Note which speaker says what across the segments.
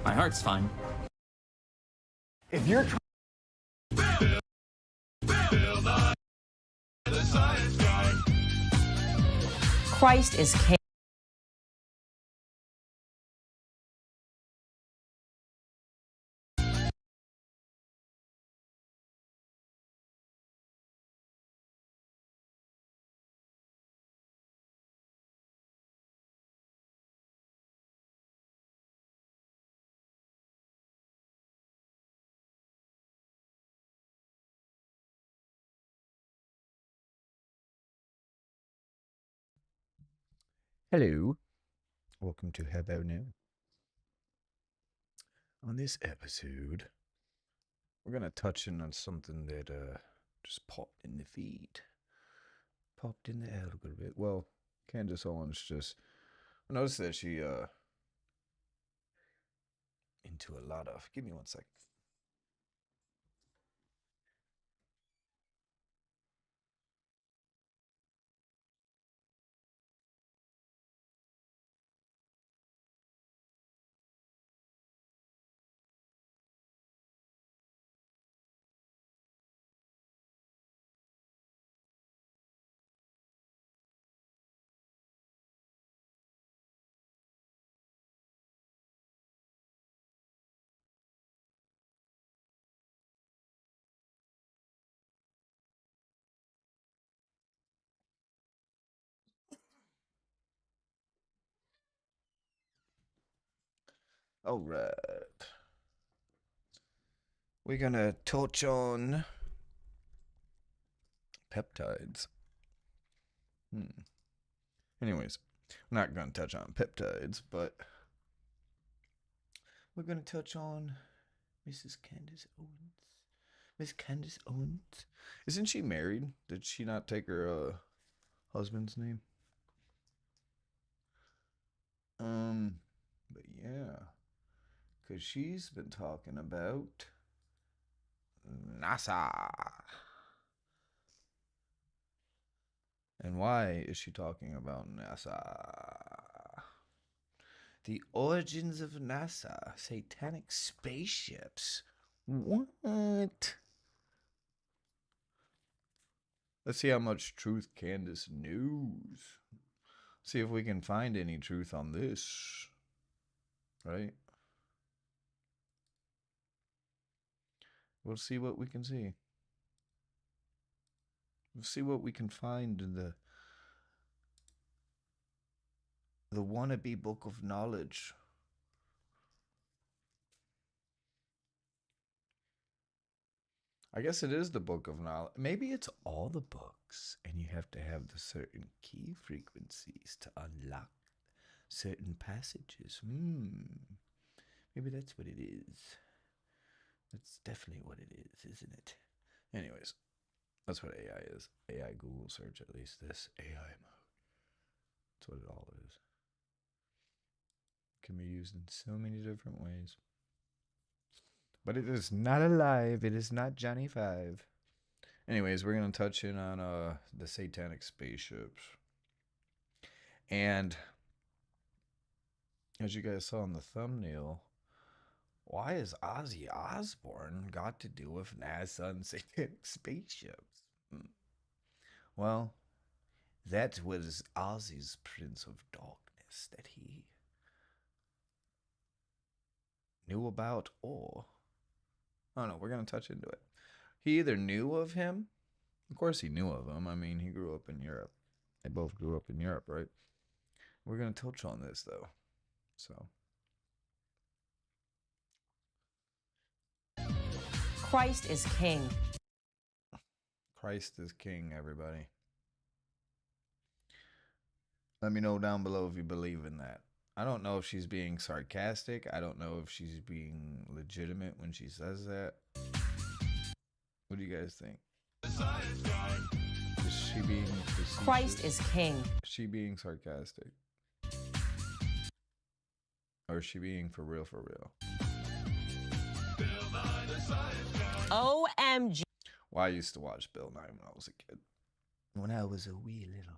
Speaker 1: My heart's fine.
Speaker 2: If you're
Speaker 3: Christ is king.
Speaker 2: Hello, welcome to How About Now. On this episode, we're gonna touch in on something that just popped in the feed, popped in the algorithm. Well, Candace Owens just noticed that she into a lot of. Give me 1 second. All right. We're gonna touch on peptides. Anyways, we're not gonna touch on peptides, but we're gonna touch on Mrs. Candace Owens. Miss Candace Owens. Isn't she married? Did she not take her husband's name? But yeah. Because she's been talking about NASA. And why is she talking about NASA? The origins of NASA. Satanic spaceships. What? Let's see how much truth Candace knows. See if we can find any truth on this. Right? We'll see what we can see. We'll see what we can find in the wannabe book of knowledge. I guess it is the book of knowledge. Maybe it's all the books, and you have to have the certain key frequencies to unlock certain passages. Maybe that's what it is. That's definitely what it is, isn't it? Anyways, that's what AI is. AI Google search, at least this AI mode. That's what it all is. It can be used in so many different ways. But it is not alive. It is not Johnny Five. Anyways, we're going to touch in on the satanic spaceships. And as you guys saw in the thumbnail, why is Ozzy Osborne got to do with NASA and satanic spaceships? Well, that was Ozzy's Prince of Darkness that he knew about, or I don't know, we're going to touch into it. He either knew of him, of course he knew of him. I mean, he grew up in Europe. They both grew up in Europe, right? We're going to touch on this, though. So.
Speaker 3: Christ is king.
Speaker 2: Christ is king, everybody. Let me know down below if you believe in that. I don't know if she's being sarcastic. I don't know if she's being legitimate when she says that. What do you guys think? Is she being facetious?
Speaker 3: Christ is king.
Speaker 2: Is she being sarcastic? Or is she being for real, for real?
Speaker 3: OMG.
Speaker 2: Well, I used to watch Bill Nye when I was a kid. When I was a wee little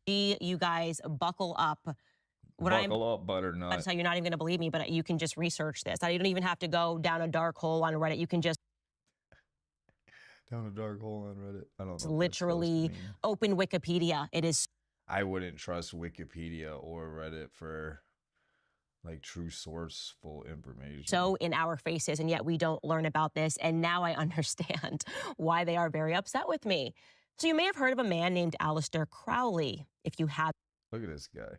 Speaker 2: one.
Speaker 3: You guys buckle up. What I'm
Speaker 2: Buckle up,
Speaker 3: about
Speaker 2: butternut.
Speaker 3: to tell you, you're not even going to believe me, but you can just research this. You don't even have to go down a dark hole on Reddit. You can just
Speaker 2: Down a dark hole on Reddit. I don't know what that's supposed to
Speaker 3: literally
Speaker 2: mean.
Speaker 3: open Wikipedia. It is
Speaker 2: I wouldn't trust Wikipedia or Reddit for like true sourceful information.
Speaker 3: so in our faces, and yet we don't learn about this. And now I understand why they are very upset with me. So you may have heard of a man named Aleister Crowley. If you have,
Speaker 2: Look at this guy.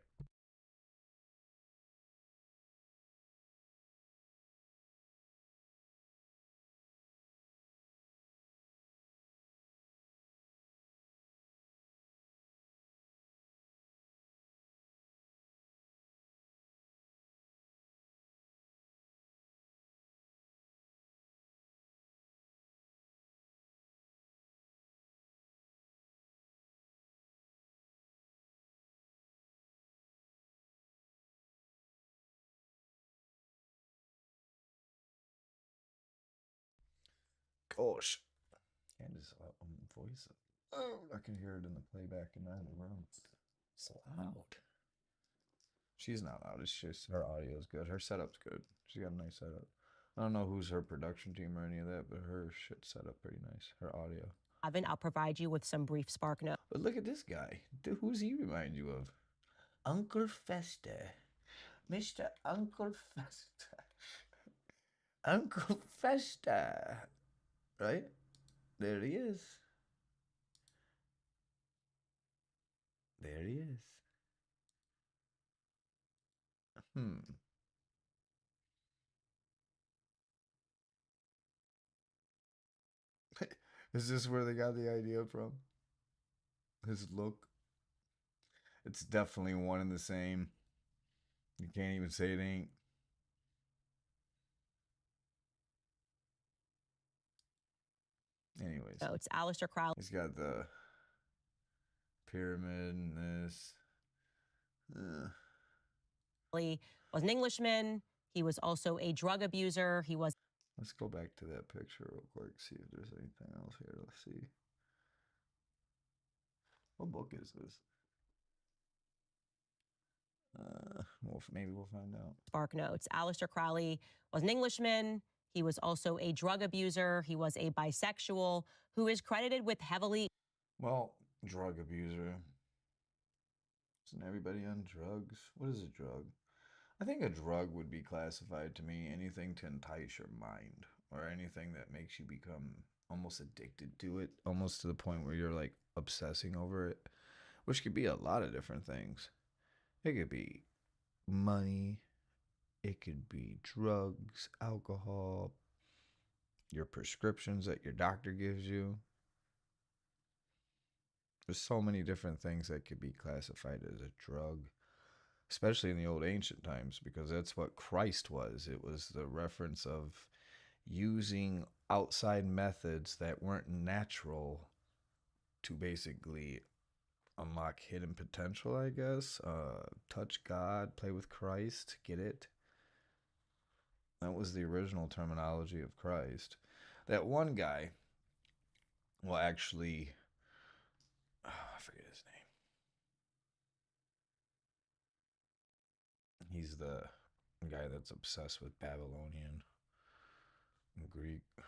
Speaker 2: Gosh. Candace voice. Oh, I can hear it in the playback in the other room. It's loud. She's not loud. It's just her audio is good. Her setup's good. She's got a nice setup. I don't know who's her production team or any of that, but her shit's set up pretty nice. Her audio.
Speaker 3: I'll provide you with some brief spark notes.
Speaker 2: But look at this guy. Dude, who's he remind you of? Uncle Fester. Mr. Uncle Fester. Uncle Fester. Right? There he is. There he is. Is this where they got the idea from? His look? It's definitely one and the same. You can't even say it ain't. Anyways.
Speaker 3: So it's Aleister Crowley.
Speaker 2: He's got the pyramid and this.
Speaker 3: Was an Englishman. He was also a drug abuser. He was.
Speaker 2: Let's go back to that picture real quick, see if there's anything else here. Let's see. What book is this? Well, maybe we'll find out.
Speaker 3: Spark notes. Aleister Crowley was an Englishman. He was also a drug abuser. He was a bisexual who is credited with heavily.
Speaker 2: Well, drug abuser. Isn't everybody on drugs? What is a drug? I think a drug would be classified to me anything to entice your mind or anything that makes you become almost addicted to it, almost to the point where you're like obsessing over it, which could be a lot of different things. It could be money, it could be drugs, alcohol, your prescriptions that your doctor gives you. There's so many different things that could be classified as a drug, especially in the old ancient times, because that's what Christ was. It was the reference of using outside methods that weren't natural to basically unlock hidden potential, I guess. Touch God, play with Christ, get it? That was the original terminology of Christ. That one guy, well, actually, I forget his name. He's the guy that's obsessed with Babylonian and Greek. I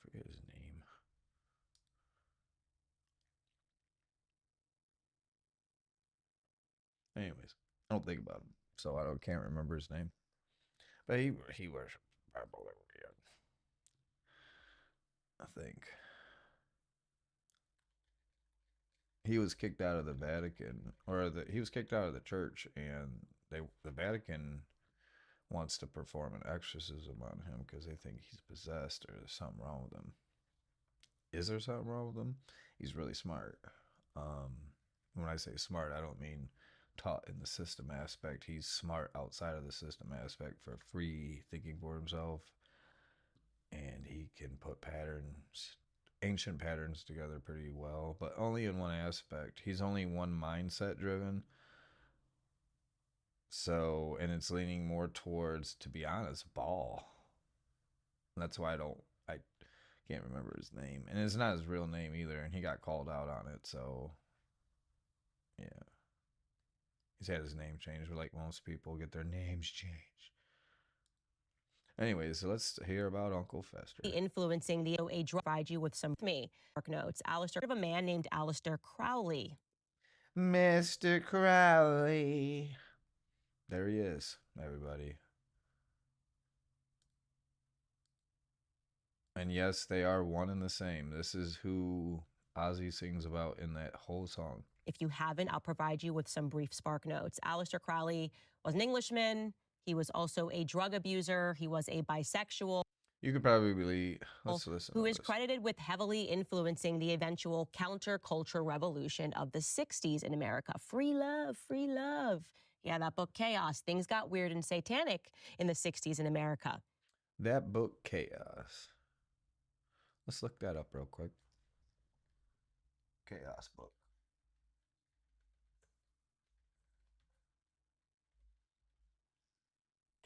Speaker 2: forget his name. Anyways, I don't think about him, so can't remember his name. But he worshipped Babylonian, I think. He was kicked out of the Vatican, or he was kicked out of the church, and the Vatican wants to perform an exorcism on him because they think he's possessed or there's something wrong with him. Is there something wrong with him? He's really smart. When I say smart, I don't mean taught in the system aspect. He's smart outside of the system aspect for free thinking for himself, and he can put ancient patterns together pretty well, but only in one aspect. He's only one mindset driven. So, and it's leaning more towards, to be honest, Baal. And that's why I can't remember his name. And it's not his real name either, and he got called out on it, so yeah. He's had his name changed, but like most people get their names changed. Anyways, so let's hear about Uncle Fester.
Speaker 3: Influencing the a drug provide you with some me notes. Alistair of a man named Alistair Crowley.
Speaker 2: Mr. Crowley. There he is, everybody. And yes, they are one and the same. This is who Ozzy sings about in that whole song.
Speaker 3: If you haven't, I'll provide you with some brief spark notes. Alistair Crowley was an Englishman. He was also a drug abuser. He was a bisexual.
Speaker 2: You could probably believe. Let's listen.
Speaker 3: Who is credited with heavily influencing the eventual counterculture revolution of the 60s in America. Free love, free love. Yeah, that book, Chaos. Things got weird and satanic in the 60s in America.
Speaker 2: That book, Chaos. Let's look that up real quick. Chaos book.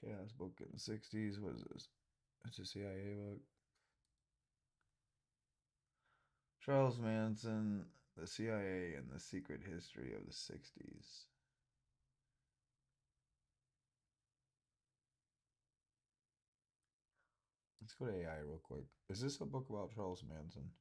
Speaker 2: Chaos book in the 60s. What is this? It's a CIA book. Charles Manson, the CIA, and the secret history of the 60s. Let's go to AI real quick. Is this a book about Charles Manson?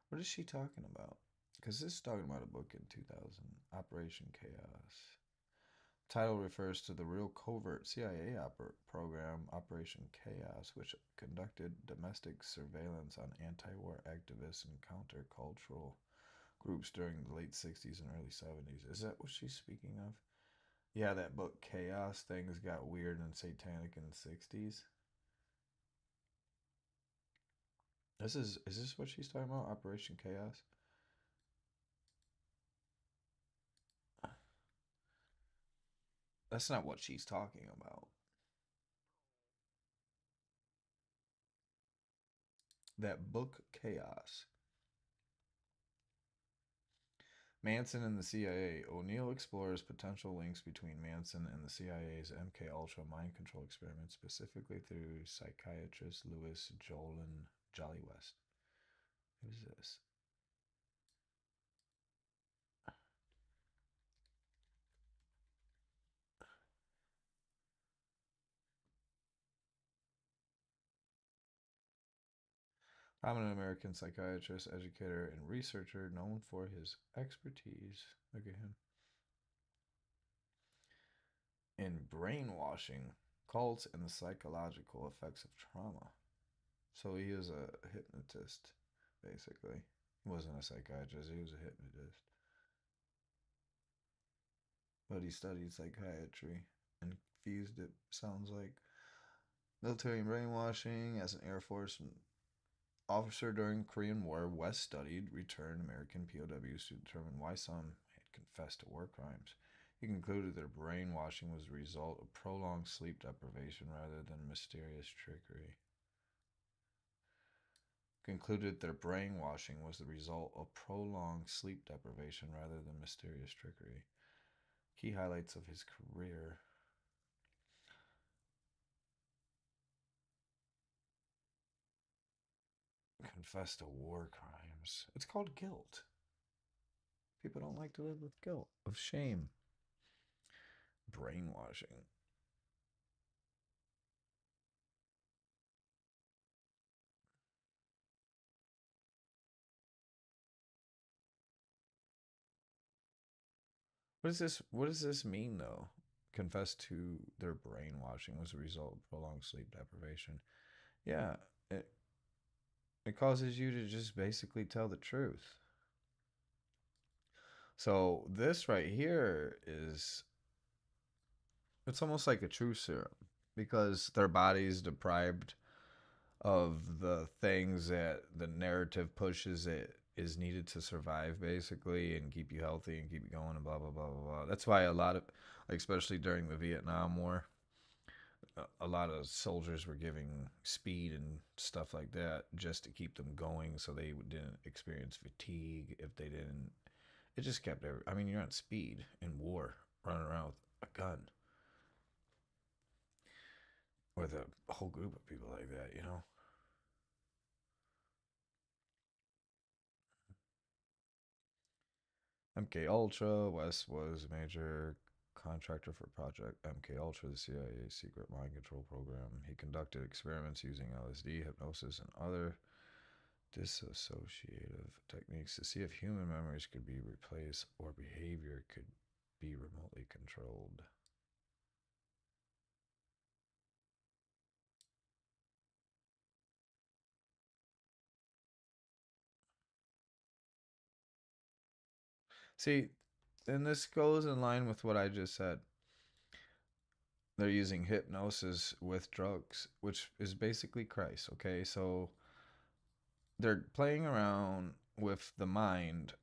Speaker 2: What is she talking about? Because this is talking about a book in 2000, Operation Chaos. Title refers to the real covert CIA program, Operation Chaos, which conducted domestic surveillance on anti-war activists and countercultural groups during the late 60s and early 70s. Is that what she's speaking of? Yeah, that book Chaos. Things got weird and satanic in the 60s. Is this what she's talking about? Operation Chaos? That's not what she's talking about. That book Chaos. Manson and the CIA. O'Neill explores potential links between Manson and the CIA's MK Ultra mind control experiment, specifically through psychiatrist Louis Jolly West. Who's this? Prominent American psychiatrist, educator, and researcher known for his expertise. Look at him. In brainwashing, cults, and the psychological effects of trauma. So he is a hypnotist, basically. He wasn't a psychiatrist, he was a hypnotist. But he studied psychiatry and fused it, sounds like. Military brainwashing. As an Air Force officer during the Korean War, West studied returned American POWs to determine why some had confessed to war crimes. He concluded their brainwashing was the result of prolonged sleep deprivation rather than mysterious trickery. Concluded their brainwashing was the result of prolonged sleep deprivation rather than mysterious trickery. Key highlights of his career. Confessed to war crimes. It's called guilt. People don't like to live with guilt, of shame. Brainwashing. What does this mean though? Confess to their brainwashing was a result of prolonged sleep deprivation. Yeah, it causes you to just basically tell the truth. So this right here is, it's almost like a truth serum because their body's deprived of the things that the narrative pushes it is needed to survive, basically, and keep you healthy and keep you going and blah blah blah blah blah. That's why a lot of, especially during the Vietnam War, a lot of soldiers were giving speed and stuff like that just to keep them going, so they didn't experience fatigue. If they didn't, it just kept I mean, you're on speed in war, running around with a gun. with a whole group of people like that, you know? MK Ultra, West was a major contractor for Project MK Ultra, the CIA secret mind control program. He conducted experiments using LSD, hypnosis, and other dissociative techniques to see if human memories could be replaced or behavior could be remotely controlled. See, and this goes in line with what I just said. They're using hypnosis with drugs, which is basically Christ, okay? So they're playing around with the mind,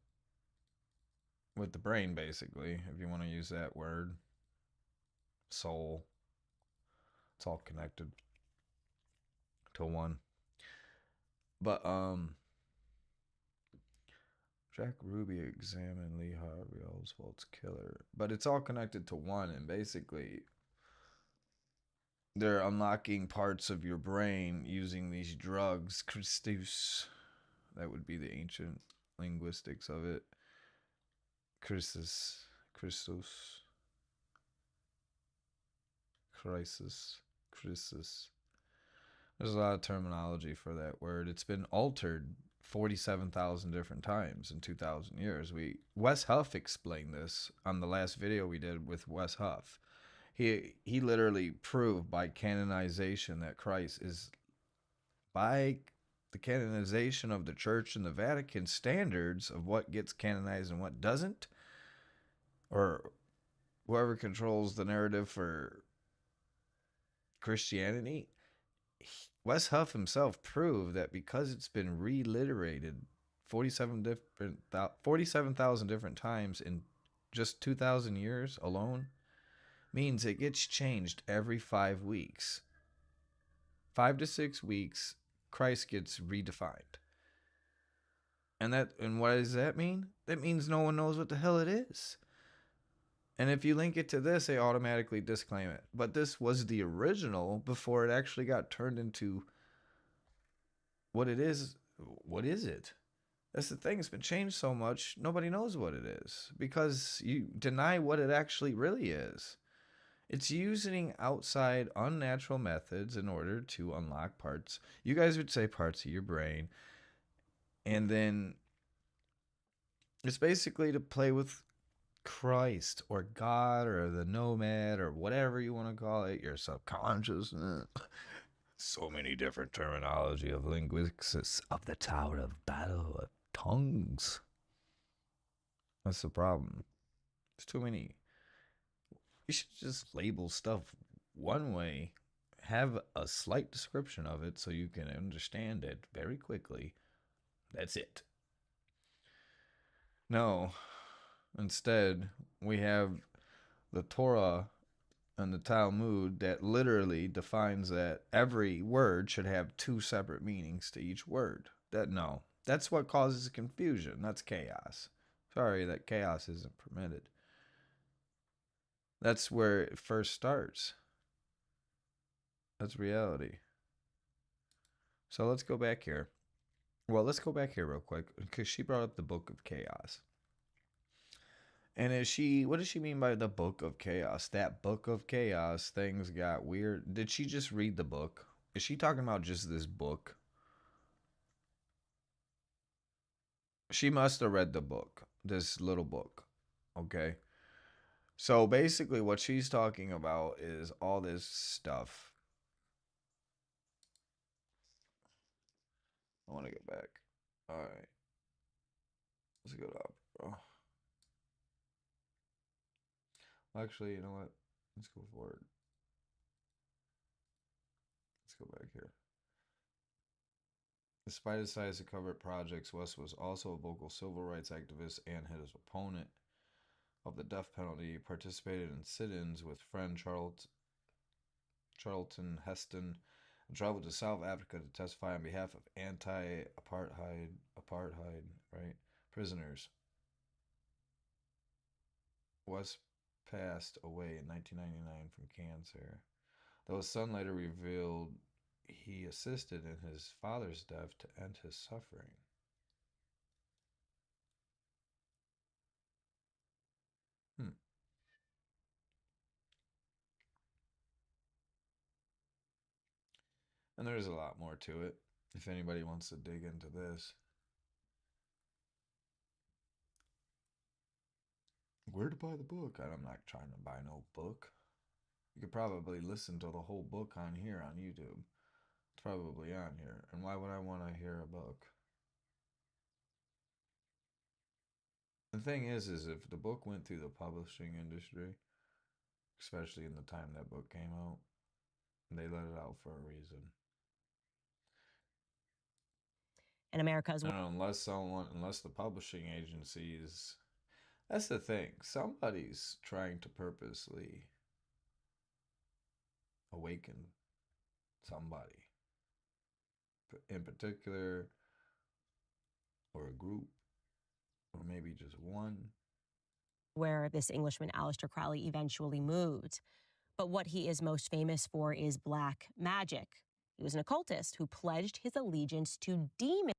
Speaker 2: with the brain, basically, if you want to use that word. Soul. It's all connected to one. But, Jack Ruby examined Lee Harvey Oswald's killer. But it's all connected to one, and basically they're unlocking parts of your brain using these drugs. Christus. That would be the ancient linguistics of it. Christus. Christos. Crisis. Crisis. There's a lot of terminology for that word. It's been altered 47,000 different times in 2,000 years. Wes Huff explained this on the last video we did with Wes Huff. He literally proved by canonization that Christ is, by the canonization of the Church and the Vatican standards of what gets canonized and what doesn't, or whoever controls the narrative for Christianity, Wes Huff himself proved that because it's been reliterated 47,000 different times in just 2,000 years alone, means it gets changed every 5 weeks. 5 to 6 weeks, Christ gets redefined. And what does that mean? That means no one knows what the hell it is. And if you link it to this, they automatically disclaim it. But this was the original before it actually got turned into what it is. What is it? That's the thing. It's been changed so much, nobody knows what it is because you deny what it actually really is. It's using outside unnatural methods in order to unlock parts. You guys would say parts of your brain. And then it's basically to play with Christ or God or the nomad or whatever you want to call it, your subconscious. So many different terminology of linguistics of the Tower of Battle of Tongues. That's the problem. There's too many. You should just label stuff one way, have a slight description of it so you can understand it very quickly. That's it. No. Instead, we have the Torah and the Talmud that literally defines that every word should have 2 separate meanings to each word. That's what causes confusion. That's chaos. Sorry that chaos isn't permitted. That's where it first starts. That's reality. So let's go back here. Well, let's go back here real quick because she brought up the Book of Chaos. And what does she mean by the Book of Chaos? That Book of Chaos, things got weird. Did she just read the book? Is she talking about just this book? She must have read the book, this little book. Okay. So basically what she's talking about is all this stuff. I want to get back. All right. Let's go up, bro. Actually, you know what? Let's go forward. Let's go back here. Despite his size of covert projects, West was also a vocal civil rights activist and his opponent of the death penalty. He participated in sit-ins with friend Charlton Heston and traveled to South Africa to testify on behalf of anti-apartheid prisoners. West passed away in 1999 from cancer. Though his son later revealed he assisted in his father's death to end his suffering. Hmm. And there's a lot more to it if anybody wants to dig into this. Where to buy the book? I'm not trying to buy no book. You could probably listen to the whole book on here on YouTube. It's probably on here. And why would I want to hear a book? The thing is if the book went through the publishing industry, especially in the time that book came out, they let it out for a reason.
Speaker 3: And America's
Speaker 2: And unless the publishing agencies, that's the thing. Somebody's trying to purposely awaken somebody in particular, or a group, or maybe just one.
Speaker 3: where this Englishman, Aleister Crowley, eventually moved. But what he is most famous for is black magic. He was an occultist who pledged his allegiance to demons.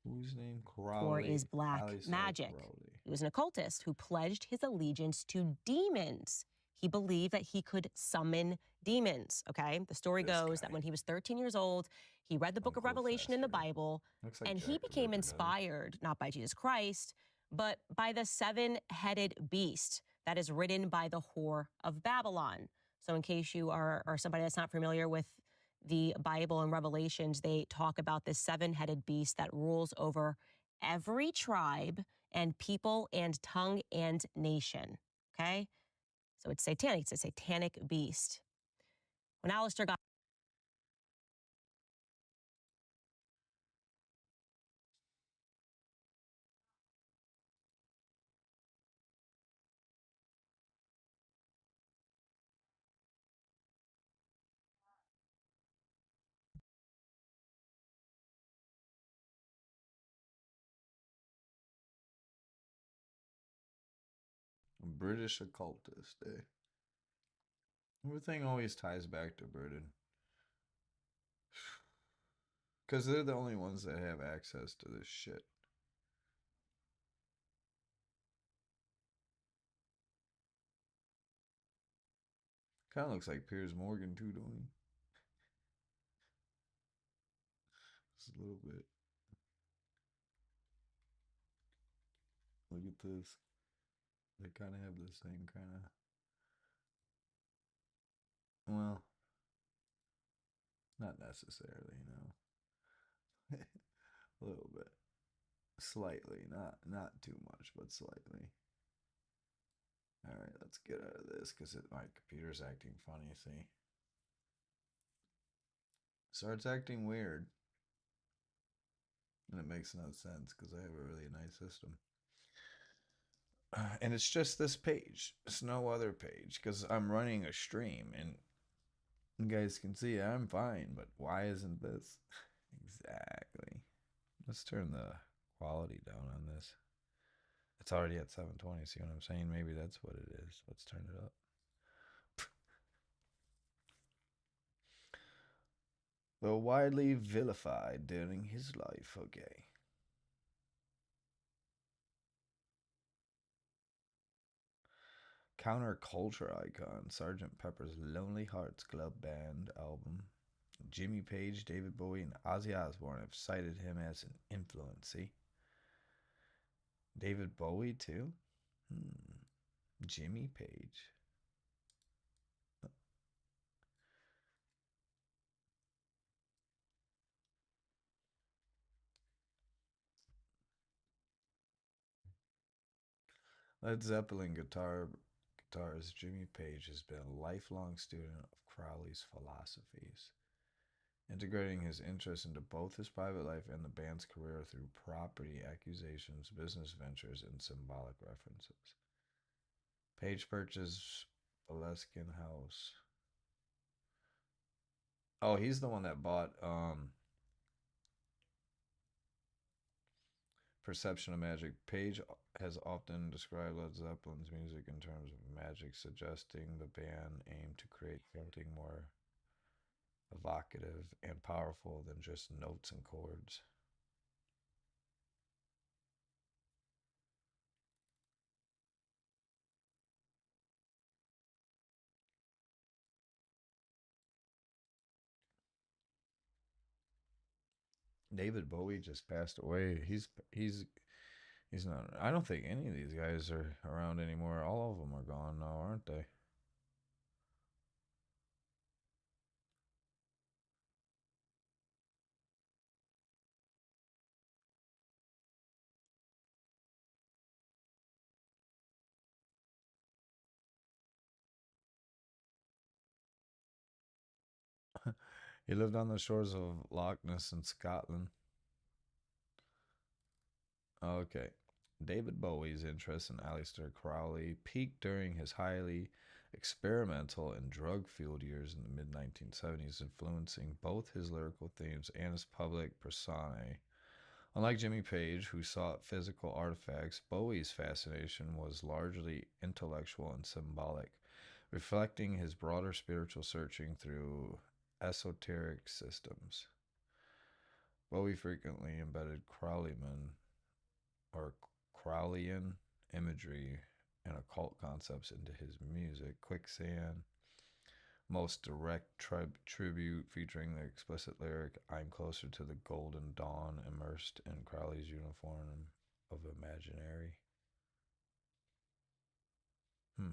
Speaker 2: Whose name?
Speaker 3: For
Speaker 2: Crowley.
Speaker 3: is black
Speaker 2: Aleister
Speaker 3: magic.
Speaker 2: Crowley.
Speaker 3: He was an occultist who pledged his allegiance to demons. He believed that he could summon demons, okay? The story goes that when he was 13 years old, he read the book of Revelation in the Bible,
Speaker 2: Looks like
Speaker 3: and
Speaker 2: Jack
Speaker 3: he
Speaker 2: the
Speaker 3: became
Speaker 2: Ripper, doesn't he?
Speaker 3: inspired, not by Jesus Christ, but by the seven-headed beast that is ridden by the whore of Babylon. So in case you are somebody that's not familiar with the Bible and Revelations, they talk about this seven-headed beast that rules over every tribe and people and tongue and nation, okay? So it's satanic. It's a satanic beast. When Aleister got
Speaker 2: British occultist, eh? Everything always ties back to Britain. Because they're the only ones that have access to this shit. Kind of looks like Piers Morgan too, don't he? Just a little bit. Look at this. They kind of have the same kind of. Well, not necessarily, a little bit. Slightly, not too much, but slightly. All right, let's get out of this because my computer's acting funny. See, starts acting weird, and it makes no sense because I have a really nice system. And it's just this page. It's no other page because I'm running a stream, and you guys can see I'm fine. But why isn't this? Exactly. Let's turn the quality down on this. It's already at 720. See what I'm saying? Maybe that's what it is. Let's turn it up. Though widely vilified during his life, okay. Counterculture icon, Sgt. Pepper's Lonely Hearts Club Band album. Jimmy Page, David Bowie, and Ozzy Osborne have cited him as an influence. See? David Bowie, too? Jimmy Page. Led Zeppelin guitarist Jimmy Page has been a lifelong student of Crowley's philosophies, integrating his interest into both his private life and the band's career through property accusations, business ventures, and symbolic references. Page purchased Boleskine House. Oh, he's the one that bought Perception of Magic. Page has often described Led Zeppelin's music in terms of magic, suggesting the band aimed to create something more evocative, and powerful than just notes and chords. David Bowie just passed away. He's not. I don't think any of these guys are around anymore. All of them are gone now, aren't they? He lived on the shores of Loch Ness in Scotland. Okay. David Bowie's interest in Aleister Crowley peaked during his highly experimental and drug fueled years in the mid 1970s, influencing both his lyrical themes and his public persona. Unlike Jimmy Page, who sought physical artifacts, Bowie's fascination was largely intellectual and symbolic, reflecting his broader spiritual searching through esoteric systems. Bowie frequently embedded Crowleyman or Crowleyan imagery and occult concepts into his music. Quicksand, most direct tribute featuring the explicit lyric, I'm closer to the golden dawn, immersed in Crowley's uniform of imaginary. Hmm.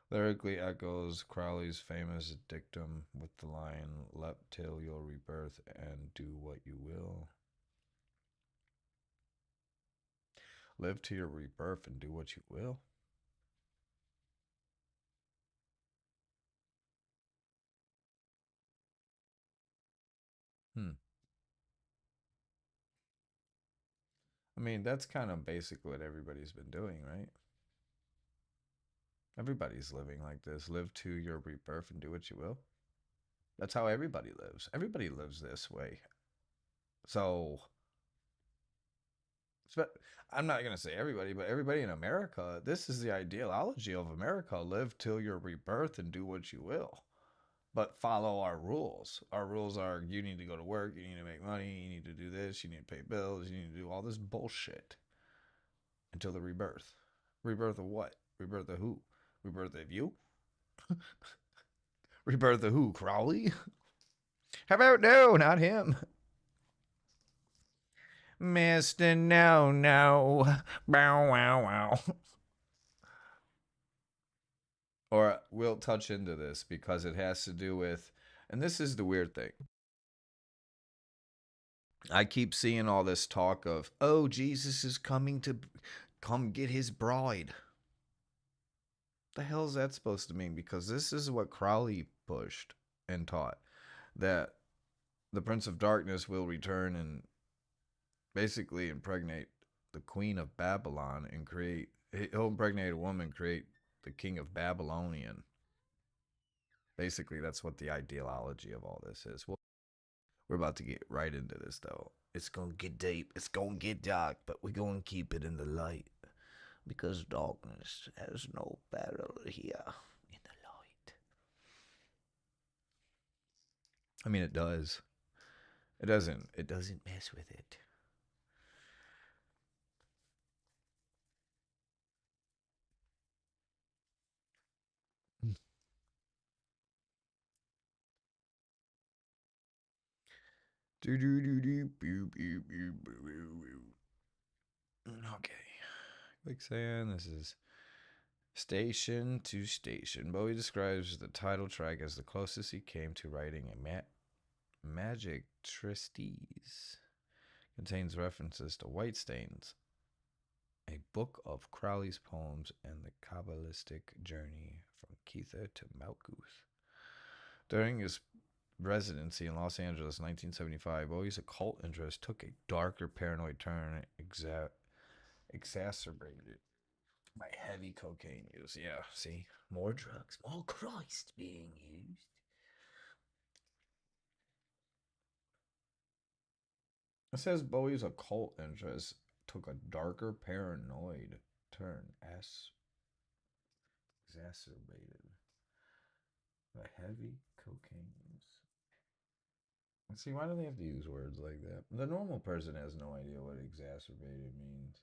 Speaker 2: Lyrically echoes Crowley's famous dictum with the line, "Let till your rebirth and do what you will." Live to your rebirth and do what you will. Hmm. I mean, that's kind of basically what everybody's been doing, right? Everybody's living like this. Live to your rebirth and do what you will. That's how everybody lives. Everybody lives this way. So, I'm not going to say everybody, but everybody in America, this is the ideology of America. Live till your rebirth and do what you will. But follow our rules. Our rules are you need to go to work, you need to make money, you need to do this, you need to pay bills, you need to do all this bullshit until the rebirth. Rebirth of what? Rebirth of who? Rebirth of you? Rebirth of who? Crowley? How about no, not him? Mr. No, no. Bow, wow, wow. Or we'll touch into this because it has to do with, and this is the weird thing. I keep seeing all this talk of, oh, Jesus is coming to come get his bride. The hell is that supposed to mean? Because this is what Crowley pushed and taught, that the Prince of Darkness will return and basically impregnate the Queen of Babylon and he'll impregnate a woman, create the King of Babylonian. Basically, that's what the ideology of all this is. Well, we're about to get right into this, though. It's gonna get deep, it's gonna get dark, but we're gonna keep it in the light because darkness has no battle here in the light. I mean, it does. It doesn't. It doesn't mess with it. Okay. Quicksand. This is Station to Station. Bowie describes the title track as the closest he came to writing a magic treatise. Contains references to white stains, a book of Crowley's poems, and the Kabbalistic journey from Kether to Malkuth. During his residency in Los Angeles in 1975, Bowie's occult interest took a darker paranoid turn, exacerbated by heavy cocaine use. Yeah, see? More drugs, more Christ being used. It says Bowie's occult interest took a darker paranoid turn, exacerbated by heavy cocaine use. See, why do they have to use words like that? The normal person has no idea what exacerbated means.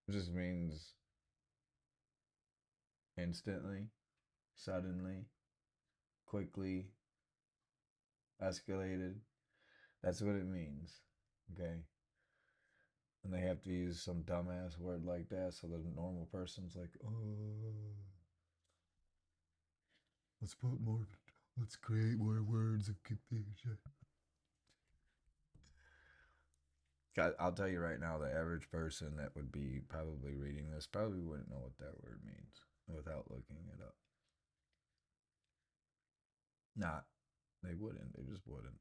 Speaker 2: It just means instantly, suddenly, quickly, escalated. That's what it means. Okay? And they have to use some dumbass word like that so the normal person's like, oh, let's put more, let's create more words of confusion. I'll tell you right now, the average person that would be probably reading this probably wouldn't know what that word means without looking it up. Not, they wouldn't. They just wouldn't.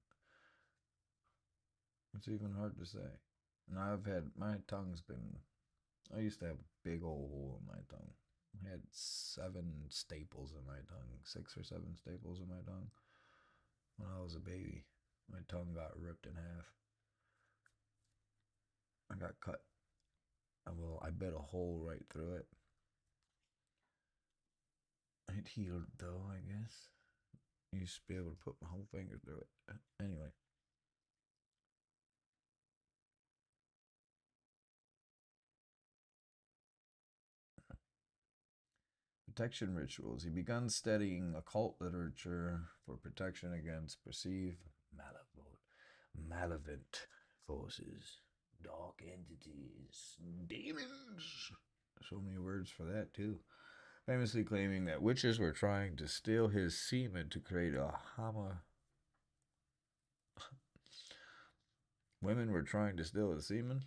Speaker 2: It's even hard to say. And I've had, my tongue's been, I used to have a big old hole in my tongue. I had 7 staples in my tongue, 6 or 7 staples in my tongue when I was a baby. My tongue got ripped in half. I got cut. Well, I bit a hole right through it. It healed though, I guess. I used to be able to put my whole finger through it. Anyway. Protection rituals. He began studying occult literature for protection against perceived malevolent forces, dark entities, demons. So many words for that, too. Famously claiming that witches were trying to steal his semen to create a Women were trying to steal his semen?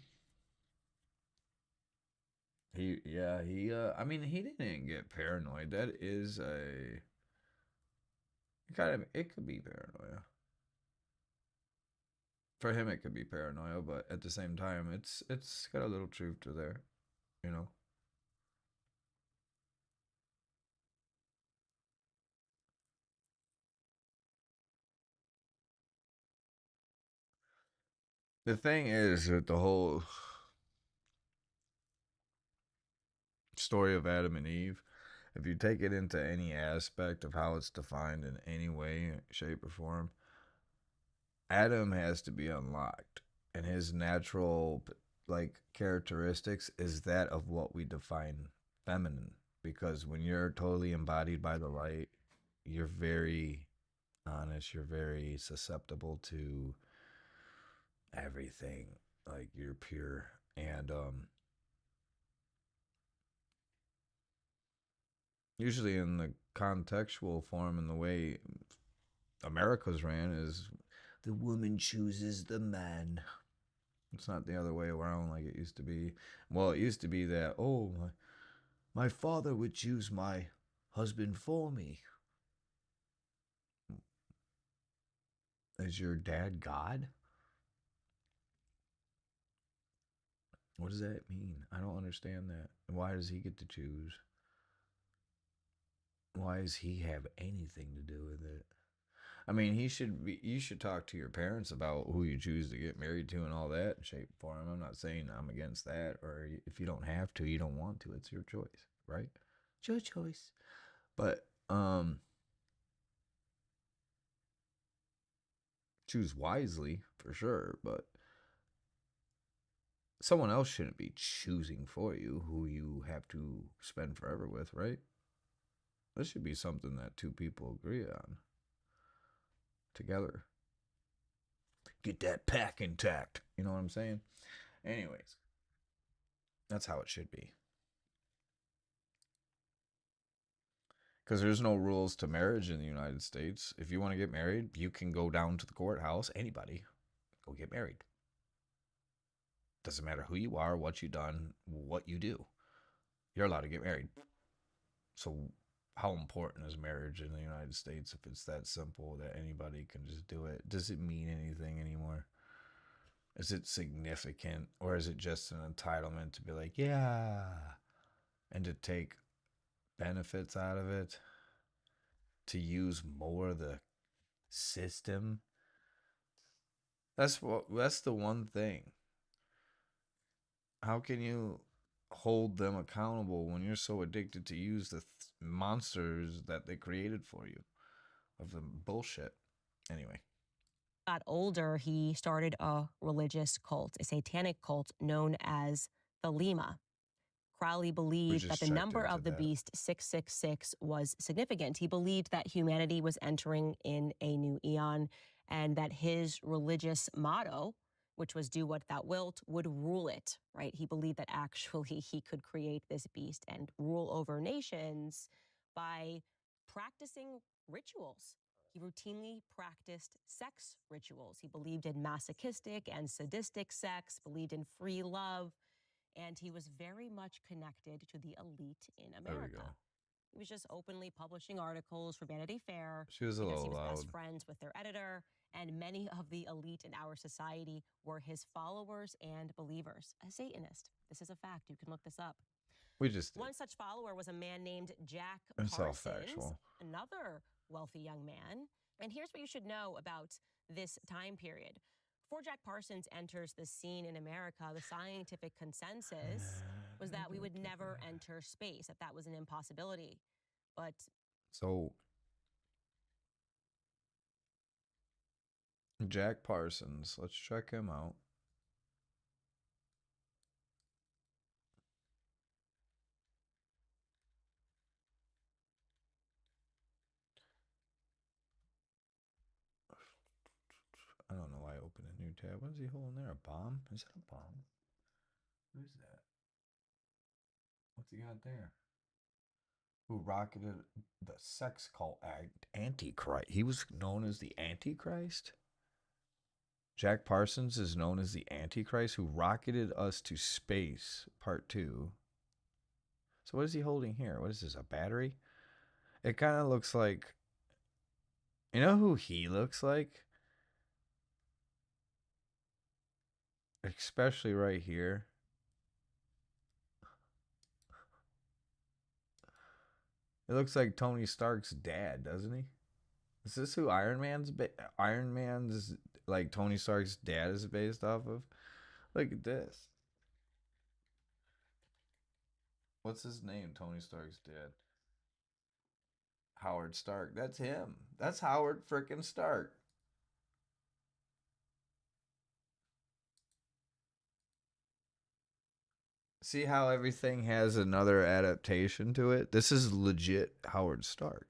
Speaker 2: I mean, he didn't get paranoid. That is a. It could be paranoia. For him, it could be paranoia, but at the same time, it's got a little truth to there, you know. The thing is with the whole story of Adam and Eve, if you take it into any aspect of how it's defined in any way, shape, or form, Adam has to be unlocked, and his natural characteristics is that of what we define feminine. Because when you're totally embodied by the light, you're very honest. You're very susceptible to everything. Like you're pure, and usually in the contextual form and the way America's ran is the woman chooses the man. It's not the other way around like it used to be. Well, it used to be that, oh, my father would choose my husband for me. Is your dad God? What does that mean? I don't understand that. Why does he get to choose? Why does he have anything to do with it? I mean, you should talk to your parents about who you choose to get married to and all that shape for them. I'm not saying I'm against that, or if you don't have to, you don't want to. It's your choice, right? It's your choice. But choose wisely for sure, but someone else shouldn't be choosing for you who you have to spend forever with, right? This should be something that two people agree on together. Get that pack intact. You know what I'm saying? Anyways, that's how it should be. Because there's no rules to marriage in the United States. If you want to get married, you can go down to the courthouse, anybody, go get married. Doesn't matter who you are, what you've done, what you do. You're allowed to get married. So, how important is marriage in the United States if it's that simple that anybody can just do it? Does it mean anything anymore? Is it significant, or is it just an entitlement to be like, yeah, and to take benefits out of it, to use more of the system? That's the one thing. How can you hold them accountable when you're so addicted to use the monsters that they created for you of the bullshit? Anyway,
Speaker 3: got older, he started a religious cult, a satanic cult known as the Lima. Crowley
Speaker 2: We
Speaker 3: believed that
Speaker 2: just
Speaker 3: the
Speaker 2: checked
Speaker 3: number
Speaker 2: into
Speaker 3: of the
Speaker 2: that.
Speaker 3: beast 666 was significant. He believed that humanity was entering in a new eon and that his religious motto, which was do what thou wilt, would rule it, right? He believed that actually he could create this beast and rule over nations by practicing rituals. He routinely practiced sex rituals. He believed in masochistic and sadistic sex, believed in free love, and he was very much connected to the elite in
Speaker 2: There we
Speaker 3: America.
Speaker 2: go.
Speaker 3: He was just openly publishing articles for Vanity Fair
Speaker 2: She was a
Speaker 3: because he
Speaker 2: little
Speaker 3: was
Speaker 2: loud.
Speaker 3: best friends with their editor, and many of the elite in our society were his followers and believers. A Satanist. This is a fact. You can look this up.
Speaker 2: We just did.
Speaker 3: One such follower was a man named Jack
Speaker 2: It's all
Speaker 3: Parsons,
Speaker 2: factual.
Speaker 3: another wealthy young man. And here's what you should know about this time period. Before Jack Parsons enters the scene in America, the scientific consensus was that we would never enter space, that was an impossibility. But
Speaker 2: So Jack Parsons, let's check him out. I don't know why I opened a new tab. What is he holding there? A bomb? Is that a bomb? What is that? What's he got there? Who rocketed the sex cult Antichrist? He was known as the Antichrist? Jack Parsons is known as the Antichrist who rocketed us to space, part 2. So what is he holding here? What is this, a battery? It kind of looks like... You know who he looks like? Especially right here. It looks like Tony Stark's dad, doesn't he? Is this who Iron Man's like Tony Stark's dad is based off of? Look at this. What's his name? Tony Stark's dad. Howard Stark. That's him. That's Howard frickin' Stark. See how everything has another adaptation to it? This is legit Howard Stark.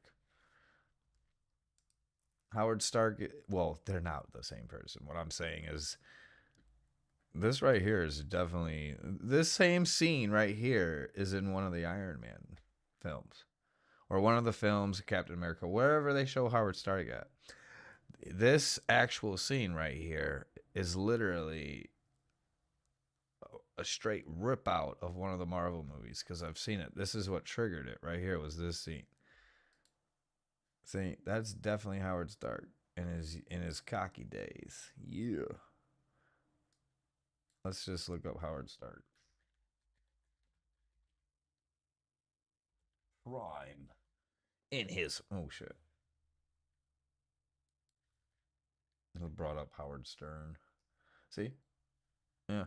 Speaker 2: Howard Stark, well, they're not the same person. What I'm saying is this right here is definitely, this same scene right here is in one of the Iron Man films. Or one of the films, Captain America, wherever they show Howard Stark at. This actual scene right here is literally a straight rip out of one of the Marvel movies because I've seen it. This is what triggered it right here was this scene. See, that's definitely Howard Stark in his cocky days. Yeah. Let's just look up Howard Stark. Prime. In his oh shit. It brought up Howard Stern. See? Yeah.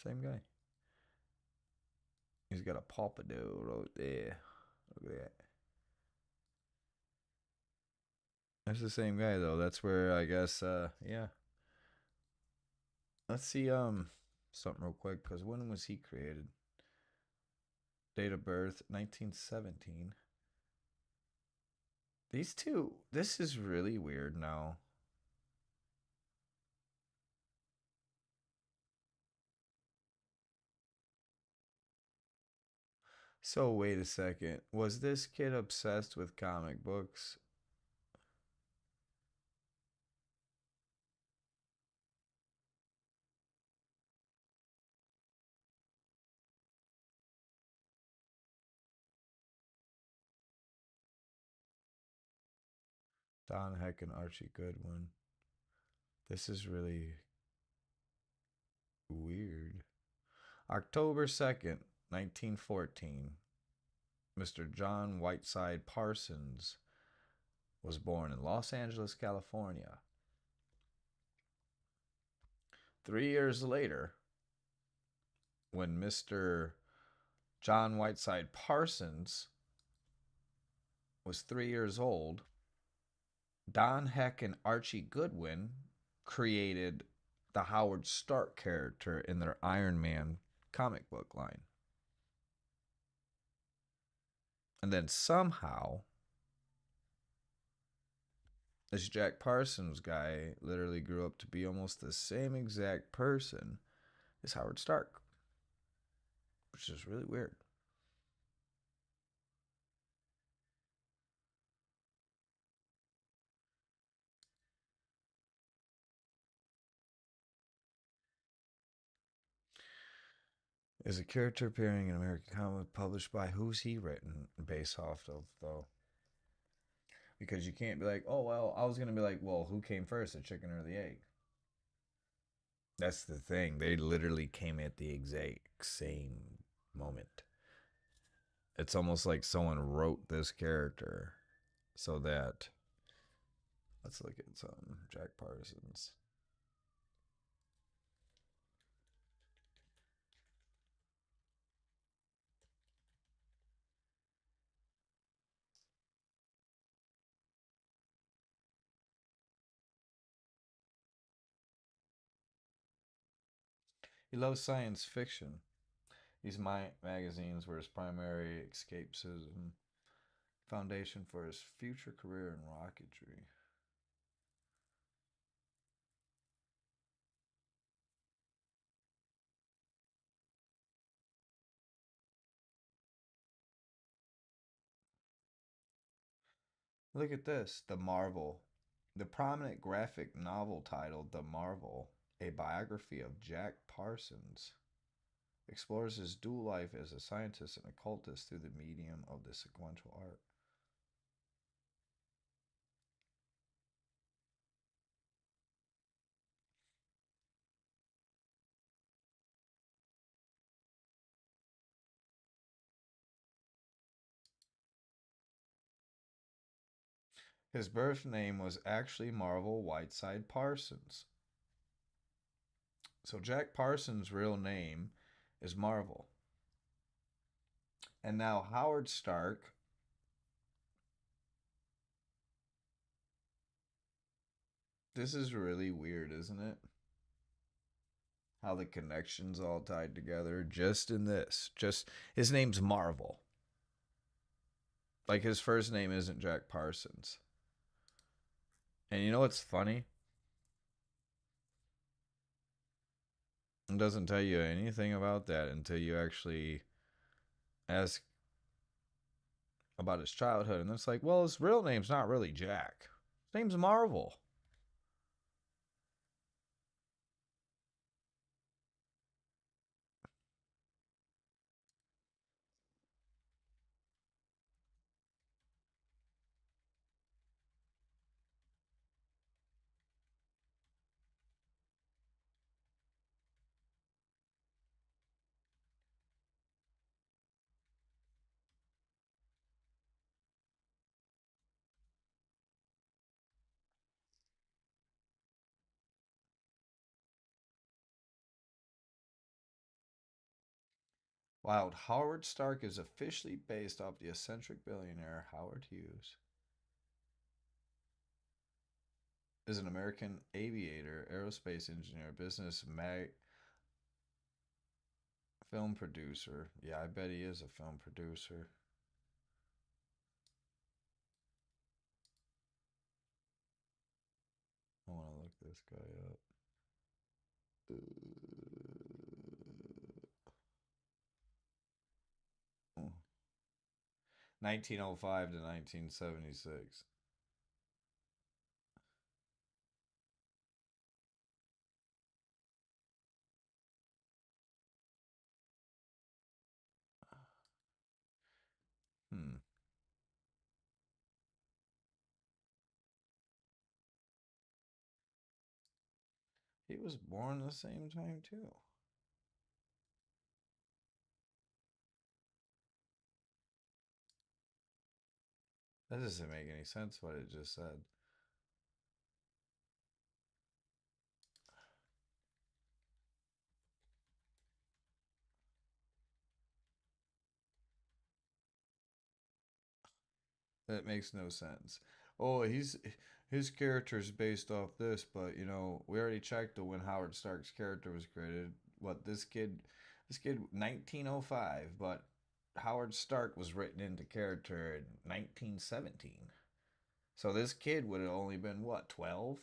Speaker 2: Same guy. He's got a pompadour right there. Look at that. That's the same guy though. That's where I guess yeah. Let's see something real quick because when was he created? Date of birth 1917. These two, this is really weird now. So wait a second. Was this kid obsessed with comic books? Don Heck and Archie Goodwin. This is really weird. October 2nd, 1914. Mr. John Whiteside Parsons was born in Los Angeles, California. 3 years later, when Mr. John Whiteside Parsons was 3 years old, Don Heck and Archie Goodwin created the Howard Stark character in their Iron Man comic book line. And then somehow, this Jack Parsons guy literally grew up to be almost the same exact person as Howard Stark, which is really weird. Is a character appearing in American comic published by who's he written based off of, though? Because you can't be like, oh, well, I was going to be like, well, who came first, the chicken or the egg? That's the thing. They literally came at the exact same moment. It's almost like someone wrote this character so that. Let's look at some Jack Parsons. He loves science fiction. These magazines were his primary escapism, foundation for his future career in rocketry. Look at this, The Marvel. The prominent graphic novel titled The Marvel, a biography of Jack Parsons, explores his dual life as a scientist and occultist through the medium of the sequential art. His birth name was actually Marvel Whiteside Parsons. So Jack Parsons' real name is Marvel. And now Howard Stark, this is really weird, isn't it? How the connections all tied together just in this. Just his name's Marvel. Like his first name isn't Jack Parsons. And you know what's funny? It doesn't tell you anything about that until you actually ask about his childhood. And it's like, well, his real name's not really Jack. His name's Marvel. Wow, Howard Stark is officially based off the eccentric billionaire Howard Hughes. Is an American aviator, aerospace engineer, business film producer. Yeah, I bet he is a film producer. I want to look this guy up. 1905 to 1976. Hmm. He was born the same time too. That doesn't make any sense what it just said. That makes no sense. Oh, he's his character is based off this, but you know, we already checked the when Howard Stark's character was created. What this kid 1905, but Howard Stark was written into character in 1917. So this kid would have only been what, 12?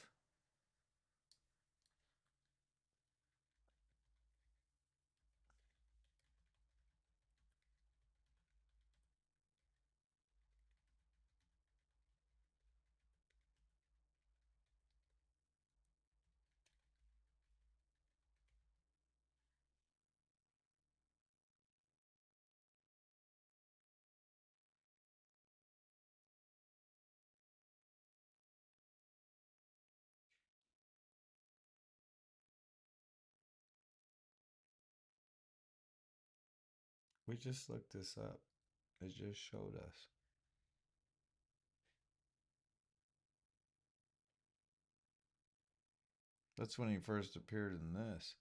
Speaker 2: We just looked this up. It just showed us. That's when he first appeared in this.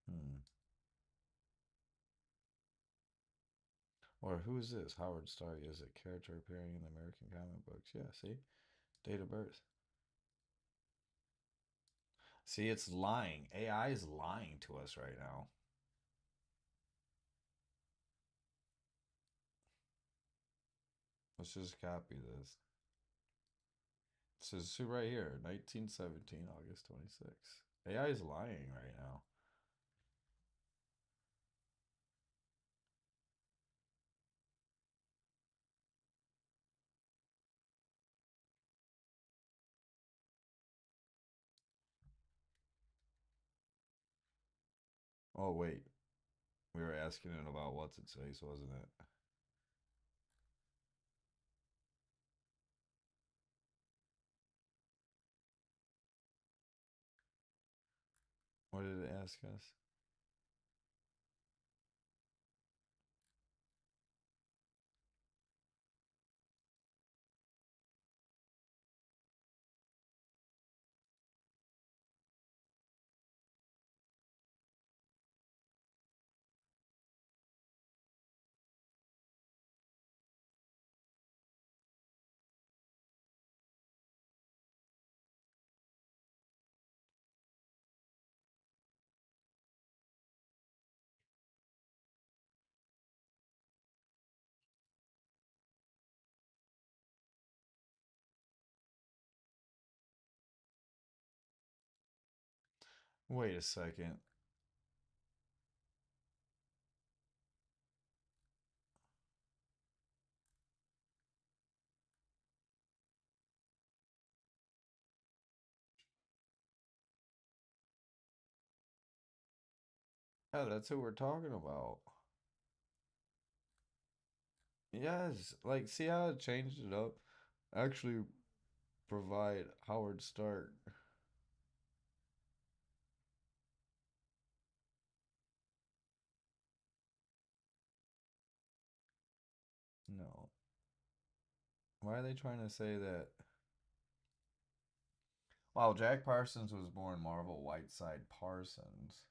Speaker 2: Hmm. Or who is this? Howard Stark is a character appearing in the American comic books. Yeah, see? Date of birth. See, it's lying. AI is lying to us right now. Let's just copy this. It says see right here, 1917, August 26th. AI is lying right now. Oh, wait. We were asking it about what's its face, wasn't it? What did it ask us? Wait a second. Yeah, that's who we're talking about. Yes, like see how it changed it up? Actually provide Howard Stark. No. Why are they trying to say that? Wow, Jack Parsons was born Marvel Whiteside Parsons.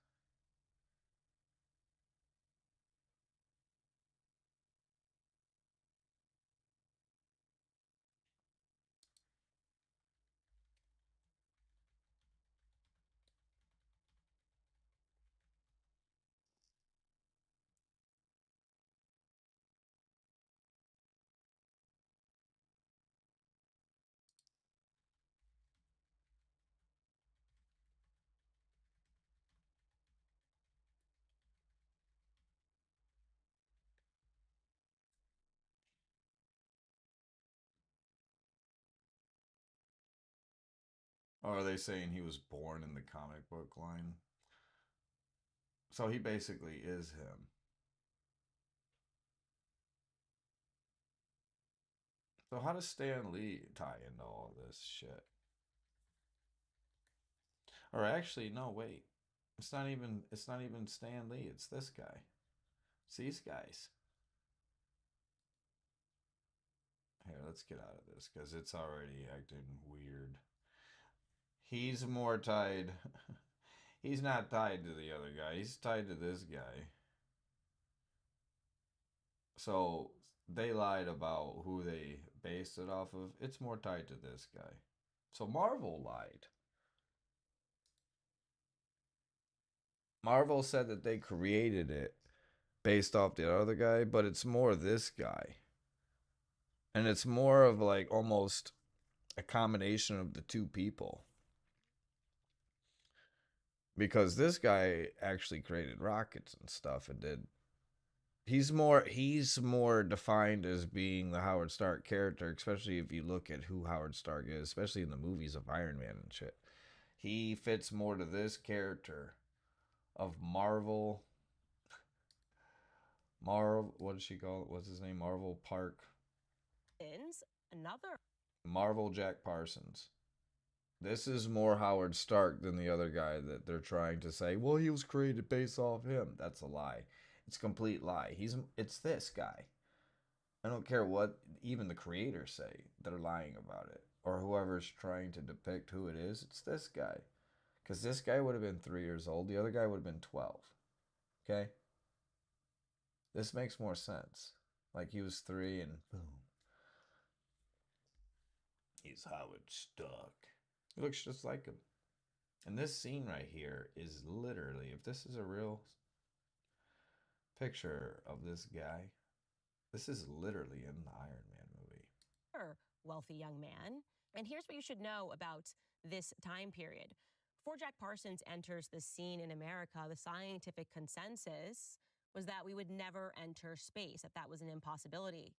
Speaker 2: Or are they saying he was born in the comic book line? So he basically is him. So how does Stan Lee tie into all this shit? Or actually, no, wait. It's not even Stan Lee, it's this guy. It's these guys. Here, let's get out of this because it's already acting weird. He's more tied. He's not tied to the other guy. He's tied to this guy. So they lied about who they based it off of. It's more tied to this guy. So Marvel lied. Marvel said that they created it based off the other guy, but it's more this guy. And it's more of like almost a combination of the two people. Because this guy actually created rockets and stuff and did he's more defined as being the Howard Stark character, especially if you look at who Howard Stark is, especially in the movies of Iron Man and shit. He fits more to this character of Marvel, what does she call it? What's his name? Marvel Park.
Speaker 3: Another
Speaker 2: Marvel Jack Parsons. This is more Howard Stark than the other guy that they're trying to say, well, he was created based off him. That's a lie. It's a complete lie. It's this guy. I don't care what even the creators say. They're lying about it. Or whoever's trying to depict who it is, it's this guy. Because this guy would have been 3 years old. The other guy would have been 12. Okay? This makes more sense. Like he was 3 and boom. He's Howard Stark. He looks just like him. And this scene right here is literally, if this is a real picture of this guy, this is literally in the Iron Man movie.
Speaker 3: wealthy young man. And here's what you should know about this time period. Before Jack Parsons enters the scene in America, the scientific consensus was that we would never enter space, that was an impossibility.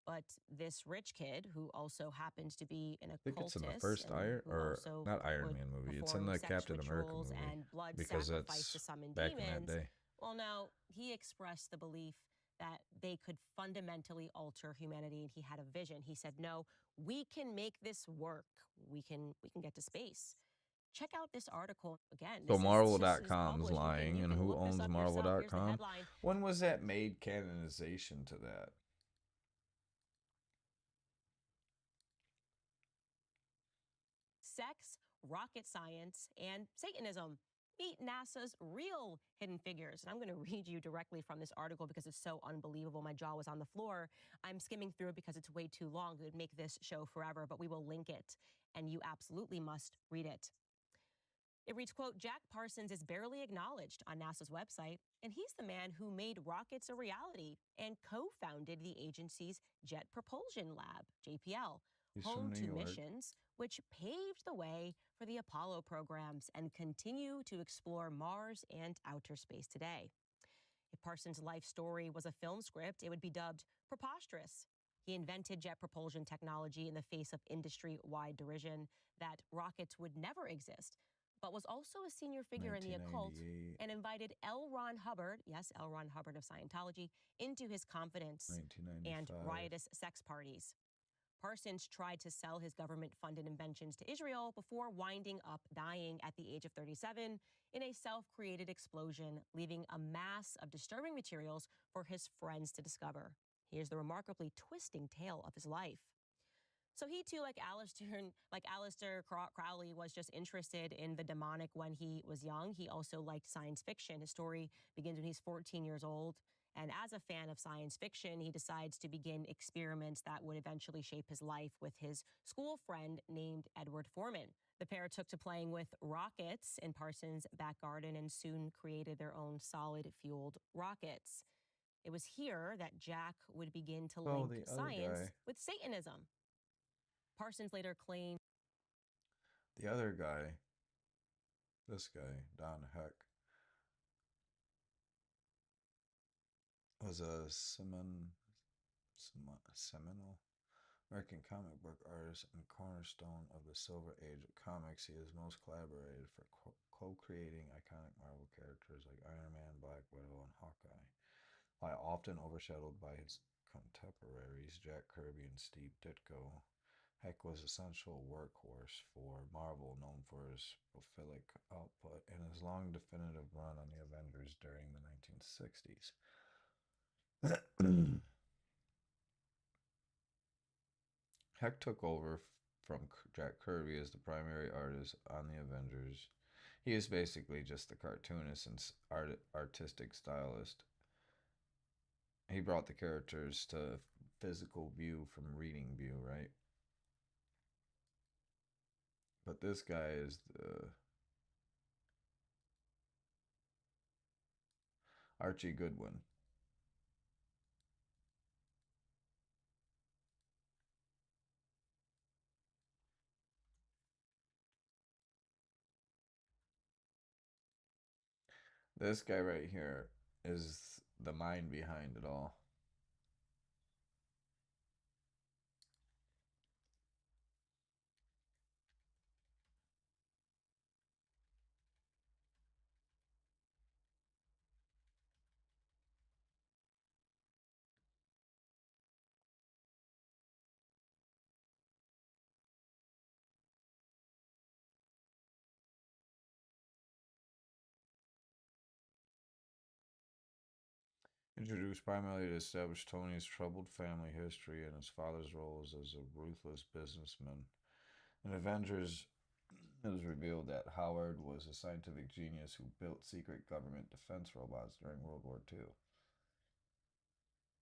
Speaker 3: But this rich kid, who also happens to be an
Speaker 2: I think it's in the
Speaker 3: occultist,
Speaker 2: first Iron
Speaker 3: who
Speaker 2: or
Speaker 3: also
Speaker 2: not Iron
Speaker 3: would
Speaker 2: Man movie. It's in
Speaker 3: perform
Speaker 2: the
Speaker 3: sex
Speaker 2: Captain America
Speaker 3: rituals
Speaker 2: movie
Speaker 3: and blood
Speaker 2: because
Speaker 3: sacrifice to
Speaker 2: that's
Speaker 3: summon
Speaker 2: back in that
Speaker 3: demons.
Speaker 2: day.
Speaker 3: Well, no, he expressed the belief that they could fundamentally alter humanity, and he had a vision. He said, "No, we can make this work. We can get to space." Check out this article again.
Speaker 2: So
Speaker 3: This is
Speaker 2: Marvel.com's
Speaker 3: published.
Speaker 2: lying,
Speaker 3: You
Speaker 2: and
Speaker 3: can
Speaker 2: who
Speaker 3: look this
Speaker 2: owns
Speaker 3: up yourself. Here's the
Speaker 2: Marvel.com?
Speaker 3: headline.
Speaker 2: When was that made canonization to that?
Speaker 3: Sex, rocket science, and Satanism. Meet NASA's real hidden figures. And I'm going to read you directly from this article because it's so unbelievable. My jaw was on the floor. I'm skimming through it because it's way too long. It would make this show forever, but we will link it, and you absolutely must read it. It reads, quote, Jack Parsons is barely acknowledged on NASA's website, and he's the man who made rockets a reality and co-founded the agency's Jet Propulsion Lab, JPL,
Speaker 2: He's
Speaker 3: home
Speaker 2: from
Speaker 3: to
Speaker 2: New York.
Speaker 3: missions which paved the way for the Apollo programs and continue to explore Mars and outer space today. If Parsons' life story was a film script, it would be dubbed preposterous. He invented jet propulsion technology in the face of industry-wide derision that rockets would never exist, but was also a senior figure in the occult
Speaker 2: 1998,
Speaker 3: and invited L. Ron Hubbard, yes, L. Ron Hubbard of Scientology, into his confidence and
Speaker 2: 1995.
Speaker 3: riotous sex parties. Parsons tried to sell his government-funded inventions to Israel before winding up dying at the age of 37 in a self-created explosion, leaving a mass of disturbing materials for his friends to discover. Here's the remarkably twisting tale of his life. So he too, like Aleister Crowley, was just interested in the demonic when he was young. He also liked science fiction. His story begins when he's 14 years old. And as a fan of science fiction, he decides to begin experiments that would eventually shape his life with his school friend named Edward Foreman. The pair took to playing with rockets in Parsons' back garden and soon created their own solid-fueled rockets. It was here that Jack would begin to link
Speaker 2: the other
Speaker 3: science
Speaker 2: guy.
Speaker 3: with Satanism. Parsons later claimed
Speaker 2: The other guy, this guy, Don Heck, was a seminal American comic book artist and cornerstone of the Silver Age of comics. He is most collaborated for co-creating iconic Marvel characters like Iron Man, Black Widow, and Hawkeye. While often overshadowed by his contemporaries Jack Kirby and Steve Ditko, Heck was essential workhorse for Marvel, known for his prolific output and his long definitive run on the Avengers during the 1960s. Heck took over from Jack Kirby as the primary artist on the Avengers. He is basically just the cartoonist and artistic stylist. he brought the characters to physical view from reading view, right? But this guy is the Archie Goodwin. This guy right here is the mind behind it all. Introduced primarily to establish Tony's troubled family history and his father's roles as a ruthless businessman. In Avengers, it was revealed that Howard was a scientific genius who built secret government defense robots during World War II.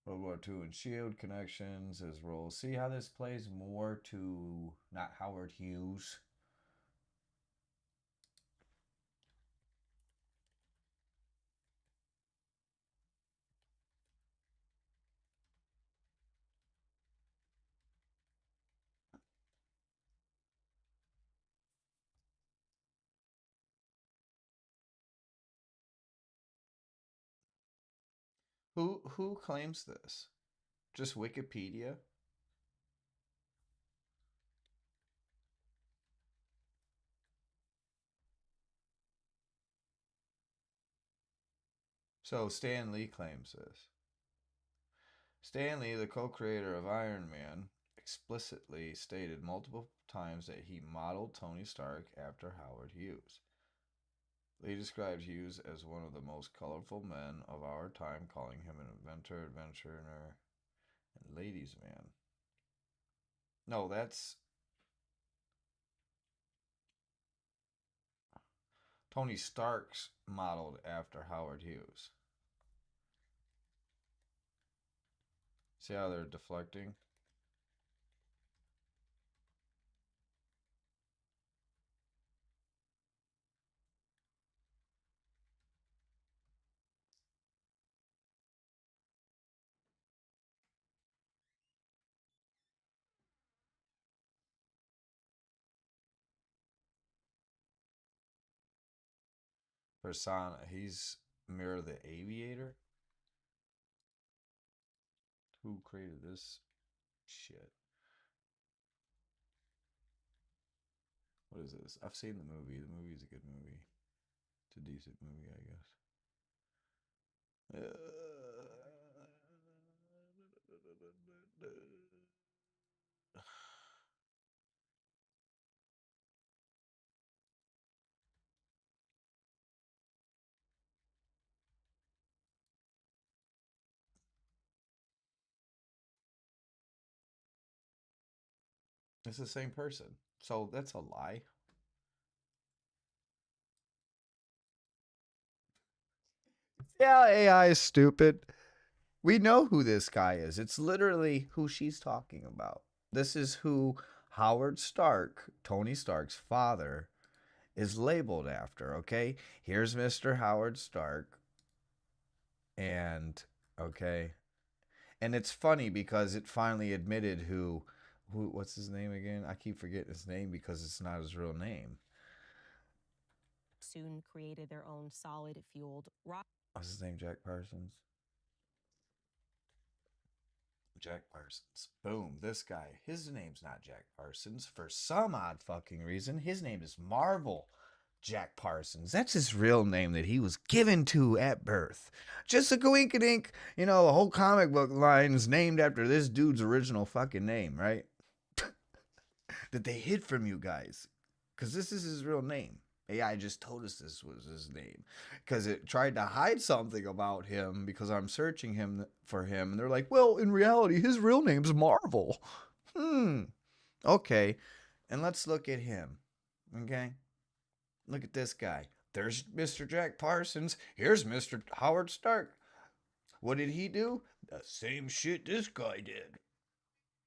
Speaker 2: World War II and S.H.I.E.L.D. connections, his role. See how this plays more to not Howard Hughes? Who claims this? Just Wikipedia? So Stan Lee claims this. Stan Lee, the co-creator of Iron Man, explicitly stated multiple times that he modeled Tony Stark after Howard Hughes. Lee described Hughes as one of the most colorful men of our time, calling him an inventor, adventurer, and ladies' man. No, that's Tony Stark's modeled after Howard Hughes. See how they're deflecting? Persona. He's Mirror the Aviator. Who created this shit? What is this? I've seen the movie. The movie's a good movie. It's a decent movie, I guess. It's the same person. So that's a lie. Yeah, AI is stupid. We know who this guy is. It's literally who she's talking about. This is who Howard Stark, Tony Stark's father, is labeled after, okay? Here's Mr. Howard Stark. And, okay. And it's funny because it finally admitted what's his name again? I keep forgetting his name because it's not his real name.
Speaker 3: Soon created their own solid-fueled rocket.
Speaker 2: What's his name? Jack Parsons? Jack Parsons. Boom. This guy. His name's not Jack Parsons. For some odd fucking reason, his name is Marvel Jack Parsons. That's his real name that he was given to at birth. Just a coinkydink, a whole comic book line's named after this dude's original fucking name, right? That they hid from you guys. Because this is his real name. AI just told us this was his name because it tried to hide something about him because I'm searching him for him. And they're like, well, in reality, his real name's Marvel. Okay. And let's look at him. Okay. Look at this guy. There's Mr. Jack Parsons. Here's Mr. Howard Stark. What did he do? the same shit this guy did.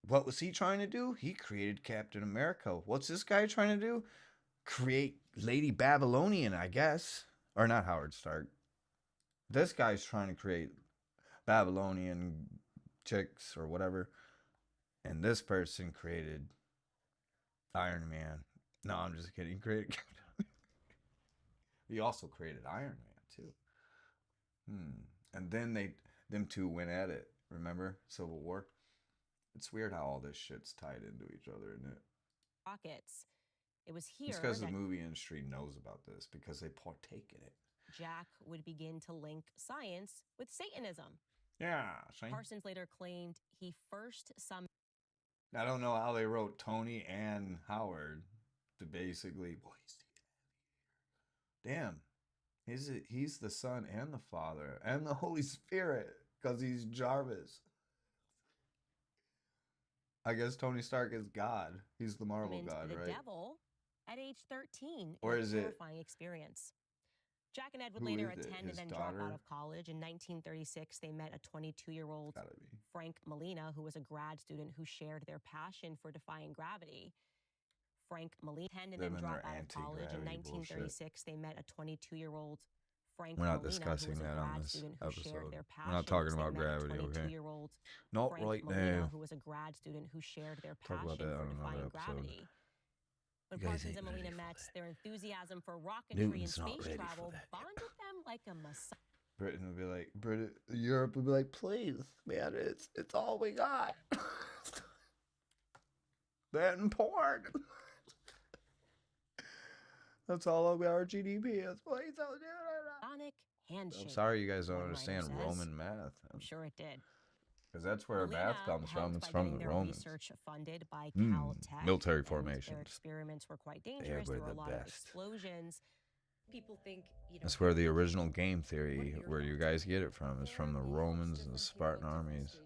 Speaker 2: What was he trying to do? He created Captain America. What's this guy trying to do? Create Lady Babylonian, I guess. Or not Howard Stark. This guy's trying to create Babylonian chicks or whatever. And this person created Iron Man. No, I'm just kidding. He created Captain. He also created Iron Man too. And then them two went at it. Remember Civil War? It's weird how all this shit's tied into each other, isn't it?
Speaker 3: Rockets. It was here
Speaker 2: It's because the movie industry knows about this because they partake in it.
Speaker 3: Jack would begin to link science with Satanism.
Speaker 2: Yeah.
Speaker 3: Parsons later claimed he first summoned.
Speaker 2: I don't know how they wrote Tony and Howard to basically. Damn. He's the Son and the Father and the Holy Spirit because he's Jarvis. I guess Tony Stark is God. He's the Marvel God,
Speaker 3: the
Speaker 2: right?
Speaker 3: Devil at age 13.
Speaker 2: Or is it?
Speaker 3: Terrifying experience. Jack and Ed would later attend and then drop out of college. In 1936, they met a 22-year-old Frank Molina, who was a grad student who shared their passion for defying gravity. Frank Molina attended and then dropped out of college. In 1936, they met a 22-year-old Frank
Speaker 2: We're not
Speaker 3: Molina,
Speaker 2: discussing
Speaker 3: who was a
Speaker 2: that on
Speaker 3: grad
Speaker 2: this
Speaker 3: student who
Speaker 2: episode.
Speaker 3: shared their passion.
Speaker 2: We're not talking about gravity, okay? Not
Speaker 3: Frank
Speaker 2: right
Speaker 3: Molina,
Speaker 2: now.
Speaker 3: who was a grad student who shared their
Speaker 2: Talk
Speaker 3: passion
Speaker 2: about that
Speaker 3: for
Speaker 2: on another
Speaker 3: defying
Speaker 2: episode.
Speaker 3: gravity. When
Speaker 2: You guys
Speaker 3: Parsons
Speaker 2: ain't
Speaker 3: and Molina
Speaker 2: ready for
Speaker 3: met,
Speaker 2: that.
Speaker 3: their enthusiasm for rocketry
Speaker 2: Newton's
Speaker 3: and
Speaker 2: not
Speaker 3: space
Speaker 2: ready for
Speaker 3: travel
Speaker 2: that yet.
Speaker 3: bonded them like a messiah.
Speaker 2: Britain would be like, Europe would be like, please, man, it's all we got. That and porn. That's all of our GDP is. Please don't do it.
Speaker 3: Sonic handshake.
Speaker 2: I'm sorry you guys don't
Speaker 3: one
Speaker 2: understand
Speaker 3: writer says.
Speaker 2: Roman math.
Speaker 3: I'm sure it did.
Speaker 2: Because that's where math comes from. It's from the
Speaker 3: their
Speaker 2: Romans.
Speaker 3: Research funded by Caltech,
Speaker 2: military
Speaker 3: and
Speaker 2: formations.
Speaker 3: Their experiments were quite dangerous. There were a lot of
Speaker 2: best.
Speaker 3: explosions. People think,
Speaker 2: That's where the original game theory, where you guys get it from, is from the Romans and the Spartan armies.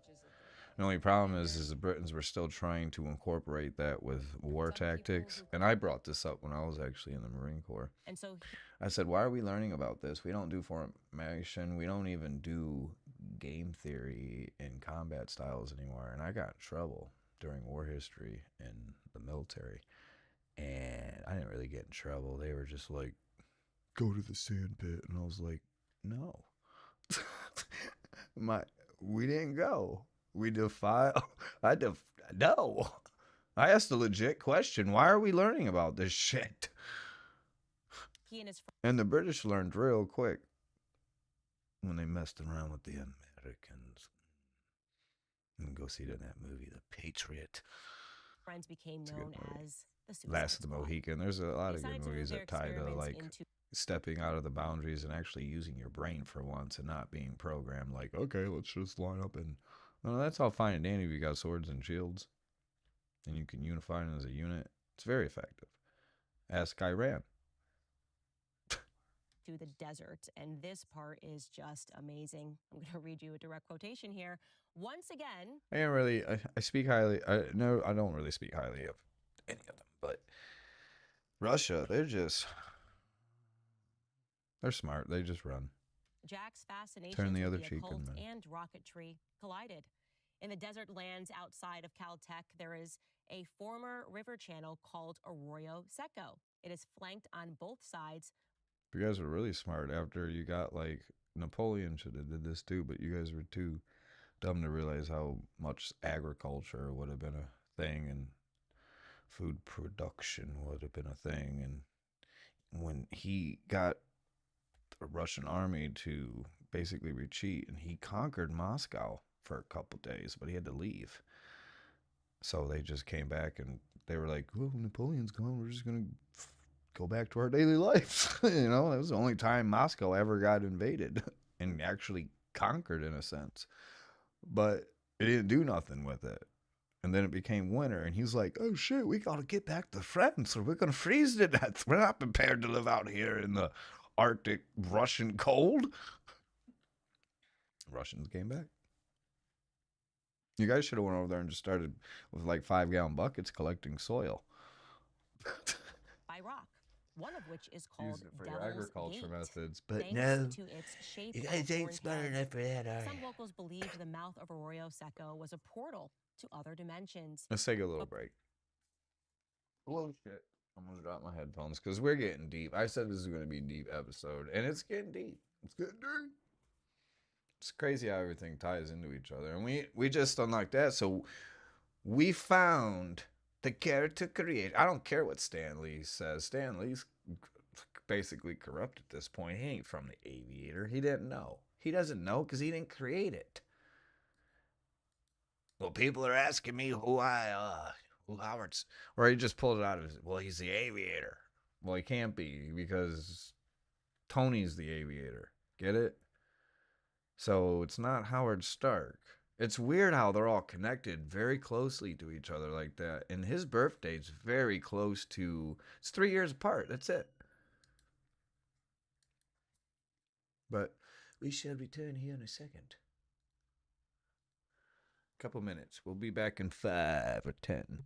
Speaker 2: The only problem is the Britons were still trying to incorporate that with war tactics. And I brought this up when I was actually in the Marine Corps.
Speaker 3: And so
Speaker 2: I said, why are we learning about this? We don't do formation. We don't even do game theory and combat styles anymore. And I got in trouble during war history in the military. And I didn't really get in trouble. They were just like, go to the sand pit. And I was like, no. We didn't go. No. I asked a legit question. Why are we learning about this shit?
Speaker 3: he and his
Speaker 2: And the British learned real quick when they messed around with the Americans. And go see it in that movie, The Patriot.
Speaker 3: friends became known as the Suicide
Speaker 2: Last of the
Speaker 3: Squad.
Speaker 2: Mohican. There's a lot of good movies
Speaker 3: their
Speaker 2: that tie to
Speaker 3: experiments
Speaker 2: like
Speaker 3: into
Speaker 2: stepping out of the boundaries and actually using your brain for once and not being programmed like, okay, let's just line up and well, that's all fine and dandy if you got swords and shields and you can unify them as a unit. It's very effective. Ask Iran.
Speaker 3: to the desert, and this part is just amazing. I'm going to read you a direct quotation here. Once again,
Speaker 2: I speak highly. I don't really speak highly of any of them, but Russia, they're smart. They just run.
Speaker 3: Jack's fascination
Speaker 2: Turn the other
Speaker 3: with
Speaker 2: cheek
Speaker 3: occult
Speaker 2: and
Speaker 3: and rocketry collided. In the desert lands outside of Caltech, there is a former river channel called Arroyo Seco. It is flanked on both sides.
Speaker 2: You guys were really smart after you got like Napoleon should have did this too, but you guys were too dumb to realize how much agriculture would have been a thing and food production would have been a thing. And when he got the Russian army to basically retreat, and he conquered Moscow for a couple days, but he had to leave. So they just came back and they were like, "Oh, Napoleon's gone. We're just gonna go back to our daily lives." You know, that was the only time Moscow ever got invaded and actually conquered in a sense. But it didn't do nothing with it. And then it became winter, and he's like, "Oh shit, we gotta get back to France or we're gonna freeze to death. We're not prepared to live out here in the Arctic Russian cold." Russians came back. You guys should have went over there and just started with like 5-gallon buckets collecting soil.
Speaker 3: By rock. one of which is called
Speaker 2: Use it for your
Speaker 3: Devil's
Speaker 2: agriculture
Speaker 3: Gate,
Speaker 2: methods. But
Speaker 3: thanks
Speaker 2: no,
Speaker 3: to its shape
Speaker 2: you
Speaker 3: of
Speaker 2: guys
Speaker 3: a
Speaker 2: ain't
Speaker 3: horned
Speaker 2: smart
Speaker 3: head.
Speaker 2: enough for that, are
Speaker 3: Some
Speaker 2: you?
Speaker 3: locals believed the mouth of Arroyo Seco was a portal to other dimensions.
Speaker 2: Let's take a little break. Oh shit. I'm gonna drop my headphones because we're getting deep. I said this is gonna be a deep episode, and it's getting deep. It's getting deep. It's crazy how everything ties into each other. And we just unlocked that. So we found the character creator. I don't care what Stan Lee says. Stan Lee's basically corrupt at this point. He ain't from the Aviator. He didn't know. He doesn't know because he didn't create it. Well, people are asking me who Howard's, or he just pulled it out of his, well, he's the Aviator. Well, he can't be because Tony's the Aviator. Get it? So it's not Howard Stark. It's weird how they're all connected very closely to each other like that. And his birthday's very close to, it's 3 years apart. That's it. But we shall return here in a second. Couple minutes. We'll be back in 5 or 10.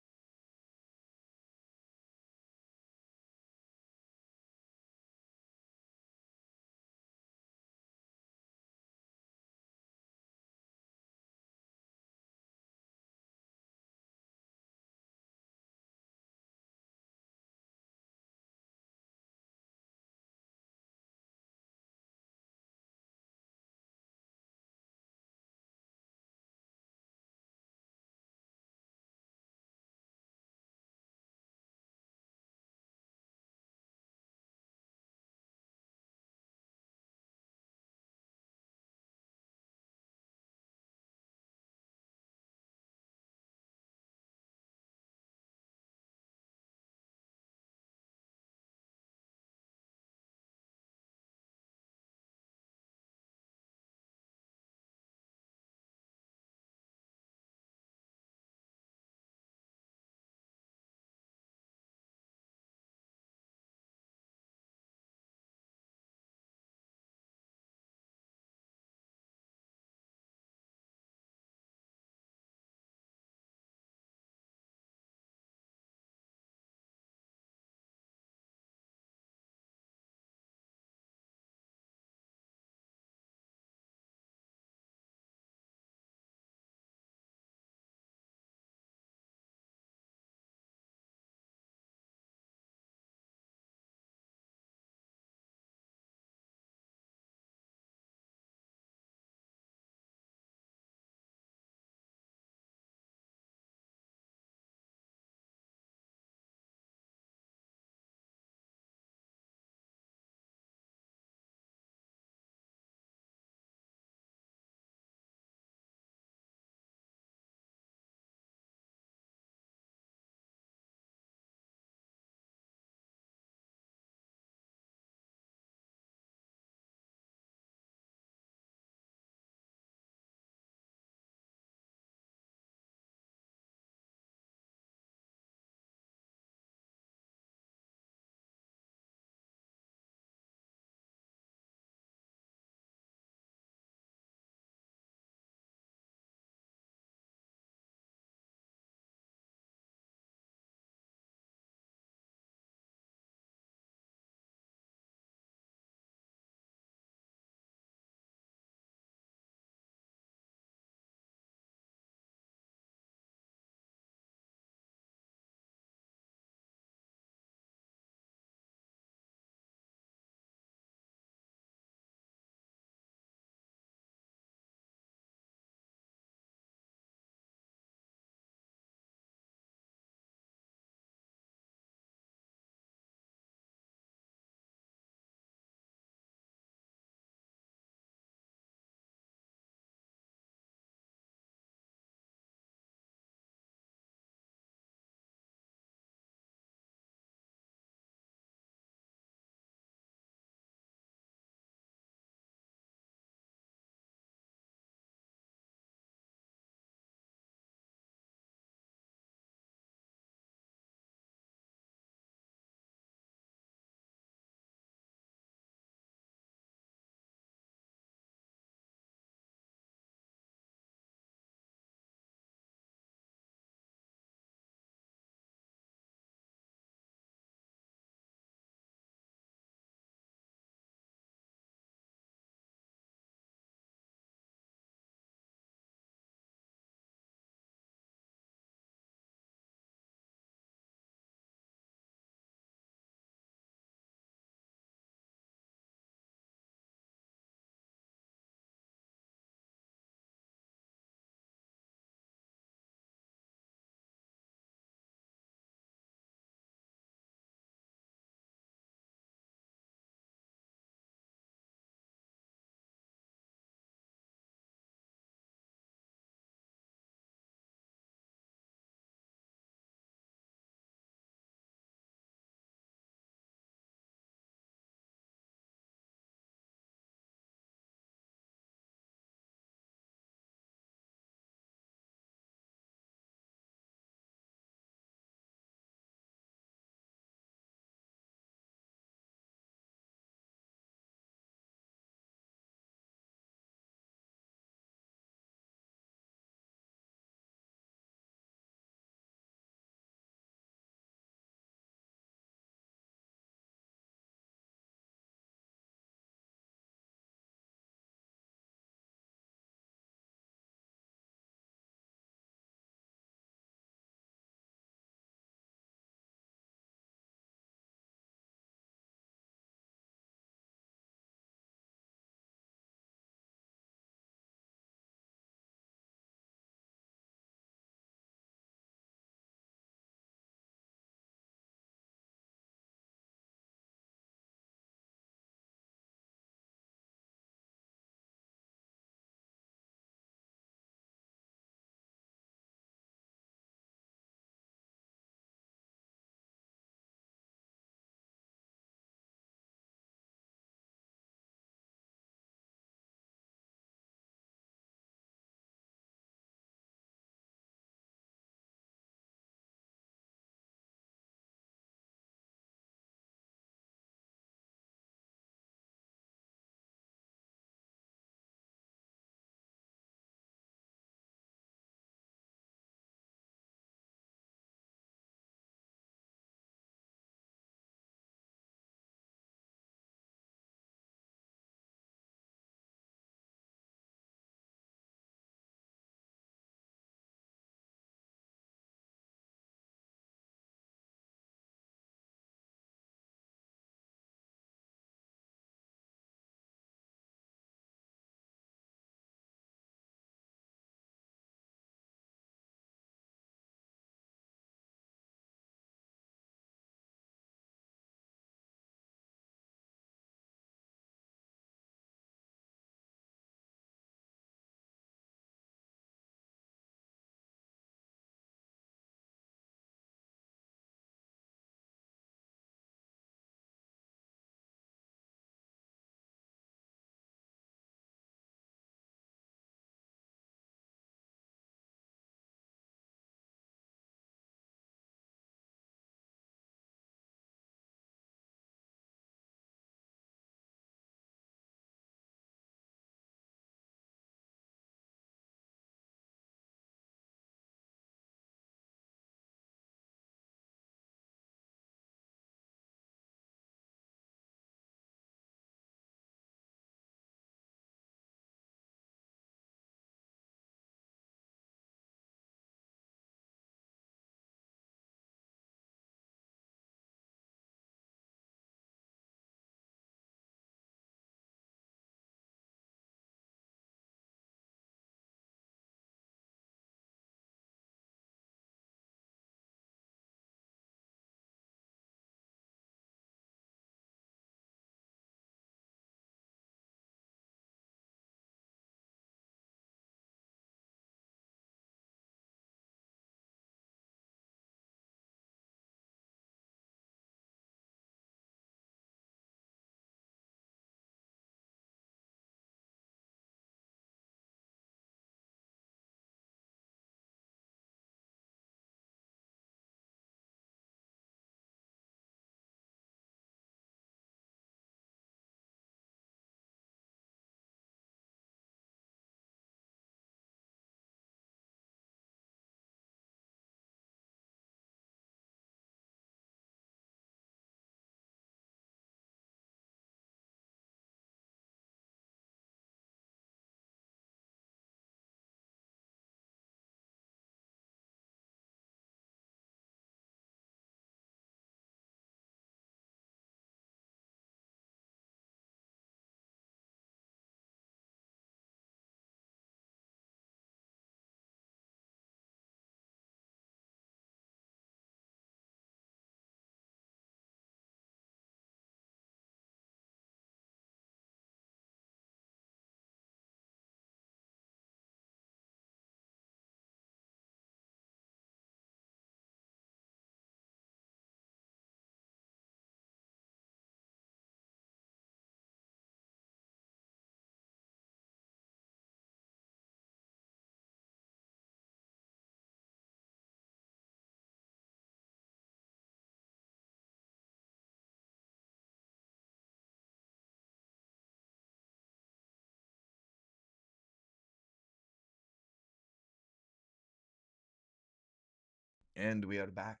Speaker 2: And we are back.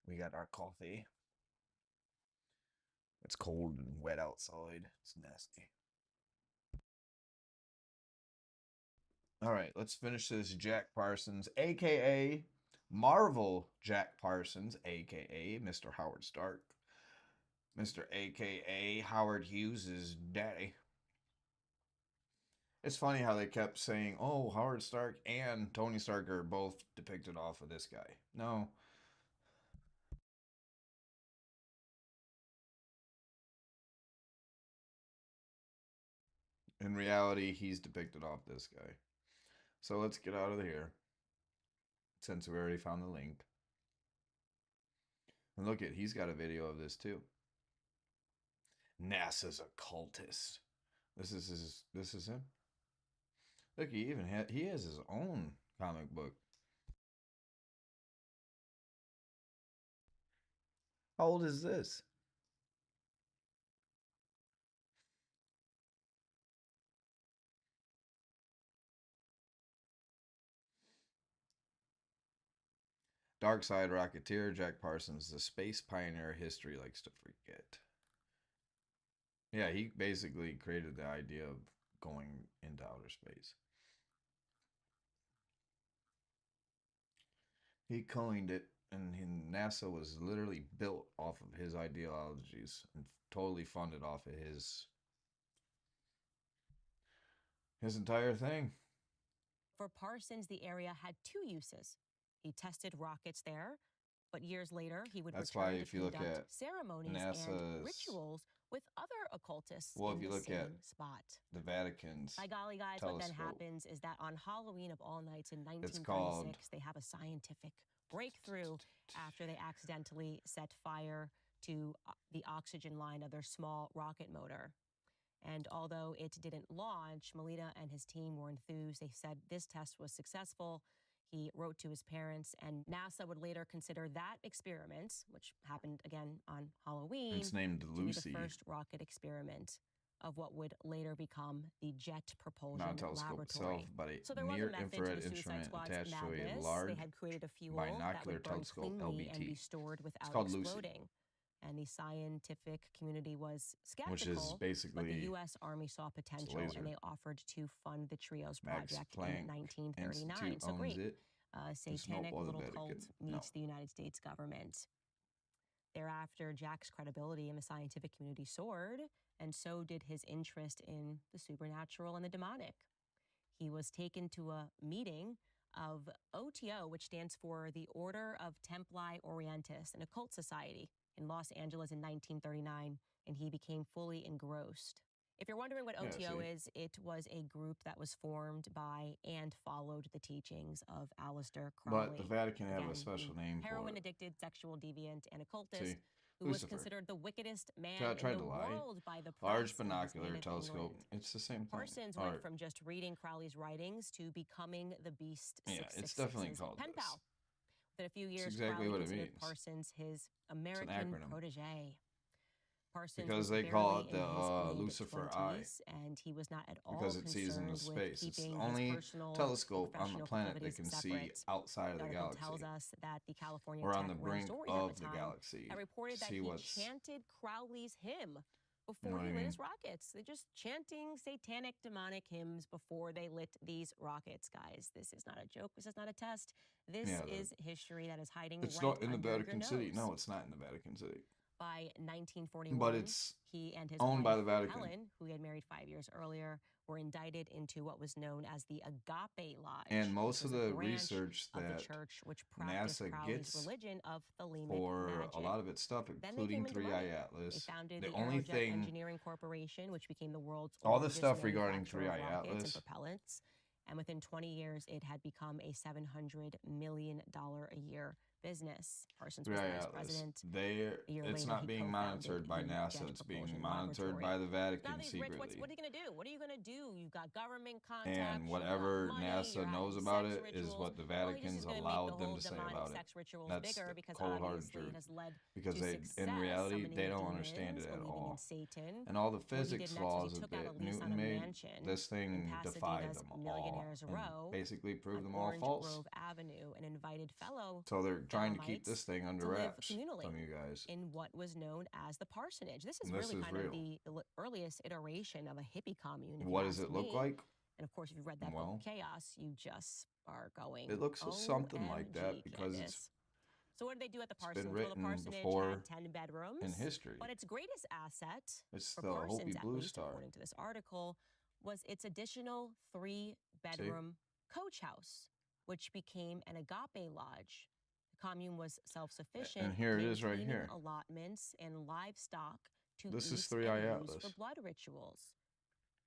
Speaker 2: We got our coffee. It's cold and wet outside. It's nasty. All right, let's finish this Jack Parsons, aka Marvel Jack Parsons, aka Mr. Howard Stark. Mr. aka Howard Hughes' daddy. It's funny how they kept saying, oh, Howard Stark and Tony Stark are both depicted off of this guy. No. In reality, he's depicted off this guy. So let's get out of here, since we already found the link. And look at, he's got a video of this too. NASA's a cultist. This is him. Look, he has his own comic book. How old is this? Dark Side Rocketeer, Jack Parsons, the space pioneer history likes to forget. Yeah, he basically created the idea of going into outer space. He coined it, and NASA was literally built off of his ideologies and totally funded off of his entire thing.
Speaker 3: For Parsons, the area had two uses. He tested rockets there, but years later he would
Speaker 2: That's
Speaker 3: return
Speaker 2: why
Speaker 3: to
Speaker 2: if you look
Speaker 3: conduct
Speaker 2: at
Speaker 3: ceremonies
Speaker 2: NASA's
Speaker 3: and rituals with other occultists
Speaker 2: well,
Speaker 3: in
Speaker 2: if you
Speaker 3: the
Speaker 2: look at
Speaker 3: same spot.
Speaker 2: the Vatican's
Speaker 3: By golly, guys,
Speaker 2: telescope,
Speaker 3: what then happens is that on Halloween of all nights in
Speaker 2: it's
Speaker 3: 1936,
Speaker 2: called
Speaker 3: they have a scientific breakthrough after they accidentally set fire to the oxygen line of their small rocket motor. And although it didn't launch, Melita and his team were enthused. They said this test was successful. He wrote to his parents, and NASA would later consider that experiment, which happened again on Halloween,
Speaker 2: it's named
Speaker 3: to
Speaker 2: Lucy.
Speaker 3: be the first rocket experiment of what would later become the Jet Propulsion
Speaker 2: Not a telescope
Speaker 3: Laboratory.
Speaker 2: itself, but
Speaker 3: So
Speaker 2: a
Speaker 3: there was a method to
Speaker 2: near-infrared
Speaker 3: the Suicide
Speaker 2: instrument
Speaker 3: Squad's
Speaker 2: attached to a
Speaker 3: madness.
Speaker 2: large
Speaker 3: They had created a fuel that
Speaker 2: binocular
Speaker 3: would burn
Speaker 2: telescope,
Speaker 3: cleanly and be
Speaker 2: LBT.
Speaker 3: stored without
Speaker 2: called Lucy.
Speaker 3: exploding. And the scientific community was skeptical,
Speaker 2: Which is
Speaker 3: but
Speaker 2: basically
Speaker 3: the U.S. Army saw potential,
Speaker 2: laser.
Speaker 3: and they offered to fund the TRIOS
Speaker 2: Max
Speaker 3: project
Speaker 2: Planck
Speaker 3: in 1939.
Speaker 2: Institute
Speaker 3: So
Speaker 2: owns
Speaker 3: great.
Speaker 2: it.
Speaker 3: Satanic
Speaker 2: no other
Speaker 3: little
Speaker 2: Vatican.
Speaker 3: cult meets the United States government. Thereafter, Jack's credibility in the scientific community soared, and so did his interest in the supernatural and the demonic. He was taken to a meeting of OTO, which stands for the Order of Templi Orientis, an occult society in Los Angeles in 1939, and he became fully engrossed. If you're wondering what OTO is, it was a group that was formed by and followed the teachings of Aleister Crowley.
Speaker 2: But the Vatican have
Speaker 3: Again,
Speaker 2: a special name for it.
Speaker 3: Heroin-addicted, sexual deviant, and occultist
Speaker 2: See,
Speaker 3: who was
Speaker 2: Lucifer.
Speaker 3: considered the wickedest man
Speaker 2: Tried
Speaker 3: in
Speaker 2: to
Speaker 3: the
Speaker 2: lie.
Speaker 3: world by the press
Speaker 2: Large
Speaker 3: in his
Speaker 2: binocular
Speaker 3: native
Speaker 2: telescope.
Speaker 3: England.
Speaker 2: It's the same thing.
Speaker 3: Parsons went from just reading Crowley's writings to becoming the Beast 666's
Speaker 2: it's definitely called
Speaker 3: pen
Speaker 2: this.
Speaker 3: pal. Within a few years,
Speaker 2: exactly
Speaker 3: Crowley
Speaker 2: what it
Speaker 3: considered
Speaker 2: means.
Speaker 3: Parsons his American protege. Parsons
Speaker 2: because
Speaker 3: was
Speaker 2: they call it
Speaker 3: barely in his
Speaker 2: the Lucifer Eye.
Speaker 3: and he was not at all
Speaker 2: Because it sees into
Speaker 3: concerned with
Speaker 2: space. It's the
Speaker 3: keeping
Speaker 2: only
Speaker 3: his personal
Speaker 2: telescope on the
Speaker 3: professional
Speaker 2: planet that
Speaker 3: proclivities
Speaker 2: can see
Speaker 3: separate.
Speaker 2: outside of
Speaker 3: The
Speaker 2: the
Speaker 3: article
Speaker 2: galaxy.
Speaker 3: tells us that the California
Speaker 2: We're
Speaker 3: Tech
Speaker 2: on the
Speaker 3: ran
Speaker 2: brink
Speaker 3: stories at
Speaker 2: of
Speaker 3: the
Speaker 2: the
Speaker 3: time
Speaker 2: galaxy.
Speaker 3: that reported that
Speaker 2: See
Speaker 3: he
Speaker 2: what's
Speaker 3: chanted Crowley's hymn
Speaker 2: You
Speaker 3: before
Speaker 2: know what
Speaker 3: he
Speaker 2: I
Speaker 3: lit
Speaker 2: mean?
Speaker 3: his rockets. They're just chanting satanic, demonic hymns before they lit these rockets, guys. This is not a joke. This is not a test. This is history that is hiding
Speaker 2: It's
Speaker 3: right
Speaker 2: not in the
Speaker 3: under your
Speaker 2: Vatican City.
Speaker 3: nose.
Speaker 2: No, it's not in the Vatican City.
Speaker 3: By 1941,
Speaker 2: But it's
Speaker 3: he and his
Speaker 2: owned
Speaker 3: wife,
Speaker 2: by the Vatican.
Speaker 3: Helen, who he had married 5 years earlier, were indicted into what was known as the Agape Lodge.
Speaker 2: And most
Speaker 3: which
Speaker 2: of
Speaker 3: was a
Speaker 2: the
Speaker 3: branch
Speaker 2: research
Speaker 3: of the
Speaker 2: that
Speaker 3: church which practiced
Speaker 2: NASA
Speaker 3: Crowley's
Speaker 2: gets
Speaker 3: religion of Thelemic
Speaker 2: for
Speaker 3: magic.
Speaker 2: a lot of its stuff,
Speaker 3: Then they
Speaker 2: including
Speaker 3: came into
Speaker 2: 3i
Speaker 3: money.
Speaker 2: Atlas.
Speaker 3: They founded
Speaker 2: The
Speaker 3: the
Speaker 2: only
Speaker 3: Aerojet
Speaker 2: thing,
Speaker 3: Engineering Corporation, which became the world's
Speaker 2: all the
Speaker 3: largest
Speaker 2: stuff regarding
Speaker 3: manufacturer of
Speaker 2: 3i
Speaker 3: rockets
Speaker 2: Atlas,
Speaker 3: and propellants. And within 20 years, it had become a $700 million a year business. Parsons
Speaker 2: Three
Speaker 3: was the
Speaker 2: Eye
Speaker 3: vice
Speaker 2: Atlas.
Speaker 3: president. A year
Speaker 2: It's
Speaker 3: later,
Speaker 2: not
Speaker 3: he
Speaker 2: being
Speaker 3: co-founded
Speaker 2: monitored by
Speaker 3: the
Speaker 2: NASA.
Speaker 3: Jet
Speaker 2: It's being
Speaker 3: Propulsion
Speaker 2: monitored
Speaker 3: Laboratory.
Speaker 2: by the
Speaker 3: Now
Speaker 2: Vatican
Speaker 3: these rich,
Speaker 2: secretly.
Speaker 3: what are you going to do? What are you going to do? You've got government contacts,
Speaker 2: And
Speaker 3: you've
Speaker 2: whatever
Speaker 3: got money,
Speaker 2: NASA
Speaker 3: you're
Speaker 2: knows
Speaker 3: having
Speaker 2: about
Speaker 3: sex
Speaker 2: it is
Speaker 3: rituals.
Speaker 2: what the
Speaker 3: Well, he's
Speaker 2: Vatican's
Speaker 3: just going to make the
Speaker 2: allowed them
Speaker 3: whole
Speaker 2: to say
Speaker 3: demonic
Speaker 2: about it.
Speaker 3: sex rituals
Speaker 2: That's
Speaker 3: bigger
Speaker 2: the
Speaker 3: because
Speaker 2: cold hard
Speaker 3: obviously it
Speaker 2: truth.
Speaker 3: has led
Speaker 2: Because
Speaker 3: to
Speaker 2: they,
Speaker 3: success.
Speaker 2: in reality,
Speaker 3: Summoning
Speaker 2: they don't
Speaker 3: demons,
Speaker 2: understand it at
Speaker 3: believing in
Speaker 2: all.
Speaker 3: Satan.
Speaker 2: And all the
Speaker 3: What he did
Speaker 2: physics
Speaker 3: next was
Speaker 2: laws
Speaker 3: he took out a
Speaker 2: that
Speaker 3: lease on
Speaker 2: Newton
Speaker 3: a
Speaker 2: made,
Speaker 3: mansion
Speaker 2: this
Speaker 3: in
Speaker 2: thing defied
Speaker 3: Pasadena's
Speaker 2: them all
Speaker 3: Millionaires
Speaker 2: and
Speaker 3: Row
Speaker 2: basically
Speaker 3: on
Speaker 2: proved them all
Speaker 3: Orange
Speaker 2: false.
Speaker 3: Grove Avenue and invited fellow
Speaker 2: So they're trying to keep
Speaker 3: Sodomites
Speaker 2: this thing under
Speaker 3: to live
Speaker 2: wraps
Speaker 3: communally
Speaker 2: from you guys.
Speaker 3: in what was known as the parsonage. This is
Speaker 2: And this
Speaker 3: really
Speaker 2: is
Speaker 3: kind of
Speaker 2: real.
Speaker 3: the earliest iteration of a hippie commune. If
Speaker 2: What
Speaker 3: you
Speaker 2: does
Speaker 3: ask
Speaker 2: it look
Speaker 3: me.
Speaker 2: like?
Speaker 3: And of course, if you've read that
Speaker 2: Well,
Speaker 3: book, Chaos, you just are going,
Speaker 2: it looks something like that
Speaker 3: OMG,
Speaker 2: because
Speaker 3: Candace. So what did they do at the
Speaker 2: it's been
Speaker 3: parsonage? Well, the
Speaker 2: written
Speaker 3: parsonage
Speaker 2: before
Speaker 3: had 10 bedrooms.
Speaker 2: in history.
Speaker 3: But its greatest asset,
Speaker 2: It's
Speaker 3: for
Speaker 2: the
Speaker 3: Parsons
Speaker 2: Hopi
Speaker 3: at
Speaker 2: Blue
Speaker 3: least,
Speaker 2: Star.
Speaker 3: according to this article, was its additional 3-bedroom coach house, which became an agape lodge. The commune was self-sufficient,
Speaker 2: And here it is right
Speaker 3: maintaining
Speaker 2: here.
Speaker 3: allotments and livestock to
Speaker 2: This is
Speaker 3: eat
Speaker 2: Three Eye
Speaker 3: and use
Speaker 2: Atlas.
Speaker 3: for blood rituals.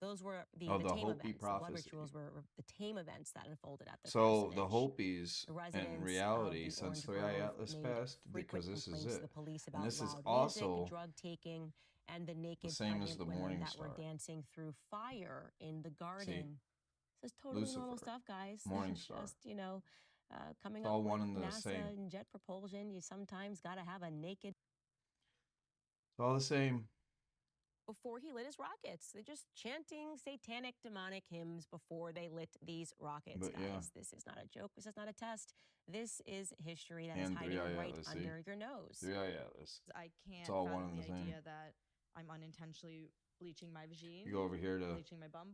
Speaker 3: Those were the
Speaker 2: Oh, the
Speaker 3: tame
Speaker 2: Hopi
Speaker 3: events. The blood
Speaker 2: prophecy.
Speaker 3: rituals were the tame events that unfolded at the
Speaker 2: So the
Speaker 3: parsonage.
Speaker 2: Hopis,
Speaker 3: The
Speaker 2: in
Speaker 3: residents
Speaker 2: reality,
Speaker 3: of the
Speaker 2: since
Speaker 3: Orange
Speaker 2: Three Eye
Speaker 3: Grove
Speaker 2: Atlas
Speaker 3: made
Speaker 2: passed,
Speaker 3: frequent
Speaker 2: because this is
Speaker 3: complaints to the
Speaker 2: it.
Speaker 3: police
Speaker 2: And
Speaker 3: about
Speaker 2: this is
Speaker 3: loud
Speaker 2: also
Speaker 3: music, drug taking, and the
Speaker 2: the
Speaker 3: naked
Speaker 2: same as
Speaker 3: pregnant
Speaker 2: the
Speaker 3: women
Speaker 2: Morning
Speaker 3: that were
Speaker 2: Star.
Speaker 3: dancing through fire in the
Speaker 2: See,
Speaker 3: garden. This is totally normal
Speaker 2: Lucifer,
Speaker 3: stuff, guys.
Speaker 2: Morning
Speaker 3: It's
Speaker 2: Star.
Speaker 3: just, coming
Speaker 2: It's
Speaker 3: up
Speaker 2: all
Speaker 3: with
Speaker 2: one and the
Speaker 3: NASA
Speaker 2: same.
Speaker 3: and jet propulsion. You sometimes got to have a naked
Speaker 2: It's all the same.
Speaker 3: before he lit his rockets. They're just chanting satanic, demonic hymns before they lit these rockets,
Speaker 2: But
Speaker 3: guys.
Speaker 2: yeah,
Speaker 3: This is not a joke. This is not a test. This is history that is
Speaker 2: and
Speaker 3: hiding
Speaker 2: Three Eye
Speaker 3: right
Speaker 2: Atlas, see?
Speaker 3: under your nose.
Speaker 2: Three Eye Atlas.
Speaker 1: I
Speaker 2: It's
Speaker 1: can't
Speaker 2: all one
Speaker 1: fathom
Speaker 2: and
Speaker 1: the
Speaker 2: the same.
Speaker 1: idea that I'm unintentionally bleaching my vagine,
Speaker 2: You go over here to
Speaker 1: bleaching my bum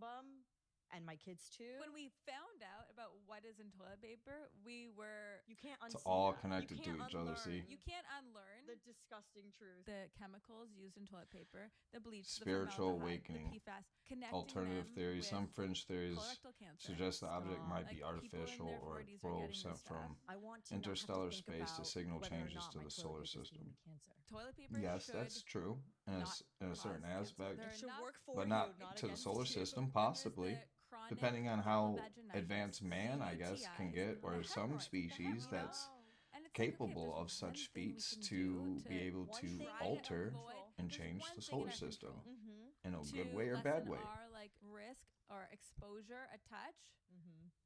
Speaker 1: and my kids too.
Speaker 4: When we found out about what is in toilet paper, we were
Speaker 1: You can't
Speaker 2: it's
Speaker 1: unsee
Speaker 2: all
Speaker 1: that.
Speaker 2: connected
Speaker 1: You
Speaker 2: to
Speaker 1: can't
Speaker 2: each other, see?
Speaker 1: unlearn
Speaker 4: you can't unlearn
Speaker 1: the disgusting truth.
Speaker 4: the chemicals used in toilet paper, the bleach,
Speaker 2: Spiritual
Speaker 4: the formaldehyde,
Speaker 2: awakening.
Speaker 4: the PFAS, connecting
Speaker 2: Alternative
Speaker 4: them
Speaker 2: theories. Some
Speaker 4: with
Speaker 2: fringe theories
Speaker 4: colorectal cancer.
Speaker 2: suggest the object
Speaker 1: Stop.
Speaker 2: might
Speaker 4: Like,
Speaker 2: be
Speaker 4: people in
Speaker 2: artificial
Speaker 4: their
Speaker 2: or
Speaker 4: 40s are
Speaker 2: probe
Speaker 4: getting
Speaker 2: sent
Speaker 4: this
Speaker 2: from
Speaker 4: stuff.
Speaker 1: I want to
Speaker 2: interstellar
Speaker 1: not have to
Speaker 2: space to
Speaker 1: think
Speaker 2: signal
Speaker 1: about whether or
Speaker 2: changes
Speaker 1: not
Speaker 2: to
Speaker 1: my
Speaker 2: the
Speaker 1: toilet
Speaker 2: solar
Speaker 1: paper is giving
Speaker 2: system.
Speaker 1: me cancer.
Speaker 4: Toilet paper
Speaker 2: Yes,
Speaker 4: should
Speaker 2: that's true in
Speaker 4: not
Speaker 2: a certain
Speaker 4: cause
Speaker 2: aspect,
Speaker 4: cancer.
Speaker 1: It should
Speaker 4: enough-
Speaker 1: work for
Speaker 2: but
Speaker 1: you,
Speaker 2: not
Speaker 1: not
Speaker 2: to the
Speaker 1: against
Speaker 2: solar
Speaker 1: you.
Speaker 2: system,
Speaker 4: And there's
Speaker 2: possibly.
Speaker 4: the chronic
Speaker 2: Depending on how
Speaker 4: vulvovaginitis,
Speaker 2: advanced man, I guess, can
Speaker 4: UTIs,
Speaker 2: get,
Speaker 4: the
Speaker 2: or some
Speaker 4: hemorrhoids,
Speaker 2: species
Speaker 4: you know?
Speaker 2: that's
Speaker 4: And it's like, okay, if
Speaker 2: capable
Speaker 4: there's
Speaker 2: of such
Speaker 4: one thing we
Speaker 2: feats
Speaker 4: can
Speaker 2: to
Speaker 4: do
Speaker 2: be able
Speaker 1: one
Speaker 2: to
Speaker 1: thing
Speaker 4: try
Speaker 2: alter
Speaker 4: avoid-
Speaker 2: and
Speaker 4: there's
Speaker 2: change
Speaker 4: one
Speaker 2: the
Speaker 4: thing in
Speaker 2: solar
Speaker 4: our
Speaker 2: system
Speaker 4: control
Speaker 2: in a
Speaker 4: to
Speaker 2: good way or bad
Speaker 4: lessen
Speaker 2: way.
Speaker 4: our risk or exposure a touch.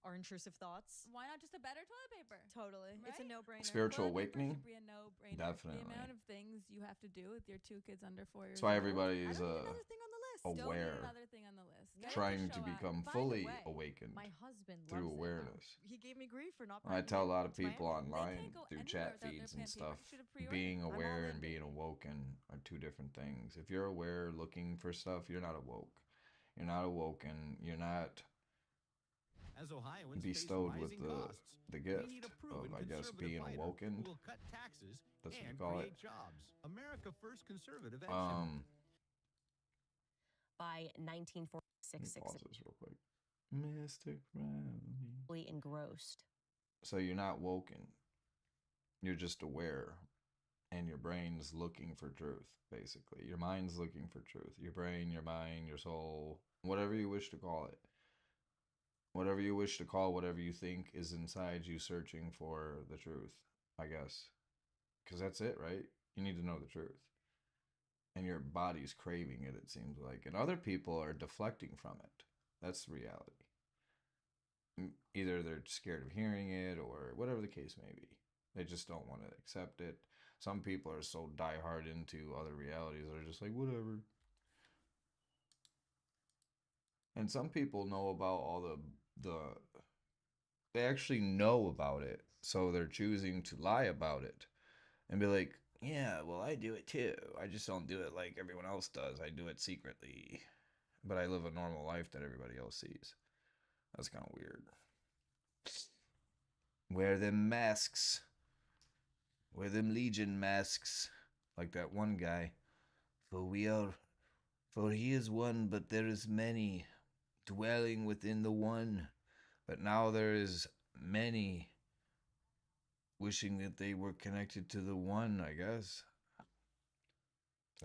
Speaker 1: Our intrusive thoughts.
Speaker 4: Why not just a better toilet paper?
Speaker 1: Totally. It's a
Speaker 4: Right?
Speaker 1: no-brainer.
Speaker 2: Spiritual
Speaker 4: Toilet paper
Speaker 2: awakening?
Speaker 4: should be a no-brainer.
Speaker 2: Definitely.
Speaker 4: The amount of things you have to do with your 2 kids under 4 years
Speaker 2: That's why
Speaker 4: old.
Speaker 2: everybody
Speaker 1: I
Speaker 2: is
Speaker 1: don't need another thing on the list.
Speaker 4: Don't need
Speaker 2: aware,
Speaker 4: another thing on the list. Get it
Speaker 2: trying to
Speaker 4: show up.
Speaker 2: become
Speaker 1: By the
Speaker 2: fully
Speaker 1: way,
Speaker 2: awakened
Speaker 1: My husband
Speaker 2: through
Speaker 1: loves it now.
Speaker 2: awareness.
Speaker 1: He gave me grief for not
Speaker 2: I
Speaker 1: bringing
Speaker 2: tell a
Speaker 1: it
Speaker 2: lot of
Speaker 1: to Miami.
Speaker 2: people
Speaker 4: They
Speaker 2: online
Speaker 4: can't go
Speaker 2: through
Speaker 4: anywhere
Speaker 2: chat
Speaker 4: without their
Speaker 2: feeds and
Speaker 4: pan paper.
Speaker 2: stuff.
Speaker 4: You should have pre-ordered.
Speaker 2: Being
Speaker 1: I'm all
Speaker 2: aware
Speaker 1: in,
Speaker 2: and being
Speaker 1: baby.
Speaker 2: awoken are two different things. If you're aware looking for stuff, you're not awoke. You're not awoken. You're not
Speaker 5: As Ohioans
Speaker 2: bestowed
Speaker 5: face
Speaker 2: with
Speaker 5: rising costs,
Speaker 2: the
Speaker 5: we
Speaker 2: gift
Speaker 5: need a
Speaker 2: of,
Speaker 5: proven
Speaker 2: I guess,
Speaker 5: conservative
Speaker 2: being
Speaker 5: fighter
Speaker 2: awokened.
Speaker 5: who will cut taxes
Speaker 2: That's what you
Speaker 5: and
Speaker 2: call
Speaker 5: create
Speaker 2: it.
Speaker 5: jobs. America First Conservative Action.
Speaker 3: By
Speaker 2: Let me
Speaker 3: 1946,
Speaker 2: pause this real quick. Mr. Crowley.
Speaker 3: engrossed.
Speaker 2: So you're not woken. You're just aware. And your brain's looking for truth, basically. Your mind's looking for truth. Your brain, your mind, your soul, whatever you wish to call it. Whatever you wish to call whatever you think is inside you searching for the truth, I guess. Because that's it, right? You need to know the truth. And your body's craving it, it seems like. And other people are deflecting from it. That's the reality. Either they're scared of hearing it or whatever the case may be. They just don't want to accept it. Some people are so diehard into other realities, they're just like, whatever. And some people know about all they actually know about it, so they're choosing to lie about it and be like, yeah, well, I do it too. I just don't do it like everyone else does. I do it secretly, but I live a normal life that everybody else sees. That's kind of weird. Wear them masks. Wear them Legion masks, like that one guy. For he is one, but there is many, dwelling within the one. But now there is many, wishing that they were connected to the one, I guess.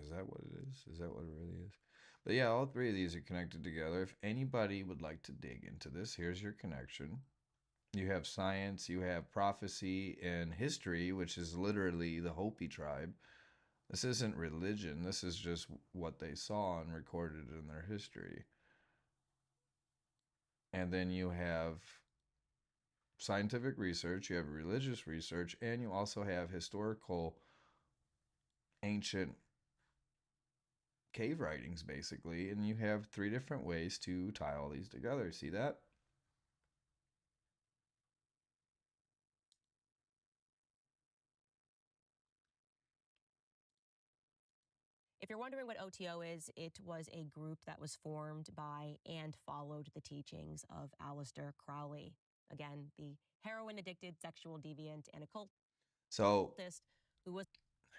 Speaker 2: Is that what it is? Is that what it really is? But yeah, all three of these are connected together. If anybody would like to dig into this, here's your connection. You have science, you have prophecy and history, which is literally the Hopi tribe. This isn't religion. This is just what they saw and recorded in their history. And then you have scientific research, you have religious research, and you also have historical ancient cave writings, basically. And you have 3 different ways to tie all these together. See that?
Speaker 3: If you're wondering what OTO is, it was a group that was formed by and followed the teachings of Aleister Crowley. Again, the heroin-addicted, sexual deviant, and
Speaker 2: So,
Speaker 3: occultist who was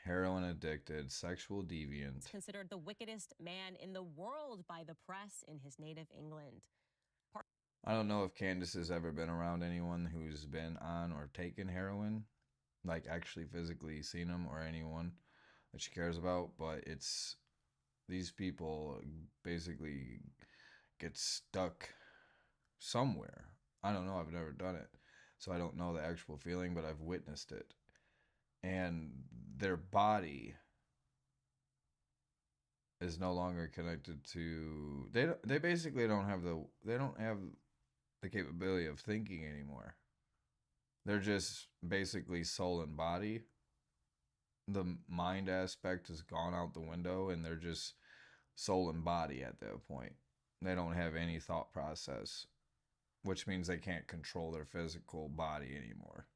Speaker 2: heroin addicted, sexual deviant.
Speaker 3: considered the wickedest man in the world by the press in his native England.
Speaker 2: I don't know if Candace has ever been around anyone who's been on or taken heroin, like actually physically seen them or anyone that she cares about, but it's these people basically get stuck somewhere. I don't know, I've never done it, so I don't know the actual feeling, but I've witnessed it. And their body is no longer connected to they basically don't have the capability of thinking anymore. They're just basically soul and body. The mind aspect has gone out the window, and they're just soul and body at that point. They don't have any thought process, which means they can't control their physical body anymore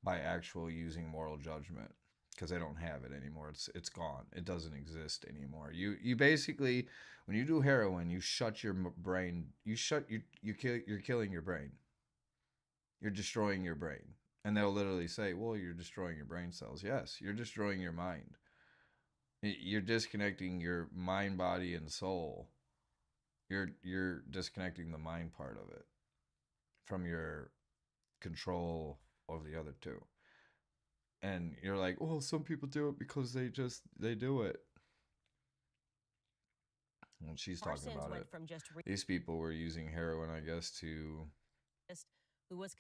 Speaker 2: by actual using moral judgment, because they don't have it anymore. It's gone. It doesn't exist anymore. You basically, when you do heroin, you shut your brain. You're killing your brain. You're destroying your brain. And they'll literally say, well, you're destroying your brain cells. Yes, you're destroying your mind. You're disconnecting your mind, body, and soul. You're disconnecting the mind part of it from your control of the other two. And you're like, well, some people do it because they do it. And she's
Speaker 3: Parsons
Speaker 2: talking about
Speaker 3: went
Speaker 2: it.
Speaker 3: from just
Speaker 2: These people were using heroin, I guess,
Speaker 3: who was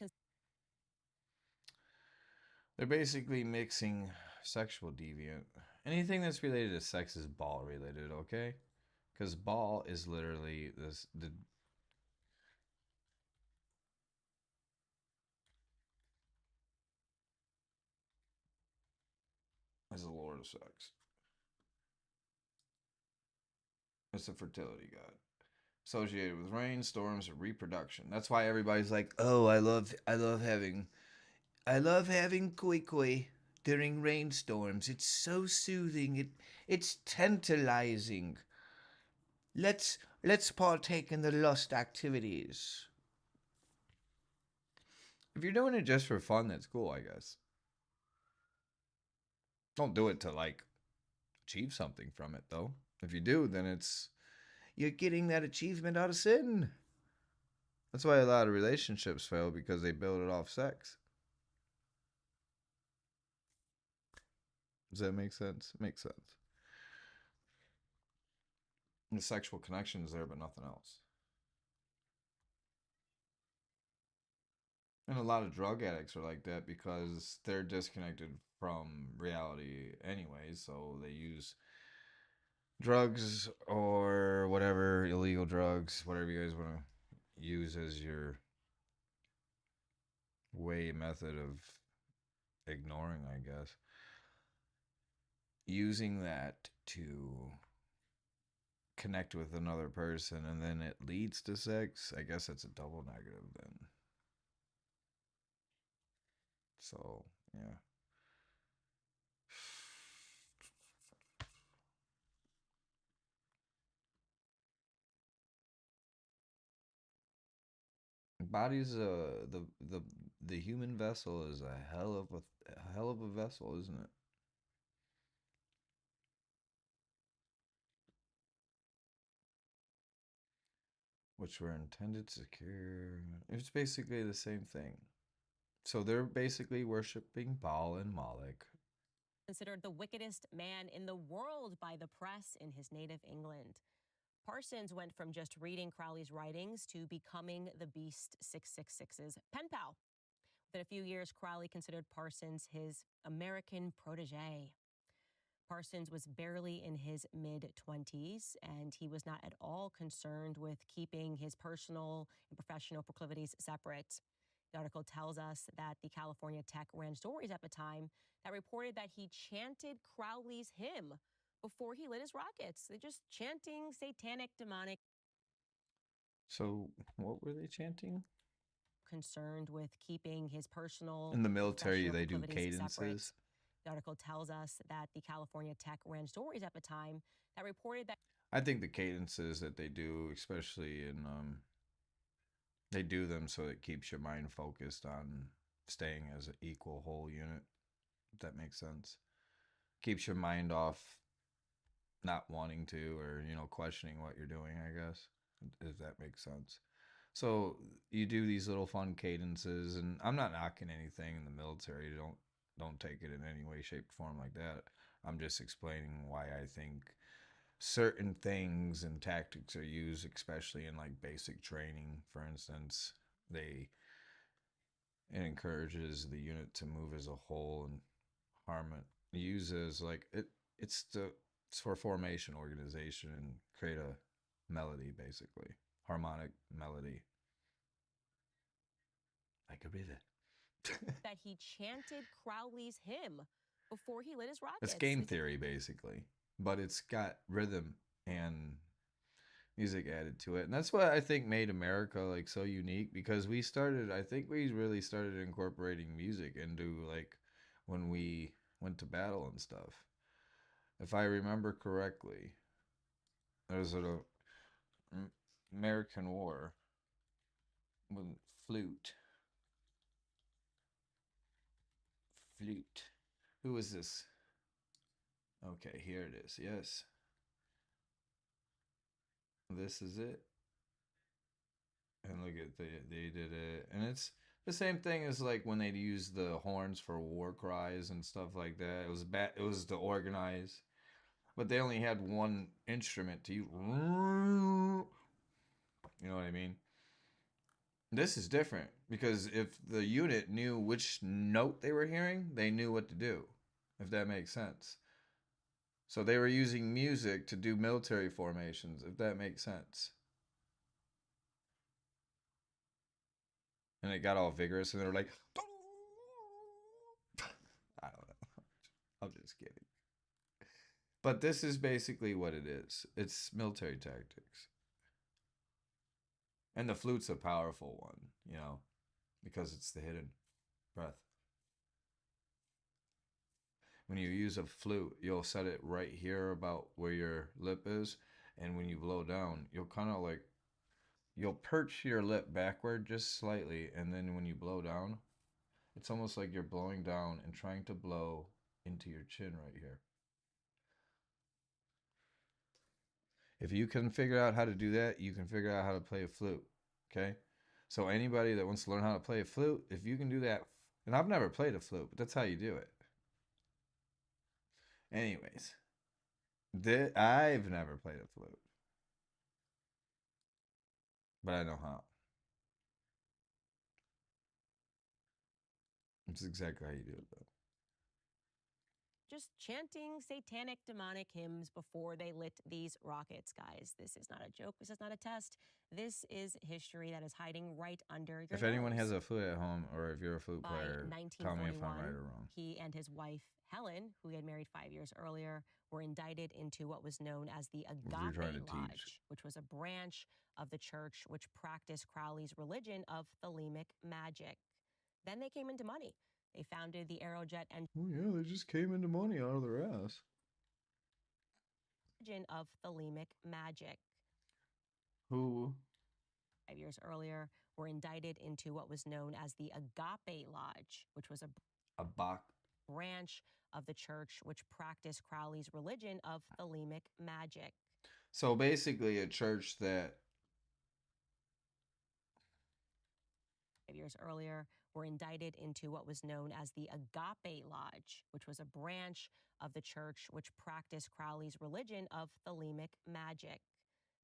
Speaker 2: they're basically mixing sexual deviant. Anything that's related to sex is ball related, okay? Because ball is literally is the lord of sex. It's a fertility god associated with rain, storms, and reproduction. That's why everybody's like, "Oh, I love having koi koi during rainstorms. It's so soothing. It's tantalizing. Let's partake in the lust activities." If you're doing it just for fun, that's cool, I guess. Don't do it to like achieve something from it, though. If you do, then you're getting that achievement out of sin. That's why a lot of relationships fail, because they build it off sex. Does that make sense? It makes sense. And the sexual connection is there, but nothing else. And a lot of drug addicts are like that because they're disconnected from reality anyway, so they use drugs or whatever, illegal drugs, whatever you guys want to use as your method of ignoring, I guess. Using that to connect with another person, and then it leads to sex. I guess it's a double negative then. So, yeah. Body's the human vessel is a hell of a vessel, isn't it? Which were intended to secure. It's basically the same thing. So they're basically worshiping Baal and Moloch.
Speaker 3: considered the wickedest man in the world by the press in his native England. Parsons went from just reading Crowley's writings to becoming the Beast 666's pen pal. Within a few years, Crowley considered Parsons his American protege. Parsons was barely in his mid-20s, and he was not at all concerned with keeping his personal and professional proclivities separate. The article tells us that the California Tech ran stories at the time that reported that he chanted Crowley's hymn before he lit his rockets. They're just chanting satanic, demonic.
Speaker 2: So, what were they chanting?
Speaker 3: Concerned with keeping his personal.
Speaker 2: In the military,
Speaker 3: professional
Speaker 2: they do
Speaker 3: proclivities separate.
Speaker 2: cadences.
Speaker 3: The article tells us that the California Tech ran stories at the time that reported that.
Speaker 2: I think the cadences that they do, especially in, they do them so it keeps your mind focused on staying as an equal whole unit, if that makes sense. Keeps your mind off not wanting to, or, you know, questioning what you're doing, I guess, if that makes sense. So you do these little fun cadences, and I'm not knocking anything in the military. Don't take it in any way, shape, or form like that. I'm just explaining why I think certain things and tactics are used, especially in like basic training. For instance, it encourages the unit to move as a whole and it uses like it's for formation, organization, and create a melody, basically harmonic melody, like a river.
Speaker 3: That he chanted Crowley's hymn before he lit his rockets.
Speaker 2: It's game theory, basically, but it's got rhythm and music added to it, and that's what I think made America like so unique, because we really started incorporating music into like when we went to battle and stuff. If I remember correctly, there was an American War with flute. Who was this? Okay, here it is. Yes. This is it. And look at they did it. And it's the same thing as like when they use the horns for war cries and stuff like that. It was to organize. But they only had one instrument to use. You know what I mean? This is different, because if the unit knew which note they were hearing, they knew what to do, if that makes sense. So they were using music to do military formations, if that makes sense. And it got all vigorous, and they were like, I don't know. I'm just kidding. But this is basically what it is. It's military tactics. And the flute's a powerful one, you know, because it's the hidden breath. When you use a flute, you'll set it right here about where your lip is. And when you blow down, you'll kind of like, you'll perch your lip backward just slightly. And then when you blow down, it's almost like you're blowing down and trying to blow into your chin right here. If you can figure out how to do that, you can figure out how to play a flute, okay? So anybody that wants to learn how to play a flute, if you can do that, and I've never played a flute, but that's how you do it. Anyways, I've never played a flute, but I know how. It's exactly how you do it, though.
Speaker 3: Just chanting satanic, demonic hymns before they lit these rockets, guys. This is not a joke. This is not a test. This is history that is hiding right under your
Speaker 2: If
Speaker 3: nose.
Speaker 2: anyone has a flute at home, or if you're a flute
Speaker 3: By
Speaker 2: player, tell me if I'm right or wrong.
Speaker 3: He and his wife, Helen, who he had married 5 years earlier, were indicted into what was known as the Agape Lodge, which was a branch of the church which practiced Crowley's religion of thelemic magic. Then they came into money. They founded the Aerojet engine.
Speaker 2: Oh yeah, they just came into money out of their ass.
Speaker 3: Of thelemic magic.
Speaker 2: Who?
Speaker 3: 5 years earlier, were indicted into what was known as the Agape Lodge, which was a branch of the church which practiced Crowley's religion of thelemic magic.
Speaker 2: So basically a church that
Speaker 3: 5 years earlier, were indicted into what was known as the Agape Lodge, which was a branch of the church which practiced Crowley's religion of thelemic magic.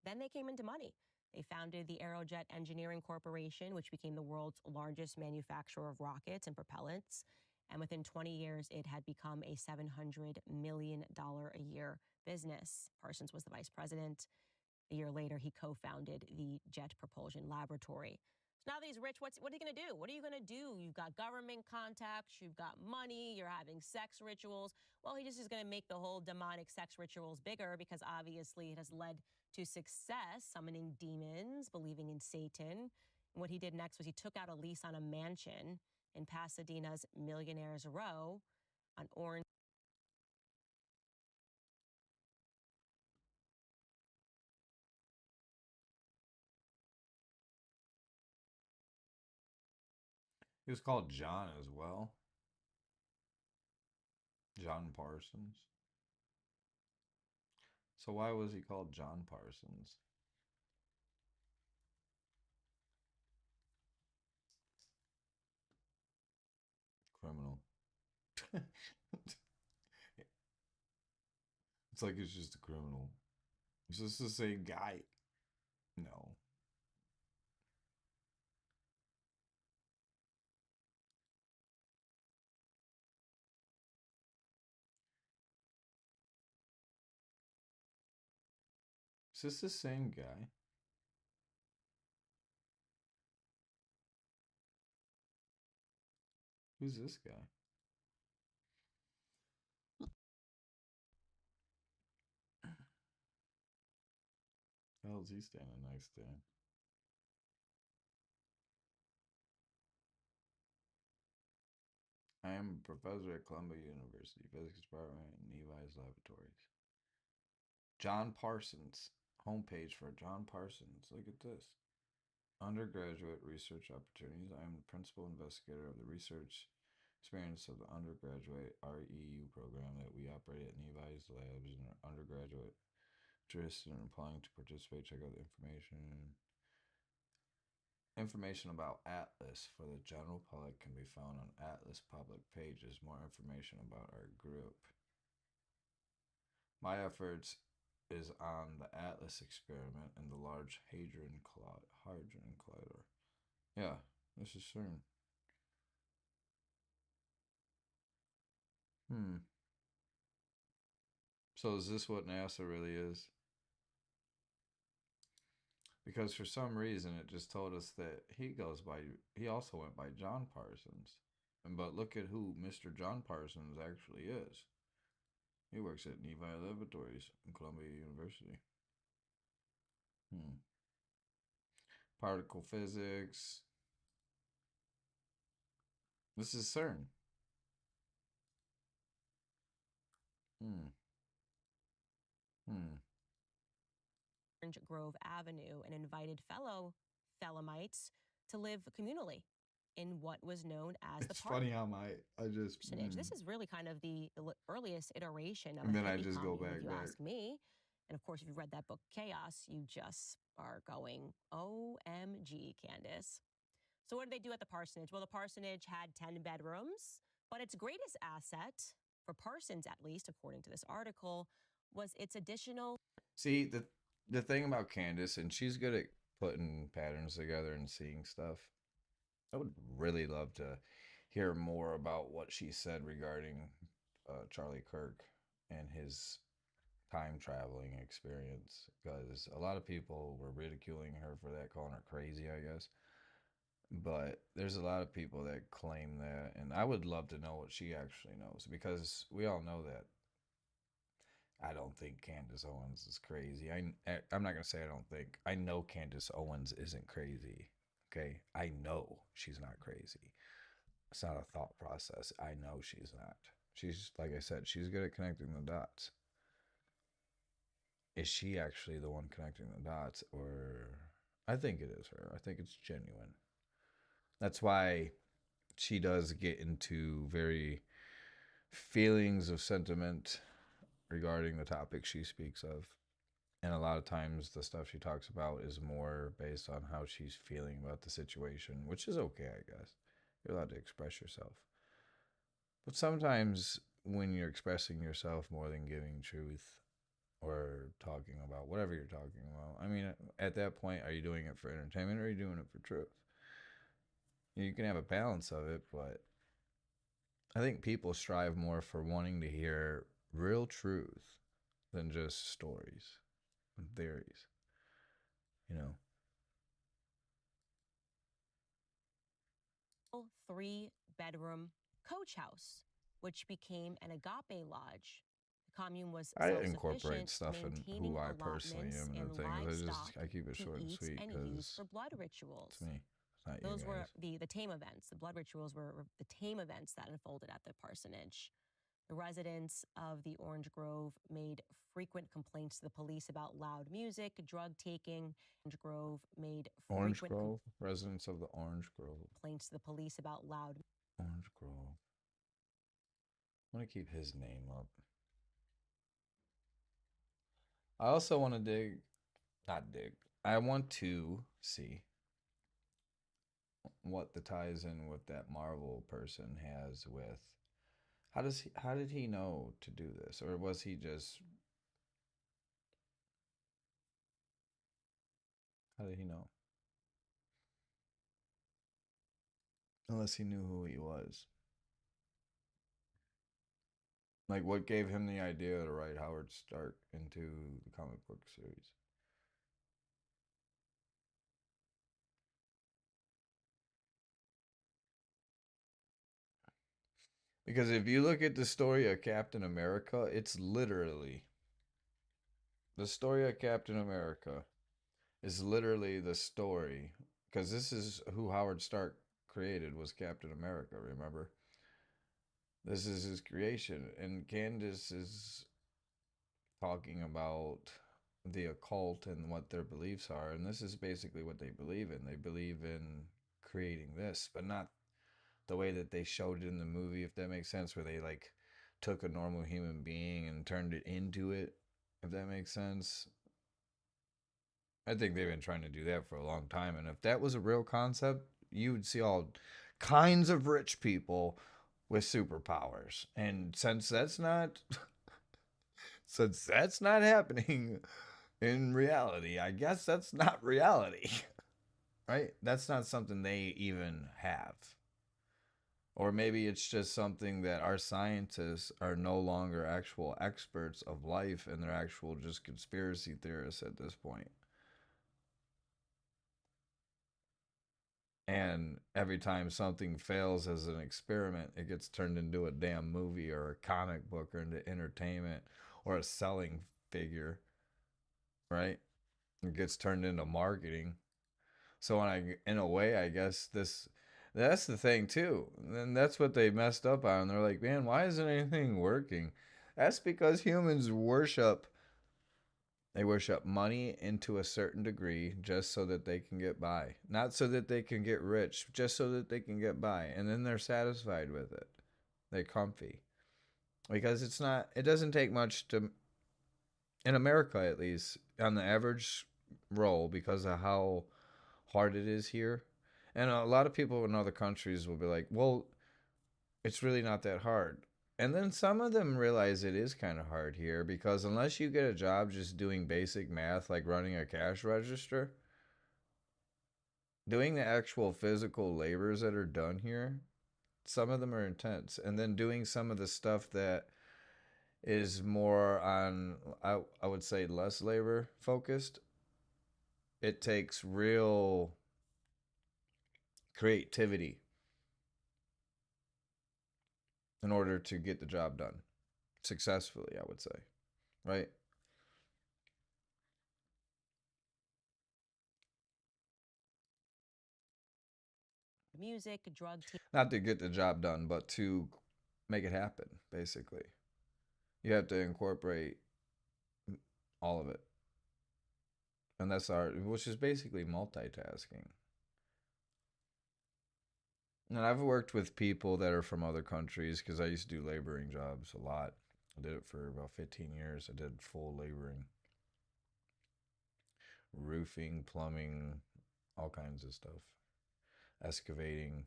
Speaker 3: Then they came into money. They founded the Aerojet Engineering Corporation, which became the world's largest manufacturer of rockets and propellants. And within 20 years, it had become a $700 million a year business. Parsons was the vice president. A year later, he co-founded the Jet Propulsion Laboratory. So now that he's rich, what are you going to do? What are you going to do? You've got government contacts, you've got money, you're having sex rituals. Well, he just is going to make the whole demonic sex rituals bigger because obviously it has led to success, summoning demons, believing in Satan. And what he did next was he took out a lease on a mansion in Pasadena's Millionaires Row on Orange.
Speaker 2: He was called John as well. John Parsons. So why was he called John Parsons? Criminal. It's like it's just a criminal. Is this the same guy? No. Is this the same guy? Who's this guy? How is he standing next to him? I am a professor at Columbia University, physics department in Levi's laboratories. John Parsons. Homepage for John Parsons. Look at this. Undergraduate research opportunities. I am the principal investigator of the research experience of the undergraduate REU program that we operate at Levi's Labs, and undergraduate interested in applying to participate. Check out the information. Information about Atlas for the general public can be found on Atlas public pages. More information about our group. My efforts is on the Atlas experiment and the Large Hadron Collider. Yeah, this is CERN. So is this what NASA really is? Because for some reason it just told us that he also went by John Parsons. But look at who Mr. John Parsons actually is. He works at Levi Laboratories in Columbia University. Particle physics. This is CERN.
Speaker 3: Orange Grove Avenue and invited fellow Thelemites to live communally in what was known as the
Speaker 2: It's funny how I just
Speaker 3: parsonage. This is really kind of the earliest iteration of
Speaker 2: and
Speaker 3: a
Speaker 2: then I
Speaker 3: hippie
Speaker 2: just go
Speaker 3: commune,
Speaker 2: back.
Speaker 3: if you ask me. And of course, if you've read that book, Chaos, you just are going, OMG, Candace. So what did they do at the parsonage? Well, the parsonage had 10 bedrooms, but its greatest asset, for Parsons at least, according to this article, was its additional...
Speaker 2: See, the thing about Candace, and she's good at putting patterns together and seeing stuff. I would really love to hear more about what she said regarding Charlie Kirk and his time traveling experience, because a lot of people were ridiculing her for that, calling her crazy, I guess. But there's a lot of people that claim that, and I would love to know what she actually knows, because we all know that. I don't think Candace Owens is crazy. I'm not going to say I don't think. I know Candace Owens isn't crazy. Okay? I know she's not crazy. It's not a thought process. I know she's not. She's, like I said, she's good at connecting the dots. Is she actually the one connecting the dots? Or I think it is her. I think it's genuine. That's why she does get into very feelings of sentiment regarding the topic she speaks of. And a lot of times the stuff she talks about is more based on how she's feeling about the situation, which is okay, I guess. You're allowed to express yourself. But sometimes when you're expressing yourself more than giving truth, or talking about whatever you're talking about. I mean, at that point, are you doing it for entertainment or are you doing it for truth? You can have a balance of it, but I think people strive more for wanting to hear real truth than just stories and theories, you know.
Speaker 3: 3-bedroom coach house, which became an agape lodge. The commune was
Speaker 2: I
Speaker 3: self-sufficient,
Speaker 2: incorporate stuff in
Speaker 3: maintaining
Speaker 2: who I personally
Speaker 3: allotments
Speaker 2: am and
Speaker 3: and
Speaker 2: things.
Speaker 3: livestock
Speaker 2: I keep it
Speaker 3: to
Speaker 2: short and
Speaker 3: eat
Speaker 2: sweet
Speaker 3: and use
Speaker 2: because
Speaker 3: for blood rituals.
Speaker 2: it's me. It's not
Speaker 3: Those
Speaker 2: you
Speaker 3: were
Speaker 2: guys.
Speaker 3: the tame events. The blood rituals were the tame events that unfolded at the parsonage. The residents of the Orange Grove made frequent complaints to the police about loud music, drug taking. Orange Grove made
Speaker 2: Orange
Speaker 3: frequent
Speaker 2: Grove, residents of the Orange Grove.
Speaker 3: complaints to the police about loud.
Speaker 2: Orange Grove. I want to keep his name up. I also want to I want to see what the ties in with that Marvel person has with. How did he know to do this, or was he just? How did he know? Unless he knew who he was. Like, what gave him the idea to write Howard Stark into the comic book series? Because if you look at the story of Captain America, it's literally the story of Captain America is literally the story, because this is who Howard Stark created, was Captain America, remember? This is his creation, and Candace is talking about the occult and what their beliefs are, and this is basically what they believe in. They believe in creating this, but not the way that they showed it in the movie, if that makes sense, where they like took a normal human being and turned it into it, if that makes sense. I think they've been trying to do that for a long time, and if that was a real concept, you would see all kinds of rich people with superpowers. And since that's not happening in reality, I guess that's not reality. Right? That's not something they even have. Or maybe it's just something that our scientists are no longer actual experts of life and they're actual just conspiracy theorists at this point. And every time something fails as an experiment, it gets turned into a damn movie or a comic book or into entertainment or a selling figure, right? It gets turned into marketing. So in a way, I guess that's the thing too. And that's what they messed up on. They're like, man, why isn't anything working? That's because humans worship money into a certain degree just so that they can get by. Not so that they can get rich, just so that they can get by. And then they're satisfied with it. They're comfy. Because it doesn't take much to, in America at least, on the average roll, because of how hard it is here. And a lot of people in other countries will be like, well, it's really not that hard. And then some of them realize it is kind of hard here, because unless you get a job just doing basic math, like running a cash register, doing the actual physical labors that are done here, some of them are intense. And then doing some of the stuff that is more on, I would say, less labor focused, it takes real creativity in order to get the job done successfully, I would say, right?
Speaker 3: Music, drug
Speaker 2: Not to get the job done, but to make it happen, basically. You have to incorporate all of it. And that's which is basically multitasking. And I've worked with people that are from other countries, because I used to do laboring jobs a lot. I did it for about 15 years. I did full laboring. Roofing, plumbing, all kinds of stuff. Excavating.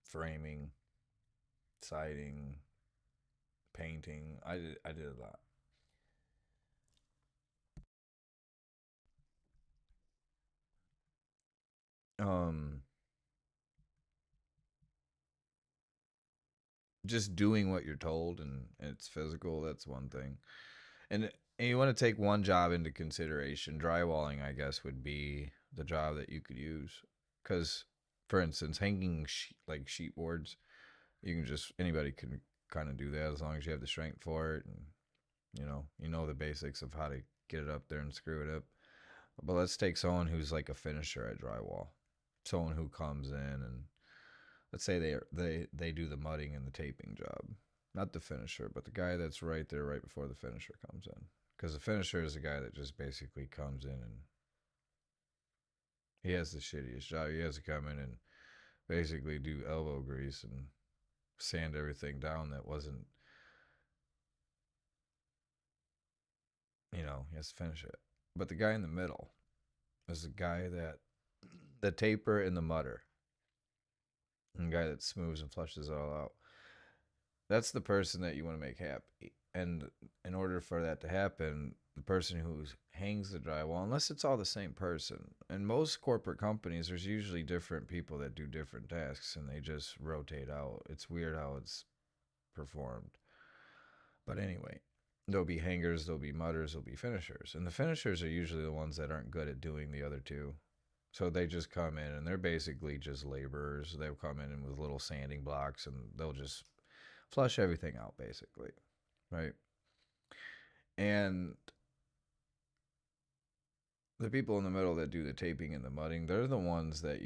Speaker 2: Framing. Siding. painting. I did a lot. Just doing what you're told and it's physical, that's one thing. And you want to take one job into consideration. Drywalling, I guess, would be the job that you could use. Because, for instance, hanging like sheet boards, anybody can kind of do that as long as you have the strength for it. And, you know the basics of how to get it up there and screw it up. But let's take someone who's like a finisher at drywall. Someone who comes in and, let's say they do the mudding and the taping job. Not the finisher, but the guy that's right there right before the finisher comes in. Because the finisher is the guy that just basically comes in and he has the shittiest job. He has to come in and basically do elbow grease and sand everything down that wasn't, he has to finish it. But the guy in the middle is the guy the taper and the mudder. And the guy that smooths and flushes it all out. That's the person that you want to make happy. And in order for that to happen, the person who hangs the drywall, unless it's all the same person, in most corporate companies, there's usually different people that do different tasks and they just rotate out. It's weird how it's performed. But anyway, there'll be hangers, there'll be mudders, there'll be finishers. And the finishers are usually the ones that aren't good at doing the other two. So they just come in and they're basically just laborers. They'll come in with little sanding blocks and they'll just flush everything out, basically, right? And the people in the middle that do the taping and the mudding, they're the ones that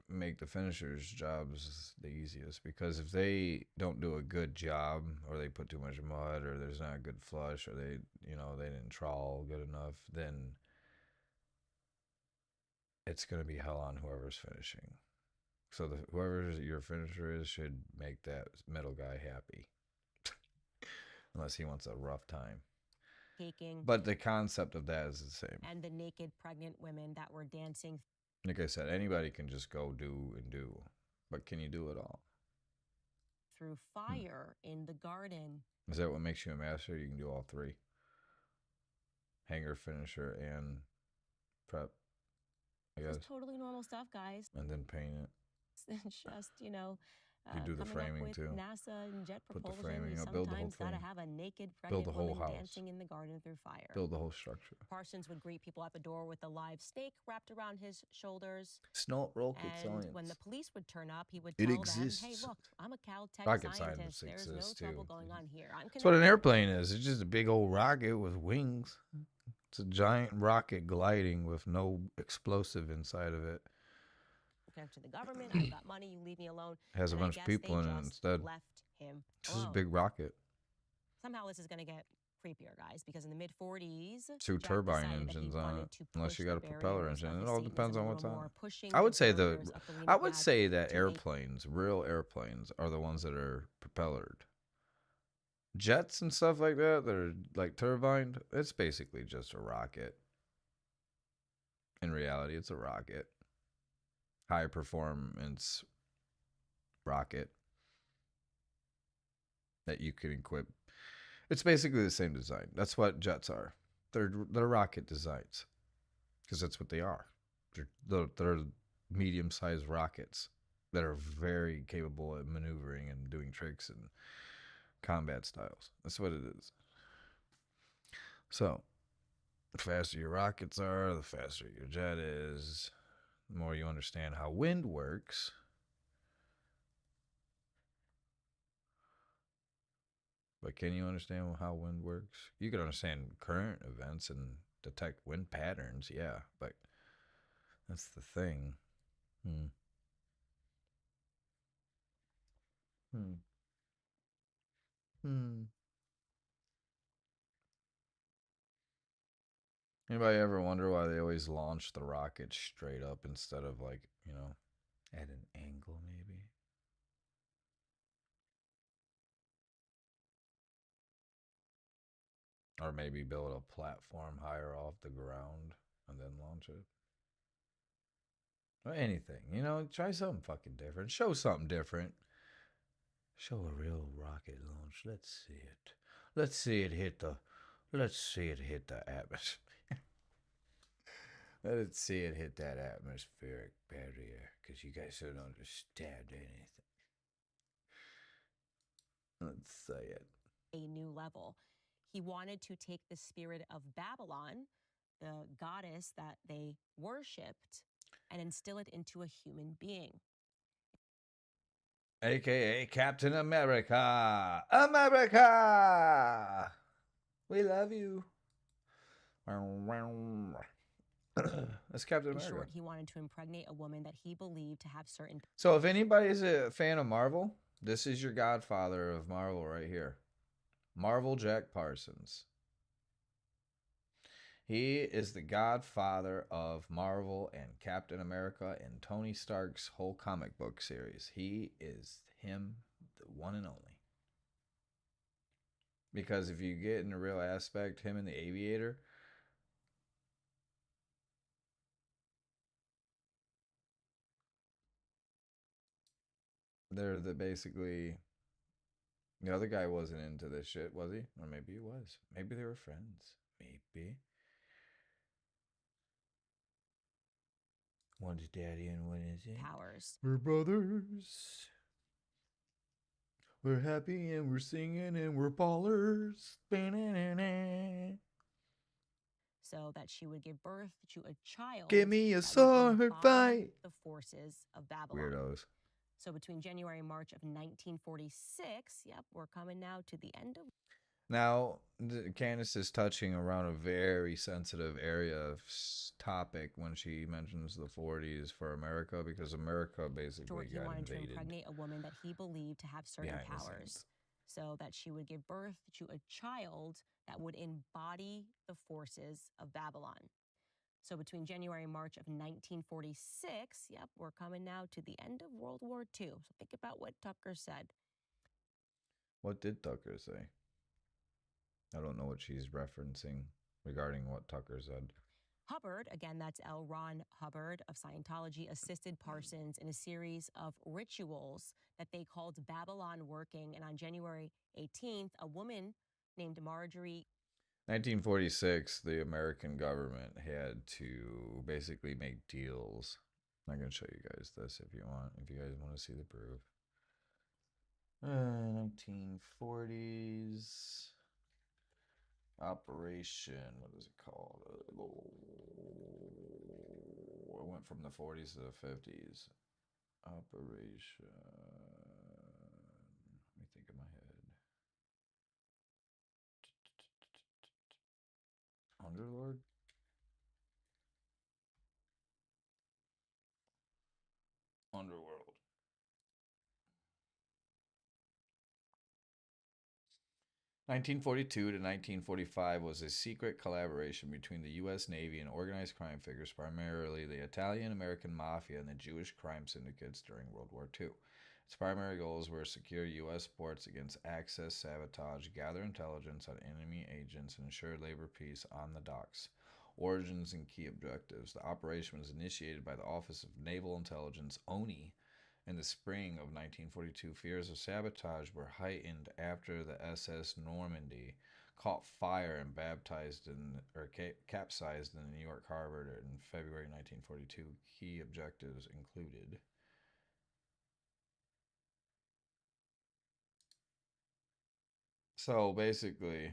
Speaker 2: make the finishers' jobs the easiest. Because if they don't do a good job, or they put too much mud, or there's not a good flush, or they didn't trowel good enough, then it's going to be hell on whoever's finishing. So whoever your finisher is should make that middle guy happy. Unless he wants a rough time.
Speaker 3: Taking.
Speaker 2: But the concept of that is the same.
Speaker 3: And the naked pregnant women that were dancing.
Speaker 2: Like I said, anybody can just go do and do. But can you do it all?
Speaker 3: Through fire in the garden.
Speaker 2: Is that what makes you a master? You can do all three. Hanger, finisher, and prep. I guess.
Speaker 3: It's totally normal stuff, guys.
Speaker 2: And then paint it.
Speaker 3: It's just,
Speaker 2: you do the framing
Speaker 3: up with
Speaker 2: too.
Speaker 3: NASA and jet
Speaker 2: Put the
Speaker 3: propulsion.
Speaker 2: framing
Speaker 3: You
Speaker 2: up, build the whole
Speaker 3: sometimes gotta
Speaker 2: thing.
Speaker 3: have a naked
Speaker 2: Build
Speaker 3: pregnant
Speaker 2: the whole
Speaker 3: woman
Speaker 2: house.
Speaker 3: dancing in the garden through fire.
Speaker 2: Build the whole structure.
Speaker 3: Parsons would greet people at the door with a live snake wrapped around his shoulders.
Speaker 2: Snort rocket
Speaker 3: And
Speaker 2: science.
Speaker 3: when the police would turn up, he would
Speaker 2: It
Speaker 3: tell
Speaker 2: exists.
Speaker 3: them, "Hey, look, I'm a Caltech
Speaker 2: Rocket
Speaker 3: scientist.
Speaker 2: scientists
Speaker 3: There's no
Speaker 2: exist,
Speaker 3: trouble
Speaker 2: too.
Speaker 3: going on here. I'm
Speaker 2: That's what an airplane is. It's just a big old rocket with wings. It's a giant rocket gliding with no explosive inside of it.
Speaker 3: connected to the government. I've got money. You leave me alone."
Speaker 2: Has a
Speaker 3: And I
Speaker 2: bunch of
Speaker 3: guess
Speaker 2: people
Speaker 3: they
Speaker 2: in it
Speaker 3: just
Speaker 2: instead.
Speaker 3: Left him
Speaker 2: This is a
Speaker 3: alone.
Speaker 2: big rocket.
Speaker 3: Somehow this is going to get creepier, guys, because in the mid-40s,
Speaker 2: Two
Speaker 3: Jack
Speaker 2: turbine
Speaker 3: decided that he
Speaker 2: engines on
Speaker 3: wanted
Speaker 2: it,
Speaker 3: to
Speaker 2: unless
Speaker 3: push
Speaker 2: you
Speaker 3: the
Speaker 2: got a propeller
Speaker 3: barriers
Speaker 2: engine.
Speaker 3: of
Speaker 2: It
Speaker 3: the
Speaker 2: all
Speaker 3: seas
Speaker 2: depends
Speaker 3: a
Speaker 2: on
Speaker 3: little
Speaker 2: what's on
Speaker 3: more,
Speaker 2: it.
Speaker 3: pushing
Speaker 2: I would say
Speaker 3: barriers up the
Speaker 2: I
Speaker 3: lean
Speaker 2: would
Speaker 3: pad
Speaker 2: say that
Speaker 3: to make-
Speaker 2: airplanes, real airplanes, are the ones that are propellered. Jets and stuff like that are like turbined, it's basically just a rocket. In reality, it's a rocket. High performance rocket that you can equip. It's basically the same design. That's what jets are. They're rocket designs, because that's what they are. They're medium-sized rockets that are very capable at maneuvering and doing tricks and combat styles. That's what it is. So, the faster your rockets are, the faster your jet is, the more you understand how wind works. But can you understand how wind works? You can understand current events and detect wind patterns, yeah, but that's the thing. Anybody ever wonder why they always launch the rocket straight up instead of, like, at an angle maybe? Or maybe build a platform higher off the ground and then launch it. Or anything, try something fucking different. Show something different. Show a real rocket launch. Let's see it. Let's see it hit the. Let's see it hit the atmosphere. Let's see it hit that atmospheric barrier, because you guys don't understand anything. Let's say it.
Speaker 3: A new level. He wanted to take the spirit of Babylon, the goddess that they worshipped, and instill it into a human being.
Speaker 2: AKA Captain America. America! We love you. That's Captain
Speaker 3: In
Speaker 2: America.
Speaker 3: short, he wanted to impregnate a woman that he believed to have certain
Speaker 2: So if anybody's a fan of Marvel, this is your godfather of Marvel right here. Marvel Jack Parsons. He is the godfather of Marvel and Captain America and Tony Stark's whole comic book series. He is him, the one and only. Because if you get in a real aspect, him and the Aviator, they're the basically... The other guy wasn't into this shit, was he? Or maybe he was. Maybe they were friends. Maybe. One's daddy and one is it.
Speaker 3: powers.
Speaker 2: We're brothers. We're happy and we're singing and we're ballers. Ba-na-na-na.
Speaker 3: So that she would give birth to a child.
Speaker 2: Give me a
Speaker 3: that would
Speaker 2: sword
Speaker 3: embody
Speaker 2: fight.
Speaker 3: The forces of Babylon.
Speaker 2: Weirdos.
Speaker 3: So between January and March of 1946, yep, we're coming now to the end of.
Speaker 2: Now, Candace is touching around a very sensitive area of topic when she mentions the 40s for America, because America basically
Speaker 3: He
Speaker 2: got
Speaker 3: wanted to
Speaker 2: invaded.
Speaker 3: impregnate a woman that he believed to have certain
Speaker 2: behind the
Speaker 3: powers,
Speaker 2: scenes.
Speaker 3: so that she would give birth to a child that would embody the forces of Babylon. So between January and March of 1946, yep, we're coming now to the end of World War II. So think about what Tucker said.
Speaker 2: What did Tucker say? I don't know what she's referencing regarding what Tucker said.
Speaker 3: Hubbard, again, that's L. Ron Hubbard of Scientology, assisted Parsons in a series of rituals that they called Babylon Working. And on January 18th, a woman named Marjorie.
Speaker 2: 1946, the American government had to basically make deals. I can show you guys this if you want, if you guys want to see the proof. 1940s. Operation, what is it called? It went from the 40s to the 50s. Operation. Let me think in my head. Underlord? Underworld. 1942 to 1945 was a secret collaboration between the U.S. Navy and organized crime figures, primarily the Italian-American Mafia and the Jewish crime syndicates during World War II. Its primary goals were to secure U.S. ports against access, sabotage, gather intelligence on enemy agents, and ensure labor peace on the docks. Origins and key objectives. The operation was initiated by the Office of Naval Intelligence, ONI, in the spring of 1942. Fears of sabotage were heightened after the SS Normandy caught fire and capsized in the New York Harbor in February 1942. Key objectives included so basically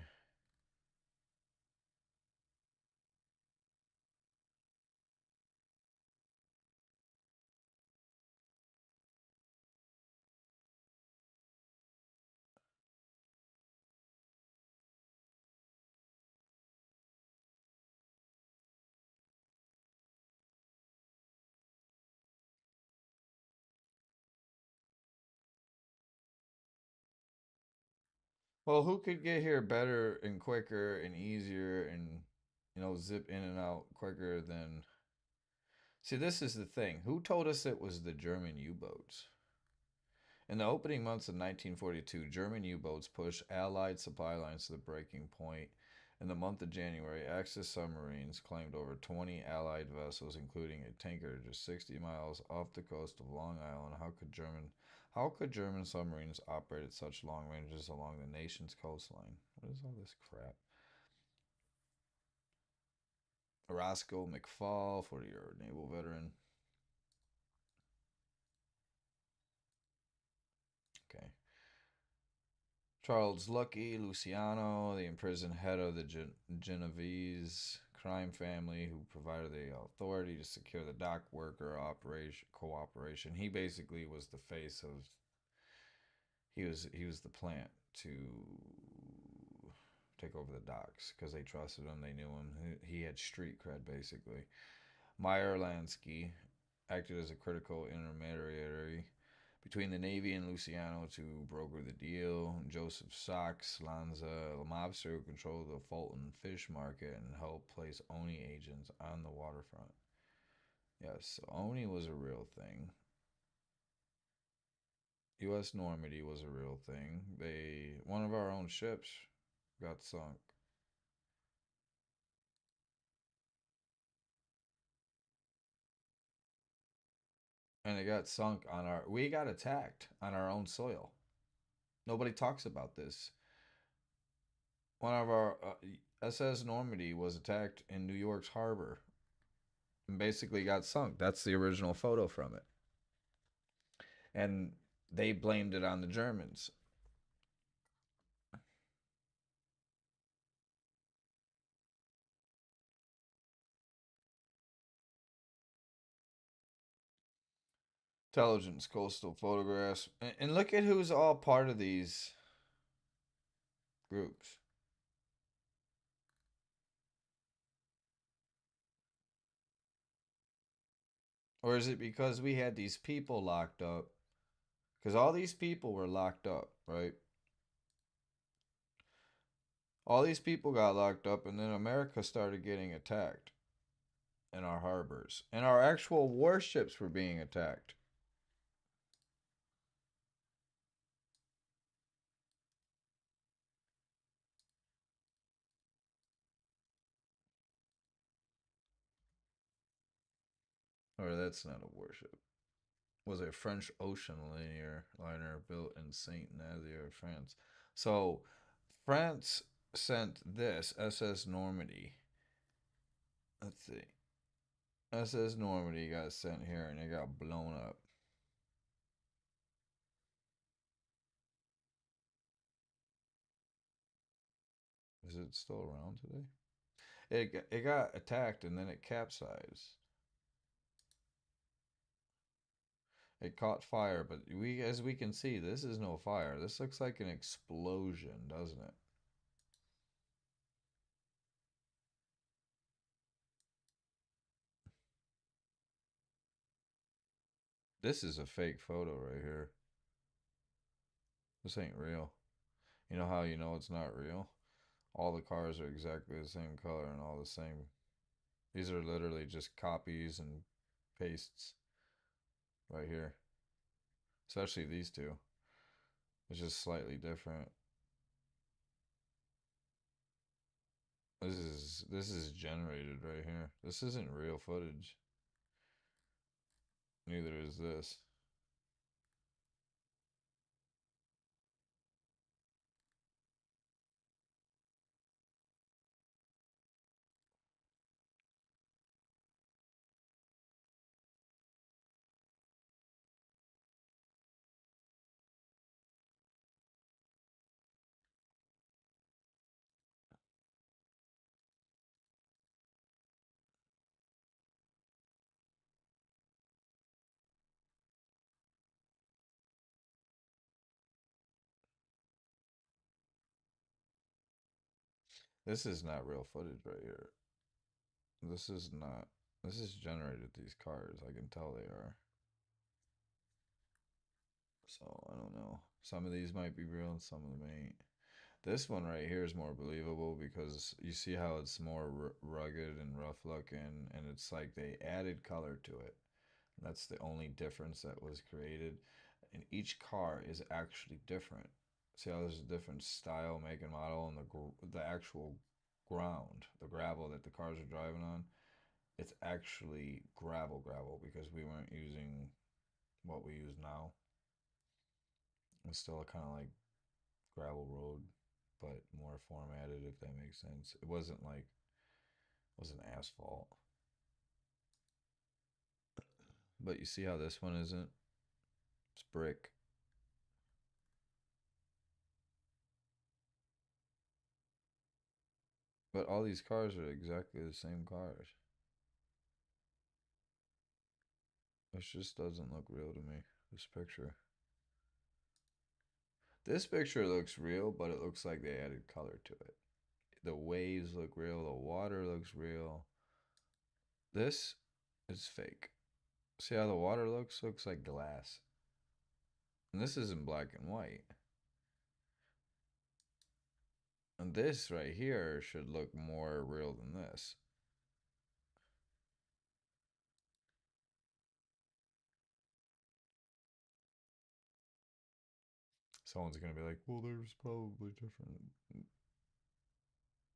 Speaker 2: well, who could get here better and quicker and easier and, zip in and out quicker than... See, this is the thing. Who told us it was the German U-boats? In the opening months of 1942, German U-boats pushed Allied supply lines to the breaking point, In the month of January, Axis submarines claimed over 20 Allied vessels, including a tanker just 60 miles off the coast of Long Island. How could German submarines operate at such long ranges along the nation's coastline? What is all this crap? Roscoe McFall, 40-year naval veteran. Okay. Charles Lucky Luciano, the imprisoned head of the Genovese crime family who provided the authority to secure the dock worker cooperation. He basically was the face of. He was the plant to take over the docks because they trusted him, they knew him. He had street cred basically. Meyer Lansky acted as a critical intermediary between the Navy and Luciano to broker the deal. Joseph Sachs Lanza, a mobster who controlled the Fulton fish market and helped place Oni agents on the waterfront. Yes, Oni was a real thing. U.S. Normandy was a real thing. One of our own ships got sunk. And it got sunk we got attacked on our own soil. Nobody talks about this. One of our SS Normandy was attacked in New York's harbor and basically got sunk. That's the original photo from it. And they blamed it on the Germans. Intelligence coastal photographs. And look at who's all part of these groups. Or is it because we had these people locked up? Because all these people were locked up, right? All these people got locked up, and then America started getting attacked in our harbors. And our actual warships were being attacked. Or that's not a warship. Was a French ocean liner built in Saint Nazaire, France. So France sent this SS Normandy. Let's see. SS Normandy got sent here and it got blown up. Is it still around today? It got attacked and then it capsized. It caught fire, but as we can see, this is no fire. This looks like an explosion, doesn't it? This is a fake photo right here. This ain't real. You know how you know it's not real? All the cars are exactly the same color and all the same. These are literally just copies and pastes right here. Especially these two. It's just slightly different. This is generated right here. This isn't real footage. Neither is this. This is not real footage right here. This is not. This is generated these cars. I can tell they are. So, I don't know. Some of these might be real and some of them ain't. This one right here is more believable because you see how it's more rugged and rough looking, and it's like they added color to it. That's the only difference that was created. And each car is actually different. See how there's a different style, make, and model, and the actual ground, the gravel that the cars are driving on, it's actually gravel because we weren't using what we use now. It's still kind of like gravel road, but more formatted, if that makes sense. It wasn't asphalt. But you see how this one isn't? It's brick. But all these cars are exactly the same cars. This just doesn't look real to me, this picture. This picture looks real, but it looks like they added color to it. The waves look real, the water looks real. This is fake. See how the water looks? Looks like glass. And this is in black and white. And this right here should look more real than this. Someone's going to be like, well, there's probably different.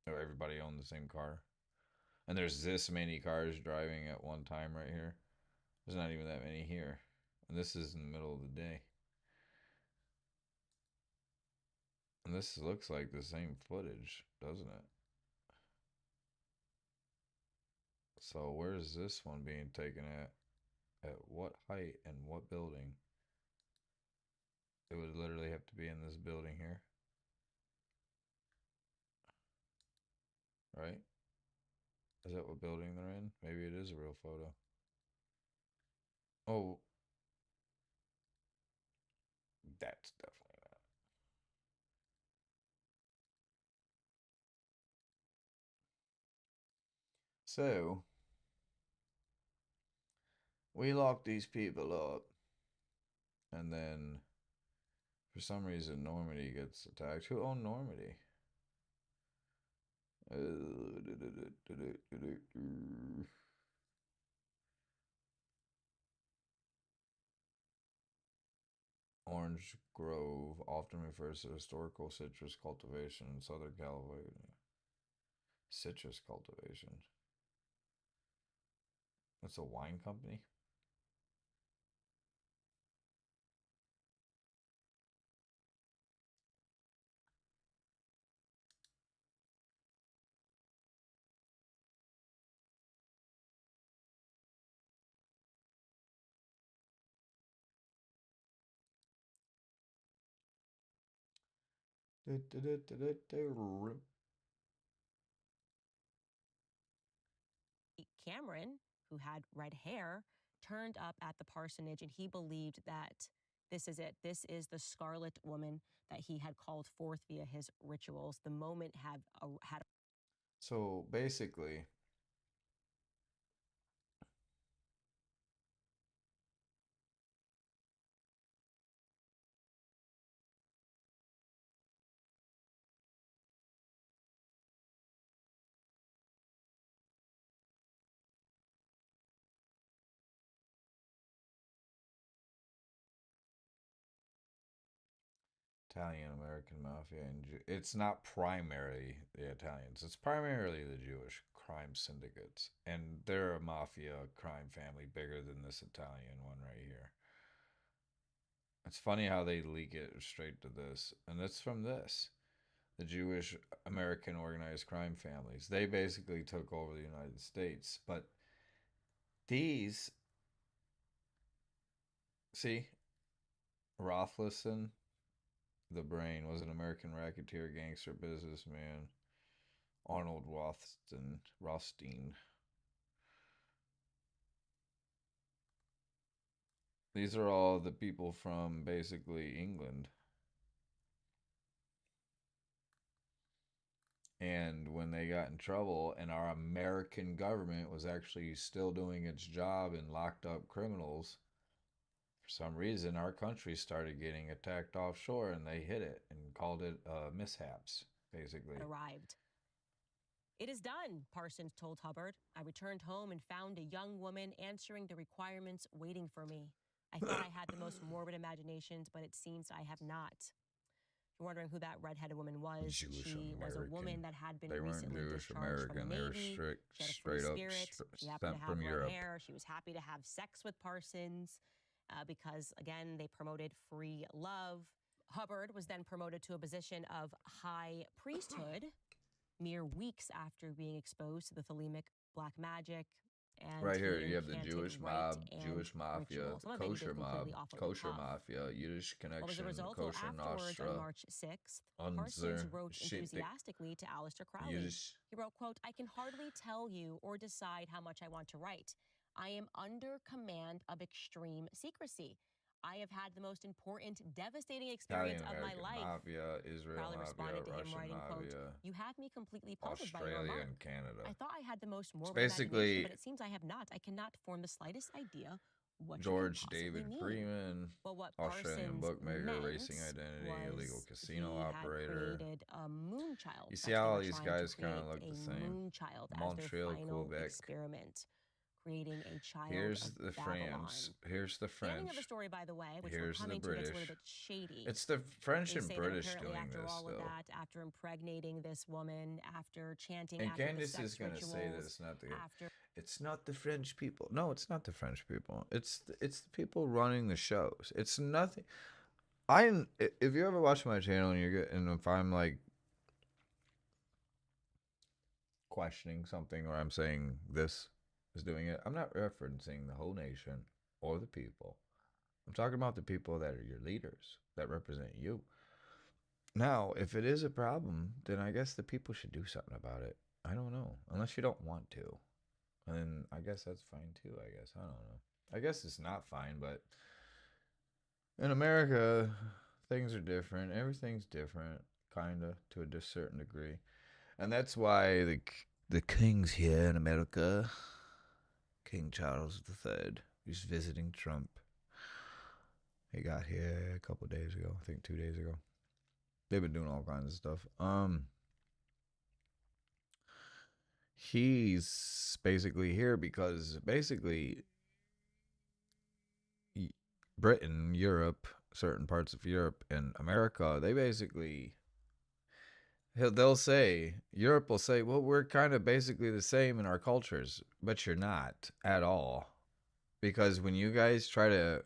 Speaker 2: No, everybody owned the same car. And there's this many cars driving at one time right here. There's not even that many here. And this is in the middle of the day. And this looks like the same footage, doesn't it? So where's this one being taken at? At what height and what building? It would literally have to be in this building here. Right? Is that what building they're in? Maybe it is a real photo. Oh. That's definitely not. So, we lock these people up. And then, for some reason, Normandy gets attacked. Who owned Normandy? Orange Grove often refers to historical citrus cultivation in Southern California. Citrus cultivation. That's a wine company?
Speaker 3: Cameron, who had red hair, turned up at the parsonage, and he believed that this is it. This is the Scarlet Woman that he had called forth via his rituals. The moment had.
Speaker 2: So basically, Italian American mafia and it's not primarily the Italians. It's primarily the Jewish crime syndicates, and they're a mafia crime family bigger than this Italian one right here. It's funny how they leak it straight to this, and it's from this. The Jewish American organized crime families. They basically took over the United States, but these, see, Rothleson, the brain, was an American racketeer, gangster, businessman. Arnold Rothstein. These are all the people from basically England. And when they got in trouble and our American government was actually still doing its job and locked up criminals, for some reason our country started getting attacked offshore, and they hid it and called it mishaps, basically.
Speaker 3: Arrived. It is done, Parsons told Hubbard. I returned home and found a young woman answering the requirements waiting for me. I thought I had the most morbid imaginations, but it seems I have not. you're wondering who that redheaded woman was,
Speaker 2: Jewish
Speaker 3: she was a
Speaker 2: American.
Speaker 3: woman that had been
Speaker 2: They weren't
Speaker 3: recently
Speaker 2: Jewish
Speaker 3: discharged from
Speaker 2: American.
Speaker 3: the
Speaker 2: They were
Speaker 3: Navy.
Speaker 2: strict,
Speaker 3: She had a free
Speaker 2: straight up
Speaker 3: spirit. She happened
Speaker 2: sent
Speaker 3: to have
Speaker 2: from
Speaker 3: red
Speaker 2: Europe.
Speaker 3: hair. She was happy to have sex with Parsons because, again, they promoted free love. Hubbard was then promoted to a position of high priesthood mere weeks after being exposed to the Thelemic black magic. And
Speaker 2: Right here,
Speaker 3: he
Speaker 2: you have the
Speaker 3: incanted
Speaker 2: Jewish
Speaker 3: rite
Speaker 2: mob,
Speaker 3: and
Speaker 2: Jewish mafia,
Speaker 3: ritual. Some of it he did
Speaker 2: kosher mob,
Speaker 3: completely off of the
Speaker 2: kosher
Speaker 3: cuff.
Speaker 2: mafia, Yiddish
Speaker 3: Well, as a
Speaker 2: connection,
Speaker 3: result, well,
Speaker 2: kosher
Speaker 3: afterwards, on
Speaker 2: Nostra,
Speaker 3: March 6th, Parsons
Speaker 2: Unzer,
Speaker 3: wrote
Speaker 2: shit,
Speaker 3: enthusiastically to Aleister Crowley.
Speaker 2: Yiddish.
Speaker 3: He wrote, quote, "I can hardly tell you or decide how much I want to write. I am under command of extreme secrecy. I have had the most important, devastating experience of my
Speaker 2: Italian-American
Speaker 3: life."
Speaker 2: mafia, Israel
Speaker 3: Crowley
Speaker 2: mafia,
Speaker 3: responded to him,
Speaker 2: Russian
Speaker 3: writing, quote,
Speaker 2: mafia,
Speaker 3: "You have me completely puzzled by your
Speaker 2: Australia
Speaker 3: remark.
Speaker 2: and Canada.
Speaker 3: I thought I had the most morbid
Speaker 2: basically
Speaker 3: imagination, but it seems I have not. I cannot form the slightest idea what
Speaker 2: George
Speaker 3: you could possibly
Speaker 2: David
Speaker 3: mean."
Speaker 2: Freeman,
Speaker 3: Well, what
Speaker 2: Australian
Speaker 3: Parsons
Speaker 2: bookmaker,
Speaker 3: meant
Speaker 2: racing identity, illegal
Speaker 3: was
Speaker 2: casino
Speaker 3: he
Speaker 2: operator.
Speaker 3: had created a moonchild.
Speaker 2: You
Speaker 3: That's
Speaker 2: see
Speaker 3: what
Speaker 2: how
Speaker 3: they
Speaker 2: all
Speaker 3: were
Speaker 2: these
Speaker 3: trying to
Speaker 2: guys kind of
Speaker 3: create,
Speaker 2: look the
Speaker 3: a
Speaker 2: same.
Speaker 3: moonchild as
Speaker 2: Montreal,
Speaker 3: their final
Speaker 2: Quebec.
Speaker 3: experiment, creating a child
Speaker 2: Here's
Speaker 3: of
Speaker 2: the
Speaker 3: Babylon.
Speaker 2: France. Here's the
Speaker 3: The ending of the
Speaker 2: French.
Speaker 3: story, by the way, which
Speaker 2: Here's
Speaker 3: we're
Speaker 2: the
Speaker 3: coming to, gets a
Speaker 2: British.
Speaker 3: little bit shady.
Speaker 2: It's the French
Speaker 3: They
Speaker 2: and
Speaker 3: say
Speaker 2: British
Speaker 3: that apparently
Speaker 2: doing
Speaker 3: after
Speaker 2: this,
Speaker 3: all
Speaker 2: though.
Speaker 3: of that, after impregnating this woman, after chanting
Speaker 2: And
Speaker 3: after the
Speaker 2: Candace
Speaker 3: sex
Speaker 2: is going to
Speaker 3: rituals,
Speaker 2: say this, not the.
Speaker 3: after
Speaker 2: It's not the French people. No, it's not the French people. It's the people running the shows. It's nothing. If you ever watch my channel and you're and if I'm like questioning something or I'm saying this is doing it, I'm not referencing the whole nation or the people. I'm talking about the people that are your leaders that represent you. Now, if it is a problem, then I guess the people should do something about it. I don't know, unless you don't want to. And I guess that's fine too, I guess. I don't know. I guess it's not fine, but in America, things are different. Everything's different, kind of, to a certain degree. And that's why the king's here in America. King Charles III. He's visiting Trump. He got here a couple days ago. I think 2 days ago. They've been doing all kinds of stuff. He's basically here because basically Britain, Europe, certain parts of Europe and America, they basically, they'll say, Europe will say, well, we're kind of basically the same in our cultures, but you're not at all. Because when you guys try to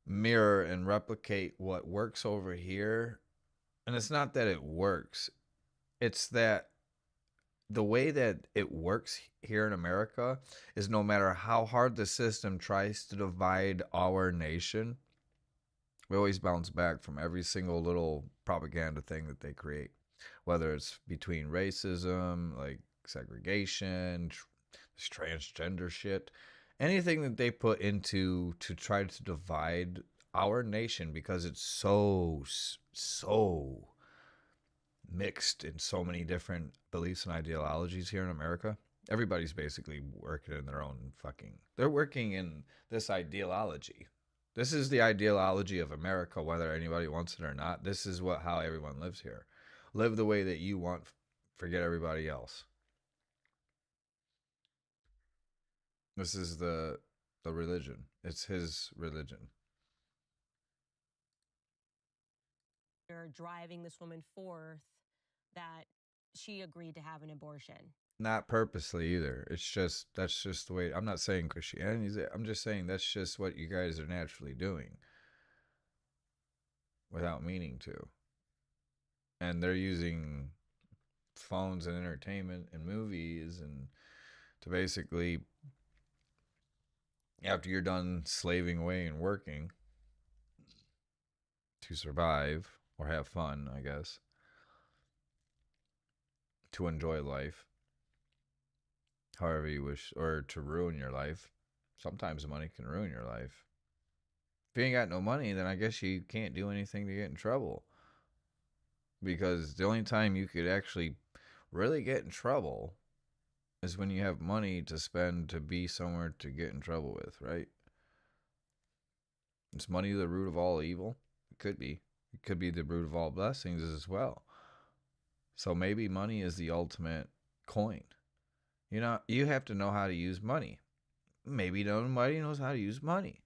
Speaker 2: mirror and replicate what works over here, and it's not that it works, it's that the way that it works here in America is no matter how hard the system tries to divide our nation, we always bounce back from every single little propaganda thing that they create. Whether it's between racism, like segregation, this transgender shit, anything that they put into to try to divide our nation because it's so mixed in so many different beliefs and ideologies here in America. Everybody's basically working in their own they're working in this ideology. This is the ideology of America, whether anybody wants it or not. This is how everyone lives here. Live the way that you want, forget everybody else. This is the religion. It's his religion.
Speaker 3: they're driving this woman forth that she agreed to have an abortion.
Speaker 2: Not purposely either. That's just the way. I'm not saying Christianity is it. I'm just saying that's just what you guys are naturally doing without meaning to. And they're using phones and entertainment and movies and to basically, after you're done slaving away and working to survive or have fun, I guess, to enjoy life however you wish, or to ruin your life. Sometimes money can ruin your life. If you ain't got no money, then I guess you can't do anything to get in trouble. Because the only time you could actually really get in trouble is when you have money to spend to be somewhere to get in trouble with, right? Is money the root of all evil? It could be. It could be the root of all blessings as well. So maybe money is the ultimate coin. You know, you have to know how to use money. Maybe nobody knows how to use money.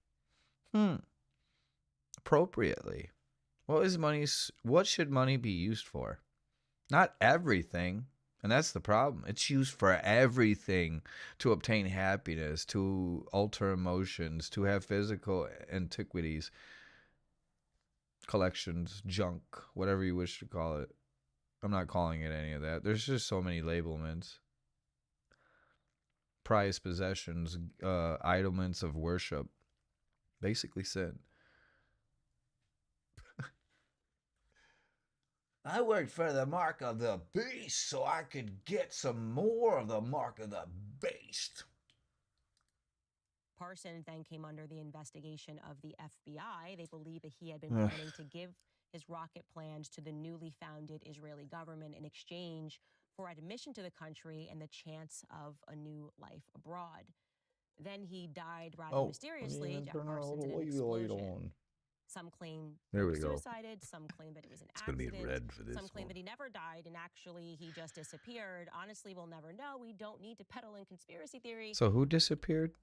Speaker 2: Appropriately. What should money be used for? Not everything. And that's the problem. It's used for everything, to obtain happiness, to alter emotions, to have physical antiquities, collections, junk, whatever you wish to call it. I'm not calling it any of that. There's just so many labelments. Prized possessions, idolments of worship. Basically sin. I worked for the mark of the beast so I could get some more of the mark of the beast.
Speaker 3: Parson then came under the investigation of the FBI. They believe that he had been planning to give his rocket plans to the newly founded Israeli government in exchange for admission to the country and the chance of a new life abroad. Then he died rather mysteriously. Jeff Parsons in an explosion. Some claim he was suicided. Some claim that it was an accident.
Speaker 2: It's gonna be red for this
Speaker 3: Some claim
Speaker 2: one.
Speaker 3: that he never died and actually he just disappeared. Honestly, we'll never know. We don't need to peddle in conspiracy theory.
Speaker 2: So who disappeared?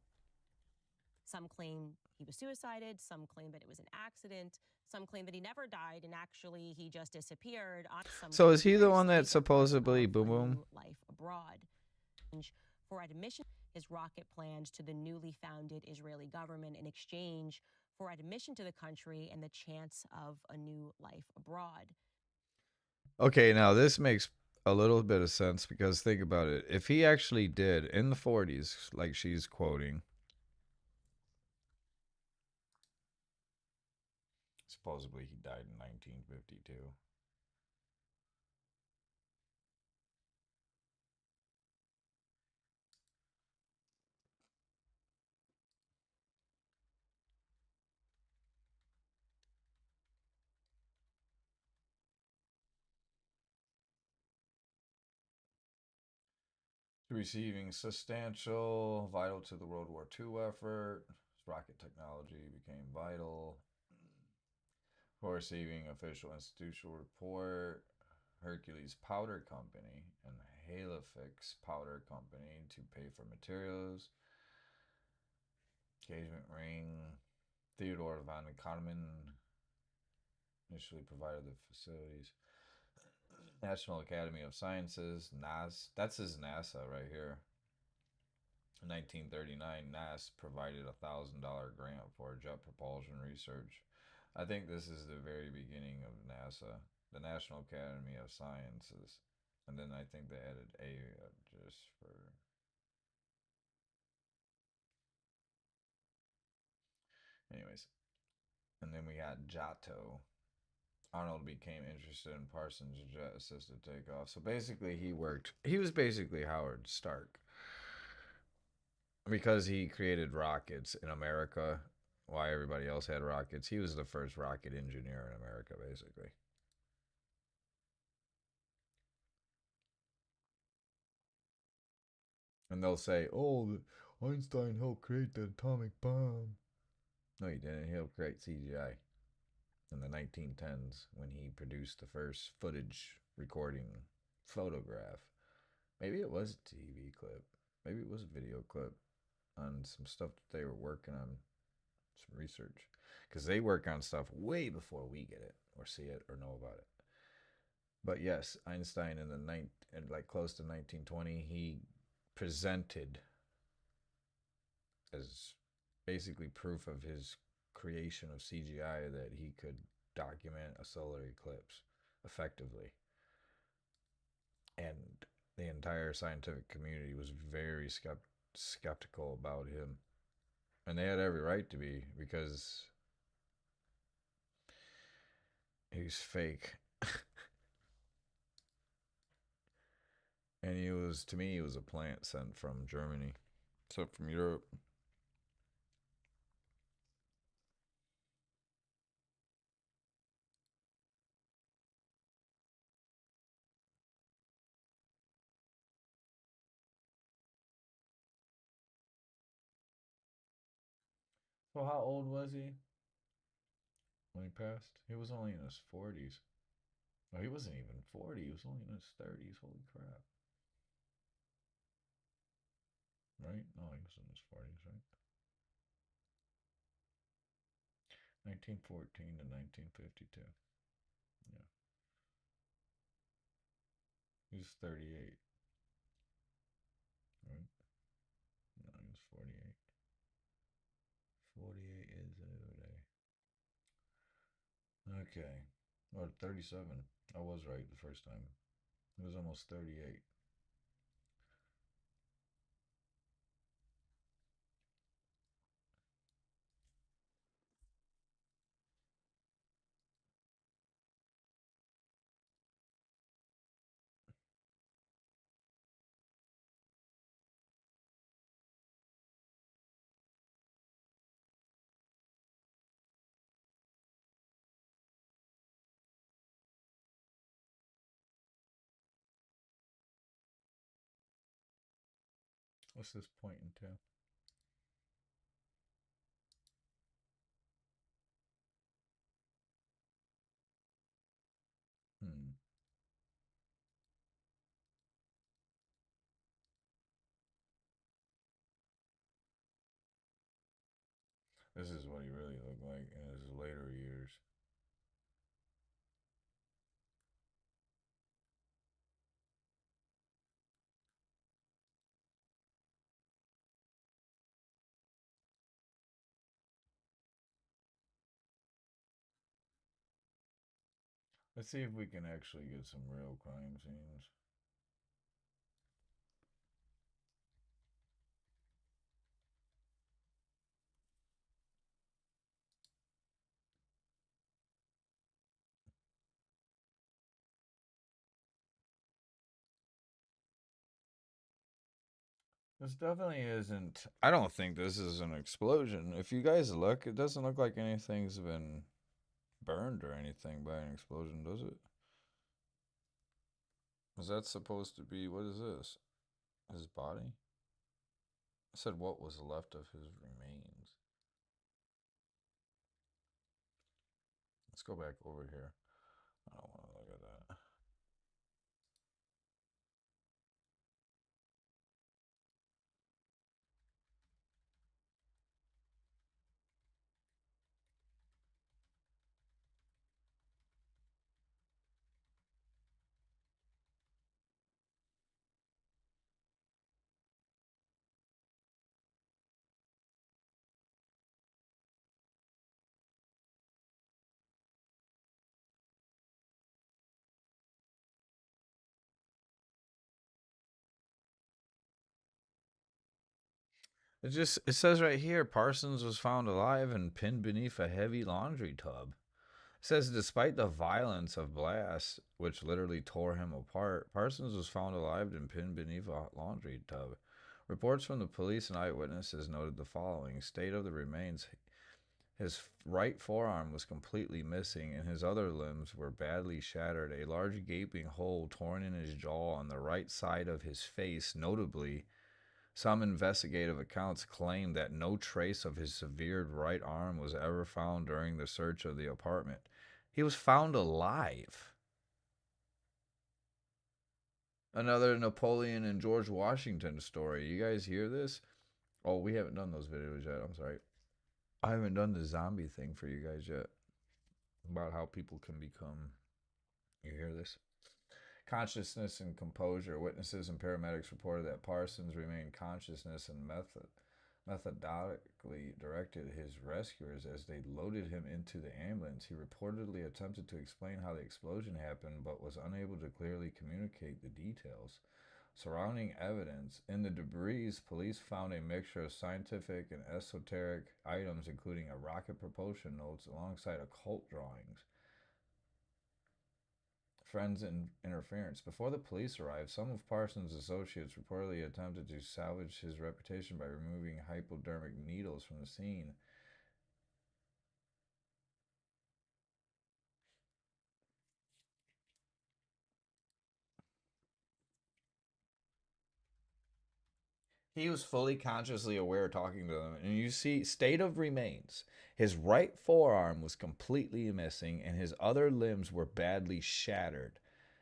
Speaker 3: Some claim he was suicided. Some claim that it was an accident. Some claim that he never died and actually he just disappeared.
Speaker 2: So is he the one that supposedly boom boom?
Speaker 3: Life abroad. For admission, his rocket plans to the newly founded Israeli government in exchange for admission to the country and the chance of a new life abroad.
Speaker 2: Okay, now this makes a little bit of sense because think about it. If he actually did in the 40s, like she's quoting, supposedly he died in 1952. Receiving substantial, vital to the World War II effort. Rocket technology became vital. For receiving official institutional report, Hercules Powder Company and Halifix Powder Company to pay for materials. Engagement ring. Theodore von Kahneman initially provided the facilities. National Academy of Sciences, NAS. That's his NASA right here. In 1939, NAS provided a $1,000 grant for jet propulsion research. I think this is the very beginning of NASA, the National Academy of Sciences. And then I think they added A just for... Anyways. And then we got Giotto. Arnold became interested in Parsons' jet-assisted takeoff. So basically he was basically Howard Stark. Because he created rockets in America, why everybody else had rockets. He was the first rocket engineer in America, basically. And they'll say, oh, Einstein helped create the atomic bomb. No, he didn't. He helped create CGI in the 1910s when he produced the first footage recording photograph. Maybe it was a TV clip. Maybe it was a video clip on some stuff that they were working on, some research. Because they work on stuff way before we get it or see it or know about it. But yes, Einstein in close to 1920, he presented as basically proof of his creation of CGI that he could document a solar eclipse effectively. And the entire scientific community was very skeptical about him. And they had every right to be, because he's fake. And to me, he was a plant sent from Germany. So from Europe. So how old was he when he passed? He was only in his 40s. No, he wasn't even 40. He was only in his 30s. Holy crap. Right? No, he was in his 40s, right? 1914 to 1952. He was 38. Right? No, he was 48. 48 is the other day. Okay. Or 37. I was right the first time. It was almost 38. What's this pointing to? Hmm. This is what he really looked like in his later years. Let's see if we can actually get some real crime scenes. This definitely isn't. I don't think this is an explosion. If you guys look, it doesn't look like anything's been burned or anything by an explosion, does it? Is that supposed to be, what is this? His body? I said what was left of his remains. Let's go back over here. I don't want to look at that. It says right here Parsons was found alive and pinned beneath a heavy laundry tub. It says despite the violence of blasts, which literally tore him apart, Parsons was found alive and pinned beneath a laundry tub. Reports from the police and eyewitnesses noted the following state of the remains. His right forearm was completely missing, and his other limbs were badly shattered. A large gaping hole torn in his jaw on the right side of his face, notably. Some investigative accounts claim that no trace of his severed right arm was ever found during the search of the apartment. He was found alive. Another Napoleon and George Washington story. You guys hear this? Oh, we haven't done those videos yet. I'm sorry. I haven't done the zombie thing for you guys yet. About how people can become. You hear this? Consciousness and composure. Witnesses and paramedics reported that Parsons remained consciousness and methodically directed his rescuers as they loaded him into the ambulance. He reportedly attempted to explain how the explosion happened, but was unable to clearly communicate the details. Surrounding evidence. In the debris, police found a mixture of scientific and esoteric items, including a rocket propulsion notes alongside occult drawings. Friends and interference. Before the police arrived, some of Parsons' associates reportedly attempted to salvage his reputation by removing hypodermic needles from the scene. He was fully consciously aware talking to them. And you see, state of remains. His right forearm was completely missing, and his other limbs were badly shattered.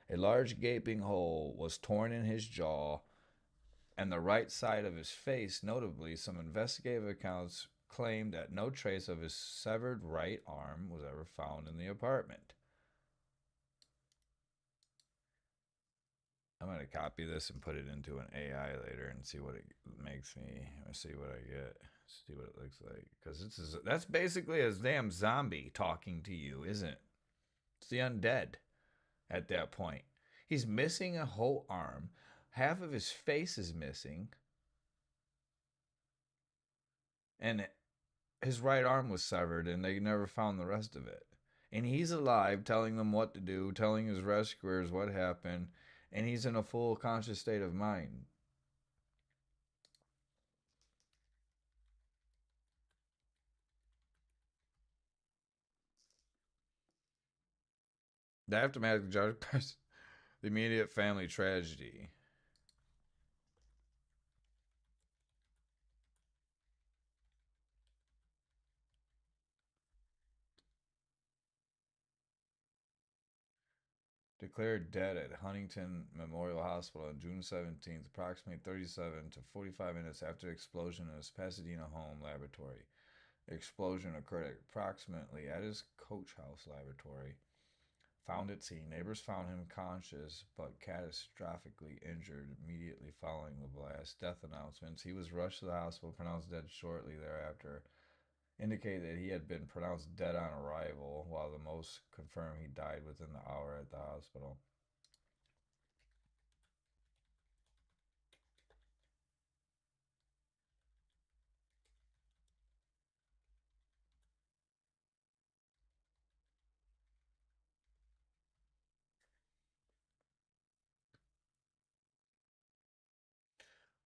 Speaker 2: A large gaping hole was torn in his jaw, and the right side of his face, notably. Some investigative accounts claimed that no trace of his severed right arm was ever found in the apartment. I'm gonna copy this and put it into an AI later and see what it makes me. See what I get. See what it looks like. Because that's basically a damn zombie talking to you, isn't it? It's the undead at that point. He's missing a whole arm. Half of his face is missing. And his right arm was severed, and they never found the rest of it. And he's alive, telling them what to do, telling his rescuers what happened, and he's in a full conscious state of mind. The aftermath of the immediate family tragedy. Declared dead at Huntington Memorial Hospital on June 17th, approximately 37 to 45 minutes after explosion in his Pasadena home laboratory. The explosion occurred approximately at his coach house laboratory. Found at scene, neighbors found him conscious but catastrophically injured immediately following the blast. Death announcements. He was rushed to the hospital, pronounced dead shortly thereafter. Indicated that he had been pronounced dead on arrival, while the most confirmed he died within the hour at the hospital.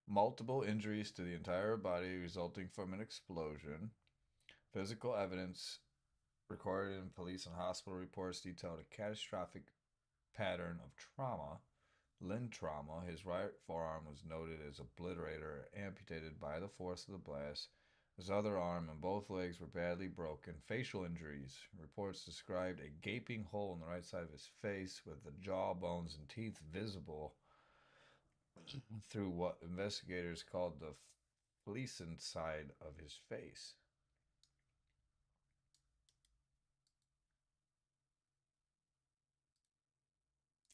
Speaker 2: Multiple injuries to the entire body resulting from an explosion. Physical evidence recorded in police and hospital reports detailed a catastrophic pattern of trauma, limb trauma. His right forearm was noted as obliterated or amputated by the force of the blast. His other arm and both legs were badly broken. Facial injuries. Reports described a gaping hole in the right side of his face with the jaw bones and teeth visible through what investigators called the fleecent side of his face.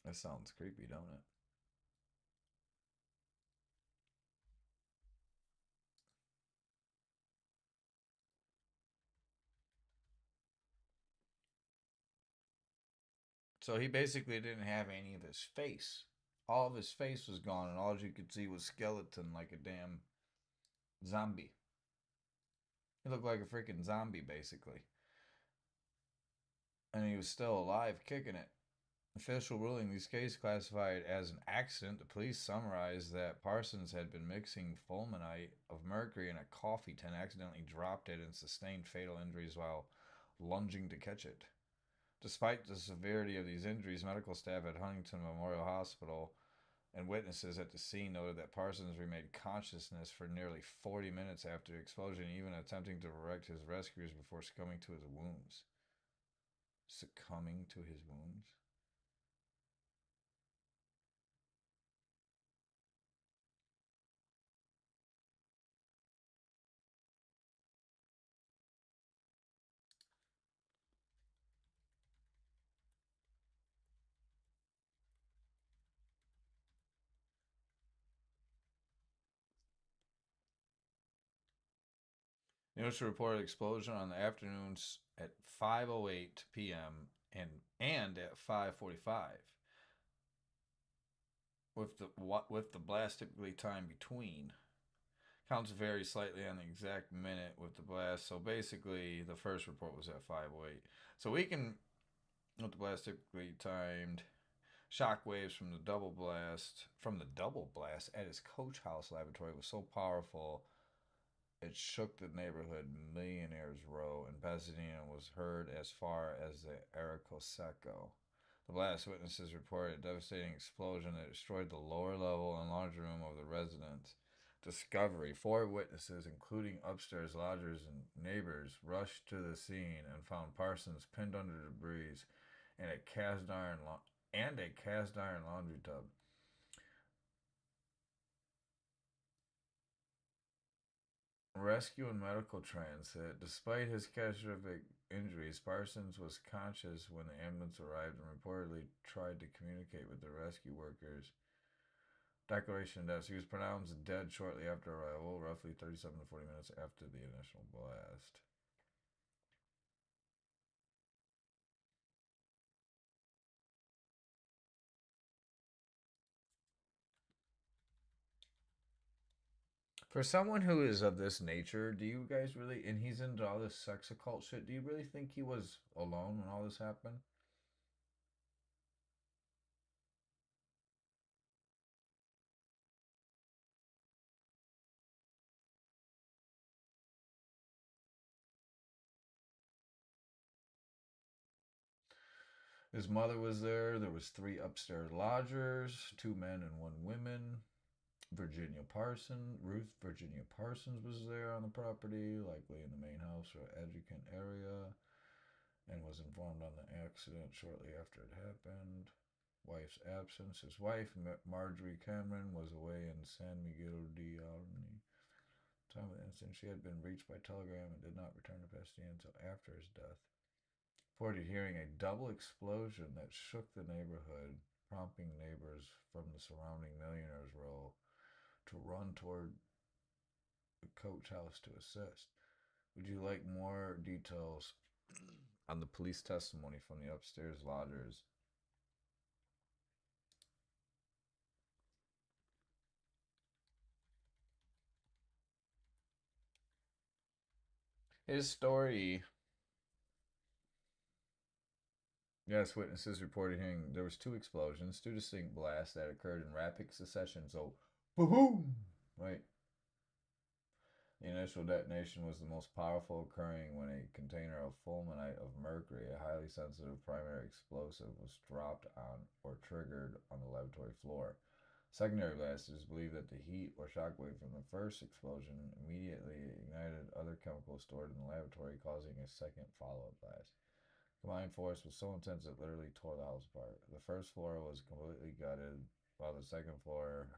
Speaker 2: That sounds creepy, don't it? So he basically didn't have any of his face. All of his face was gone, and all you could see was skeleton like a damn zombie. He looked like a freaking zombie, basically. And he was still alive, kicking it. Official ruling, these cases classified as an accident. The police summarized that Parsons had been mixing fulminate of mercury in a coffee tin, accidentally dropped it, and sustained fatal injuries while lunging to catch it. Despite the severity of these injuries, medical staff at Huntington Memorial Hospital and witnesses at the scene noted that Parsons remained consciousness for nearly 40 minutes after the explosion, even attempting to direct his rescuers before succumbing to his wounds. Succumbing to his wounds? The News reported explosion on the afternoons at 5:08 p.m. and at 5:45, with the blast typically time between. Counts vary slightly on the exact minute with the blast. So basically, the first report was at 5:08. So we can, with the blast typically timed, shock waves from the double blast at his coach house laboratory was so powerful it shook the neighborhood. Millionaires Row in Pasadena was heard as far as the Arcoseco. The blast witnesses reported a devastating explosion that destroyed the lower level and laundry room of the residence. Discovery. 4 witnesses, including upstairs lodgers and neighbors, rushed to the scene and found Parsons pinned under debris and a cast iron laundry tub. Rescue and medical transit. Despite his catastrophic injuries, Parsons was conscious when the ambulance arrived and reportedly tried to communicate with the rescue workers. Declaration of death. He was pronounced dead shortly after arrival, roughly 37 to 40 minutes after the initial blast. For someone who is of this nature, do you guys really, and he's into all this sex occult shit, do you really think he was alone when all this happened? His mother was there. There was 3 upstairs lodgers, 2 men and 1 woman. Ruth Virginia Parsons was there on the property, likely in the main house or adjacent area, and was informed on the accident shortly after it happened. Wife's absence. His wife, Marjorie Cameron, was away in San Miguel de Allende. Time of the incident, she had been reached by telegram and did not return to Pasadena until after his death. Reported hearing a double explosion that shook the neighborhood, prompting neighbors from the surrounding Millionaires Row to run toward the coach house to assist. Would you like more details on the police testimony from the upstairs lodgers? His story. Yes, witnesses reported hearing there was 2 explosions, 2 distinct blasts that occurred in rapid succession. So, boom, right? The initial detonation was the most powerful, occurring when a container of fulminate of mercury, a highly sensitive primary explosive, was dropped on or triggered on the laboratory floor. Secondary blasters believe that the heat or shockwave from the first explosion immediately ignited other chemicals stored in the laboratory, causing a second follow-up blast. Combined force was so intense it literally tore the house apart. The first floor was completely gutted, while the second floor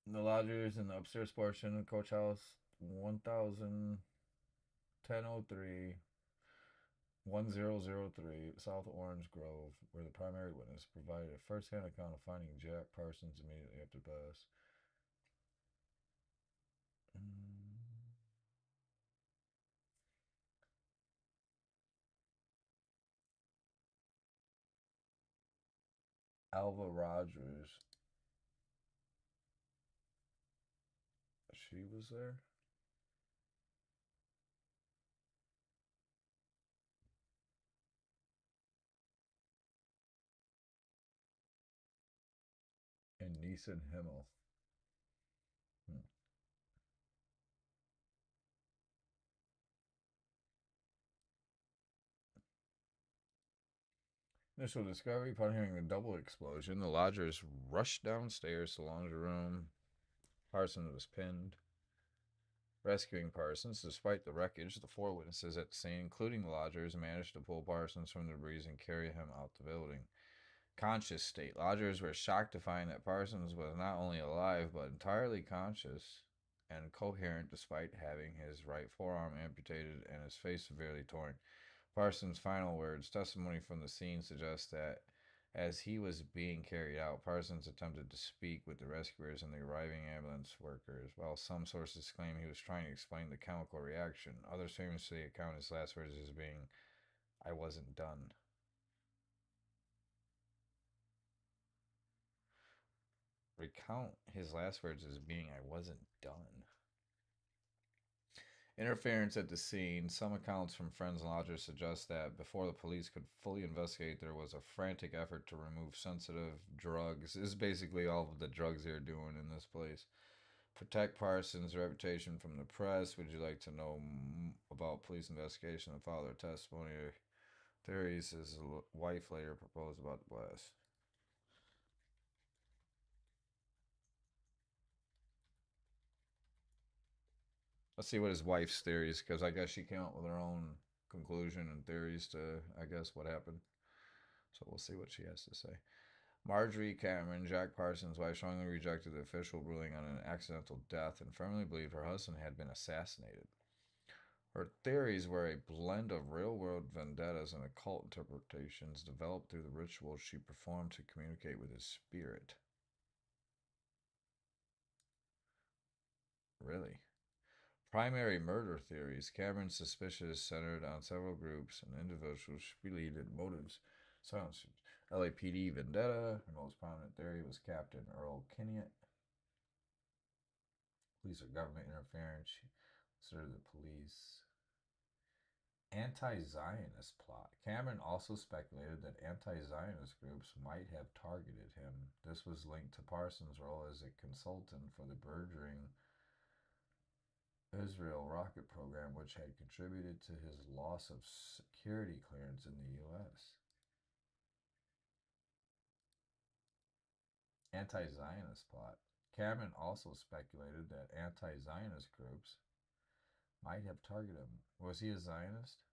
Speaker 2: the lodgers in the upstairs portion of Coach House 1003 1003 South Orange Grove, where the primary witness provided a first-hand account of finding Jack Parsons immediately after pass. Alva Rogers. She was there? And Neeson Himmel. Initial discovery upon hearing the double explosion, the lodgers rushed downstairs to the laundry room. Parsons was pinned. Rescuing Parsons, despite the wreckage, the 4 witnesses at the scene, including the lodgers, managed to pull Parsons from the debris and carry him out the building. Conscious state. Lodgers were shocked to find that Parsons was not only alive, but entirely conscious and coherent despite having his right forearm amputated and his face severely torn. Parsons' final words. Testimony from the scene suggests that as he was being carried out, Parsons attempted to speak with the rescuers and the arriving ambulance workers. While some sources claim he was trying to explain the chemical reaction, others famously account his last words as being, "I wasn't done." Recount his last words as being, "I wasn't done." Interference at the scene. Some accounts from friends and lodgers suggest that before the police could fully investigate, there was a frantic effort to remove sensitive drugs. This is basically all of the drugs they're doing in this place. Protect Parsons' reputation from the press. Would you like to know about police investigation and follow their testimony or theories? His wife later proposed about the blast. Let's see what his wife's theories, because I guess she came up with her own conclusion and theories to, I guess, what happened. So we'll see what she has to say. Marjorie Cameron, Jack Parsons' wife, strongly rejected the official ruling on an accidental death and firmly believed her husband had been assassinated. Her theories were a blend of real-world vendettas and occult interpretations developed through the rituals she performed to communicate with his spirit. Really? Primary murder theories. Cameron's suspicions centered on several groups and individuals she believed had motives. LAPD vendetta. Her most prominent theory was Captain Earl Kinneat. Police or government interference. She considered the police. Anti-Zionist plot. Cameron also speculated that anti-Zionist groups might have targeted him. This was linked to Parsons' role as a consultant for the burgeoning Israel rocket program, which had contributed to his loss of security clearance in the U.S. Anti-Zionist plot. Cameron also speculated that anti-Zionist groups might have targeted him. Was he a Zionist?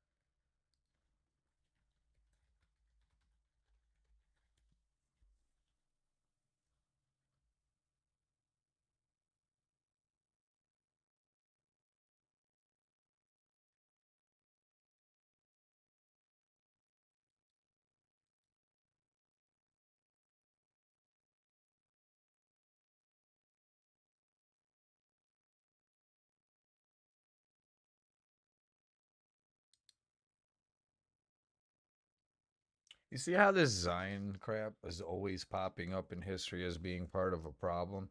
Speaker 2: You see how this Zion crap is always popping up in history as being part of a problem?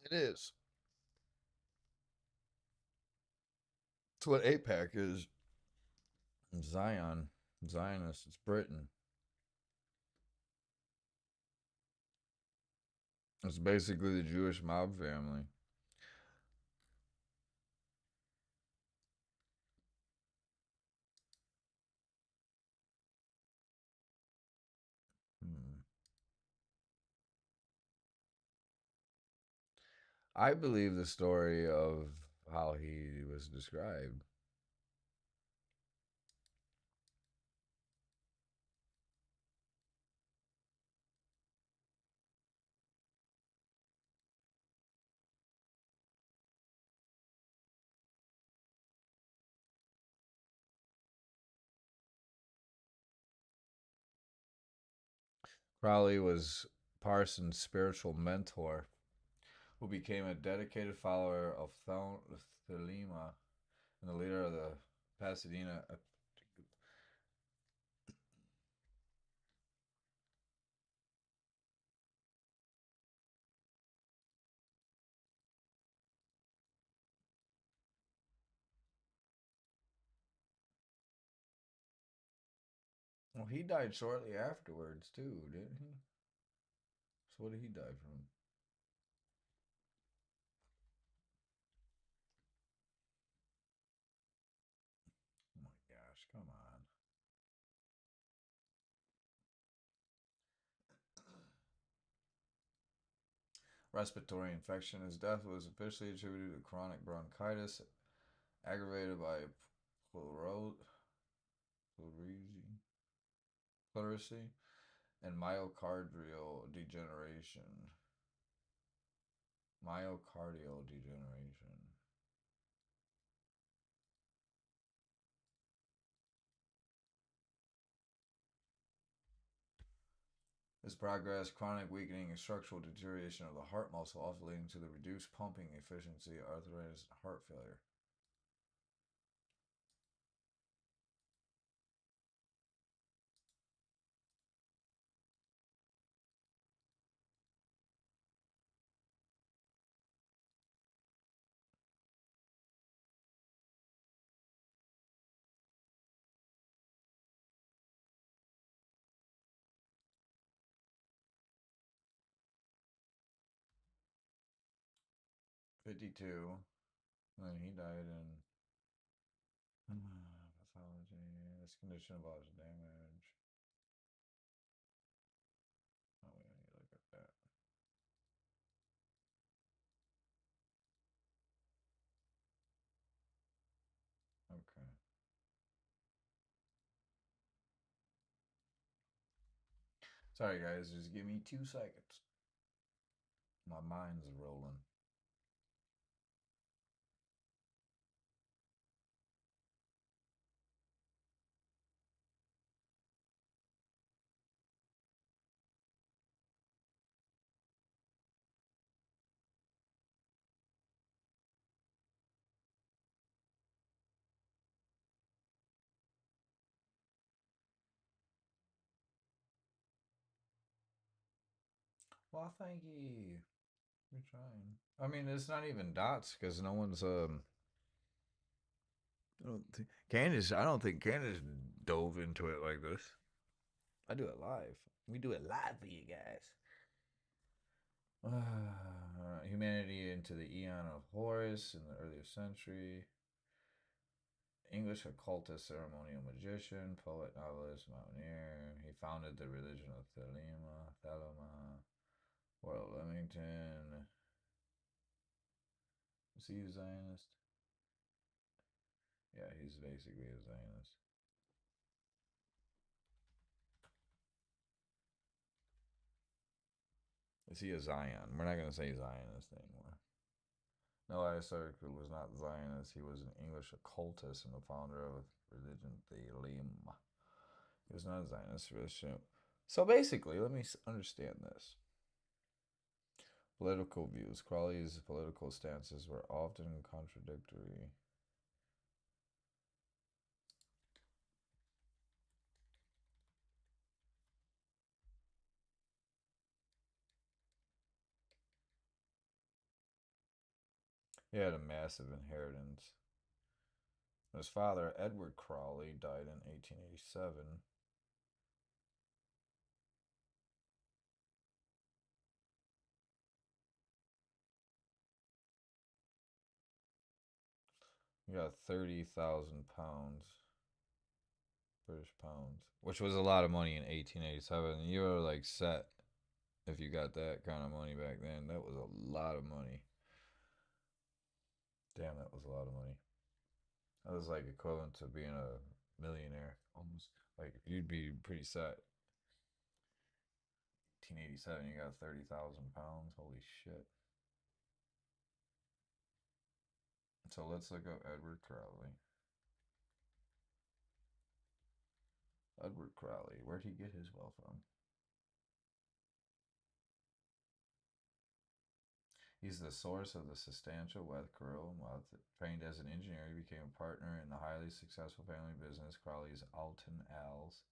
Speaker 2: It is. It's what APAC is. Zion. Zionist. It's Britain. It's basically the Jewish mob family. I believe the story of how he was described. Crowley was Parsons' spiritual mentor, who became a dedicated follower of Thelema and the leader of the Pasadena. Well, he died shortly afterwards, too, didn't he? So what did he die from? Oh my gosh, come on. Respiratory infection. His death was officially attributed to chronic bronchitis aggravated by pleurisy and myocardial degeneration. Myocardial degeneration. This progress, chronic weakening, and structural deterioration of the heart muscle, often leading to the reduced pumping efficiency, arthritis, and heart failure. '52. And then he died in pathology. This condition involves damage. Oh, we need to look at that. Okay. Sorry, guys. Just give me 2 seconds. My mind's rolling. Well, thank you. You're trying. I mean, it's not even dots because no one's I don't think Candace. I don't think Candace dove into it like this. I do it live. We do it live for you guys. Humanity into the Eon of Horus in the earliest century. English occultist, ceremonial magician, poet, novelist, mountaineer. He founded the religion of Thelema, World Leamington. Is he a Zionist? Yeah, he's basically a Zionist. Is he a Zion? We're not going to say Zionist anymore. No, Isaac was not Zionist. He was an English occultist and the founder of religion Thelema. He was not a Zionist relationship. So basically, let me understand this. Political views. Crowley's political stances were often contradictory. He had a massive inheritance. His father, Edward Crowley, died in 1887. He got 30,000 pounds, British pounds, which was a lot of money in 1887. You were like set if you got that kind of money back then. That was a lot of money. Damn, that was a lot of money. That was like equivalent to being a millionaire, almost. Like you'd be pretty set. 1887, you got 30,000 pounds. Holy shit. So let's look up Edward Crowley. Edward Crowley, where'd he get his wealth from? He's the source of the substantial wealth. Trained as an engineer, he became a partner in the highly successful family business, Crowley's Alton Alls.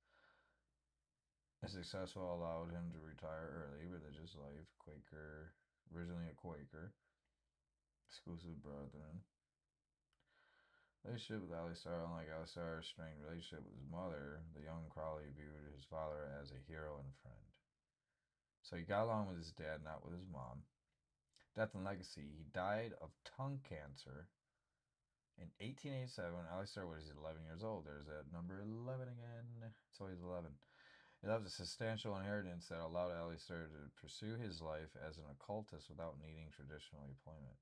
Speaker 2: His successful allowed him to retire early. Religious life, Quaker, originally a Quaker, exclusive brethren. Relationship with Alistar. Unlike Alistar's strained relationship with his mother, the young Crowley viewed his father as a hero and friend. So he got along with his dad, not with his mom. Death and legacy. He died of tongue cancer in 1887. Alistar was 11 years old. There's that number 11 again. So he's 11. He left a substantial inheritance that allowed Alistar to pursue his life as an occultist without needing traditional employment.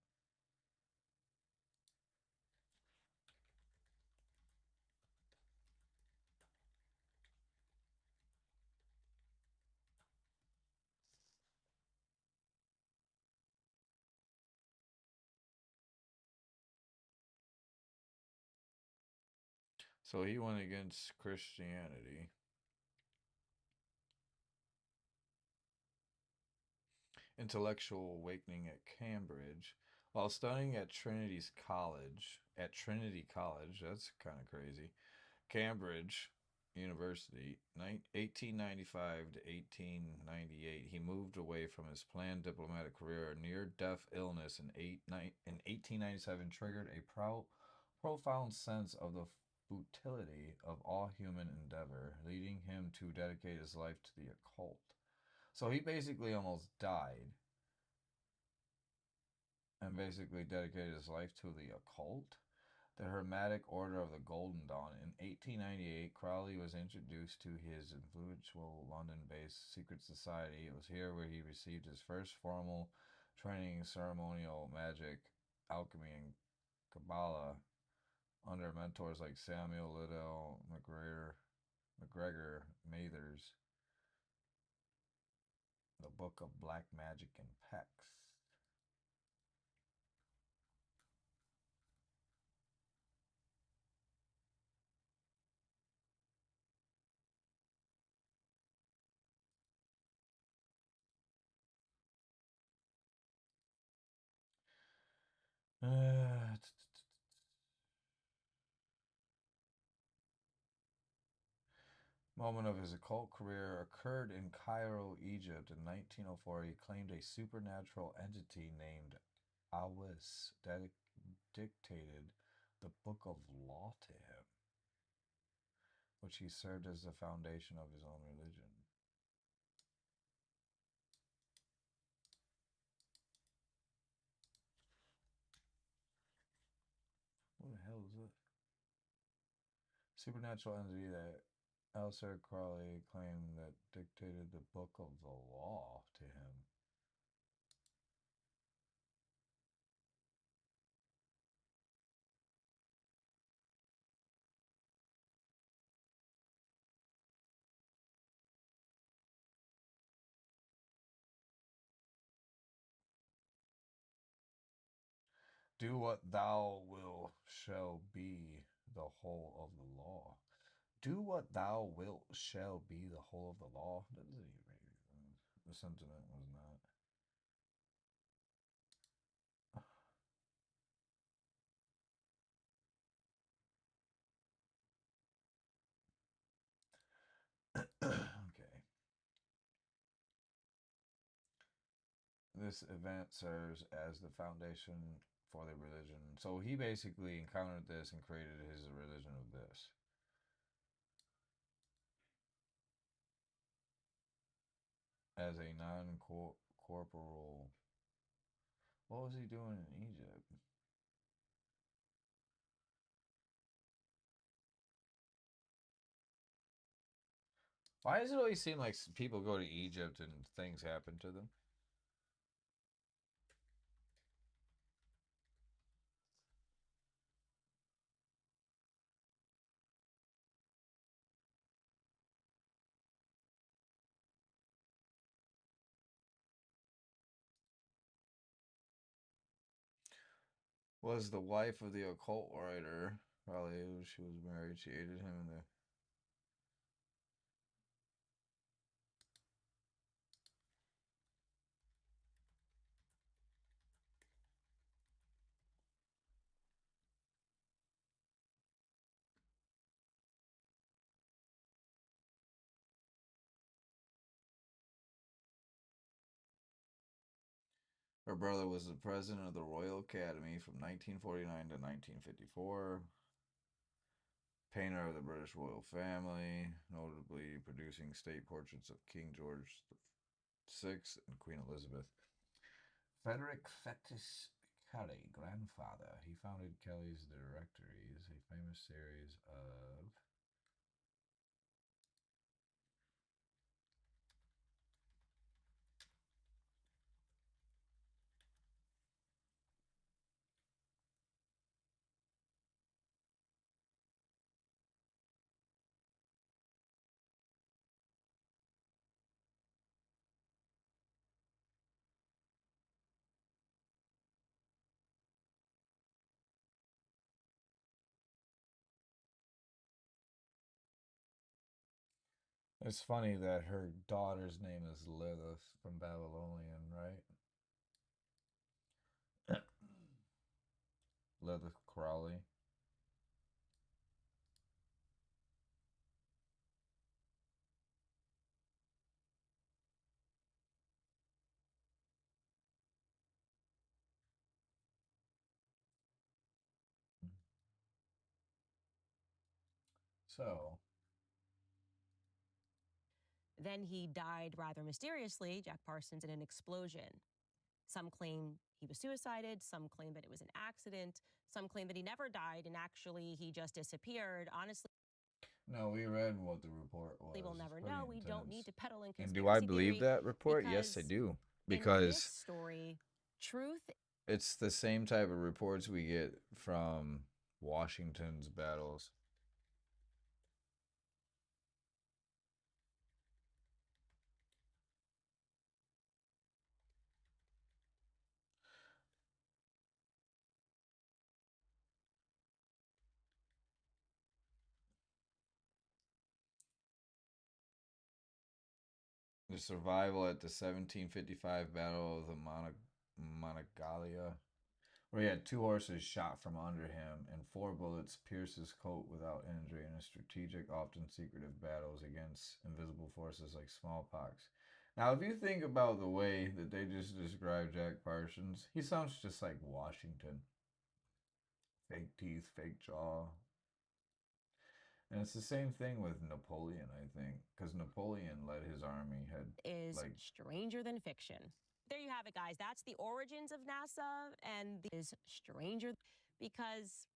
Speaker 2: So he went against Christianity. Intellectual awakening at Cambridge. While studying at Trinity College, that's kind of crazy. Cambridge University, 1895 to 1898, he moved away from his planned diplomatic career. A near-death illness in 1897 triggered a profound sense of the futility of all human endeavor, leading him to dedicate his life to the occult. So he basically almost died and basically dedicated his life to the occult. The Hermetic Order of the Golden Dawn. In 1898, Crowley was introduced to his influential London-based secret society. It was here where he received his first formal training in ceremonial magic, alchemy, and Kabbalah under mentors like Samuel Liddell, McGregor Mathers. The Book of Black Magic and Pex. Moment of his occult career occurred in Cairo, Egypt. In 1904, he claimed a supernatural entity named Awis dictated the Book of Law to him, which he served as the foundation of his own religion. What the hell is this? Supernatural entity that Elser Crowley claimed that dictated the Book of the Law to him. Do what thou wilt shall be the whole of the law. Do what thou wilt shall be the whole of the law. That doesn't even make sense. The sentiment was not. Okay. This event serves as the foundation for the religion. So he basically encountered this and created his religion of this. As a non-corporal. What was he doing in Egypt? Why does it always seem like people go to Egypt and things happen to them? Was the wife of the occult writer. Probably she was married. She aided him in the. Her brother was the president of the Royal Academy from 1949 to 1954. Painter of the British royal family, notably producing state portraits of King George VI and Queen Elizabeth. Frederick Fetis Kelly, grandfather. He founded Kelly's Directories, a famous series of. It's funny that her daughter's name is Lilith from Babylonian, right? Lilith Crowley. So.
Speaker 3: Then he died rather mysteriously, Jack Parsons, in an explosion. Some claim he was suicided, some claim that it was an accident, some claim that he never died and actually he just disappeared. Honestly,
Speaker 2: No, we read what the report was.
Speaker 3: we'll never know. We don't need to peddle in conspiracy
Speaker 2: And do I believe
Speaker 3: theory
Speaker 2: that report? Yes, I do. Because
Speaker 3: in this story, truth.
Speaker 2: It's the same type of reports we get from Washington's battles. the survival at the 1755 Battle of the Monongahela, where he had 2 horses shot from under him and 4 bullets pierced his coat without injury in a strategic, often secretive battles against invisible forces like smallpox. Now, if you think about the way that they just described Jack Parsons, he sounds just like Washington. Fake teeth, fake jaw. And it's the same thing with Napoleon, I think, because Napoleon led his army, had
Speaker 3: is
Speaker 2: like
Speaker 3: stranger than fiction. There you have it, guys. That's the origins of NASA, and is stranger because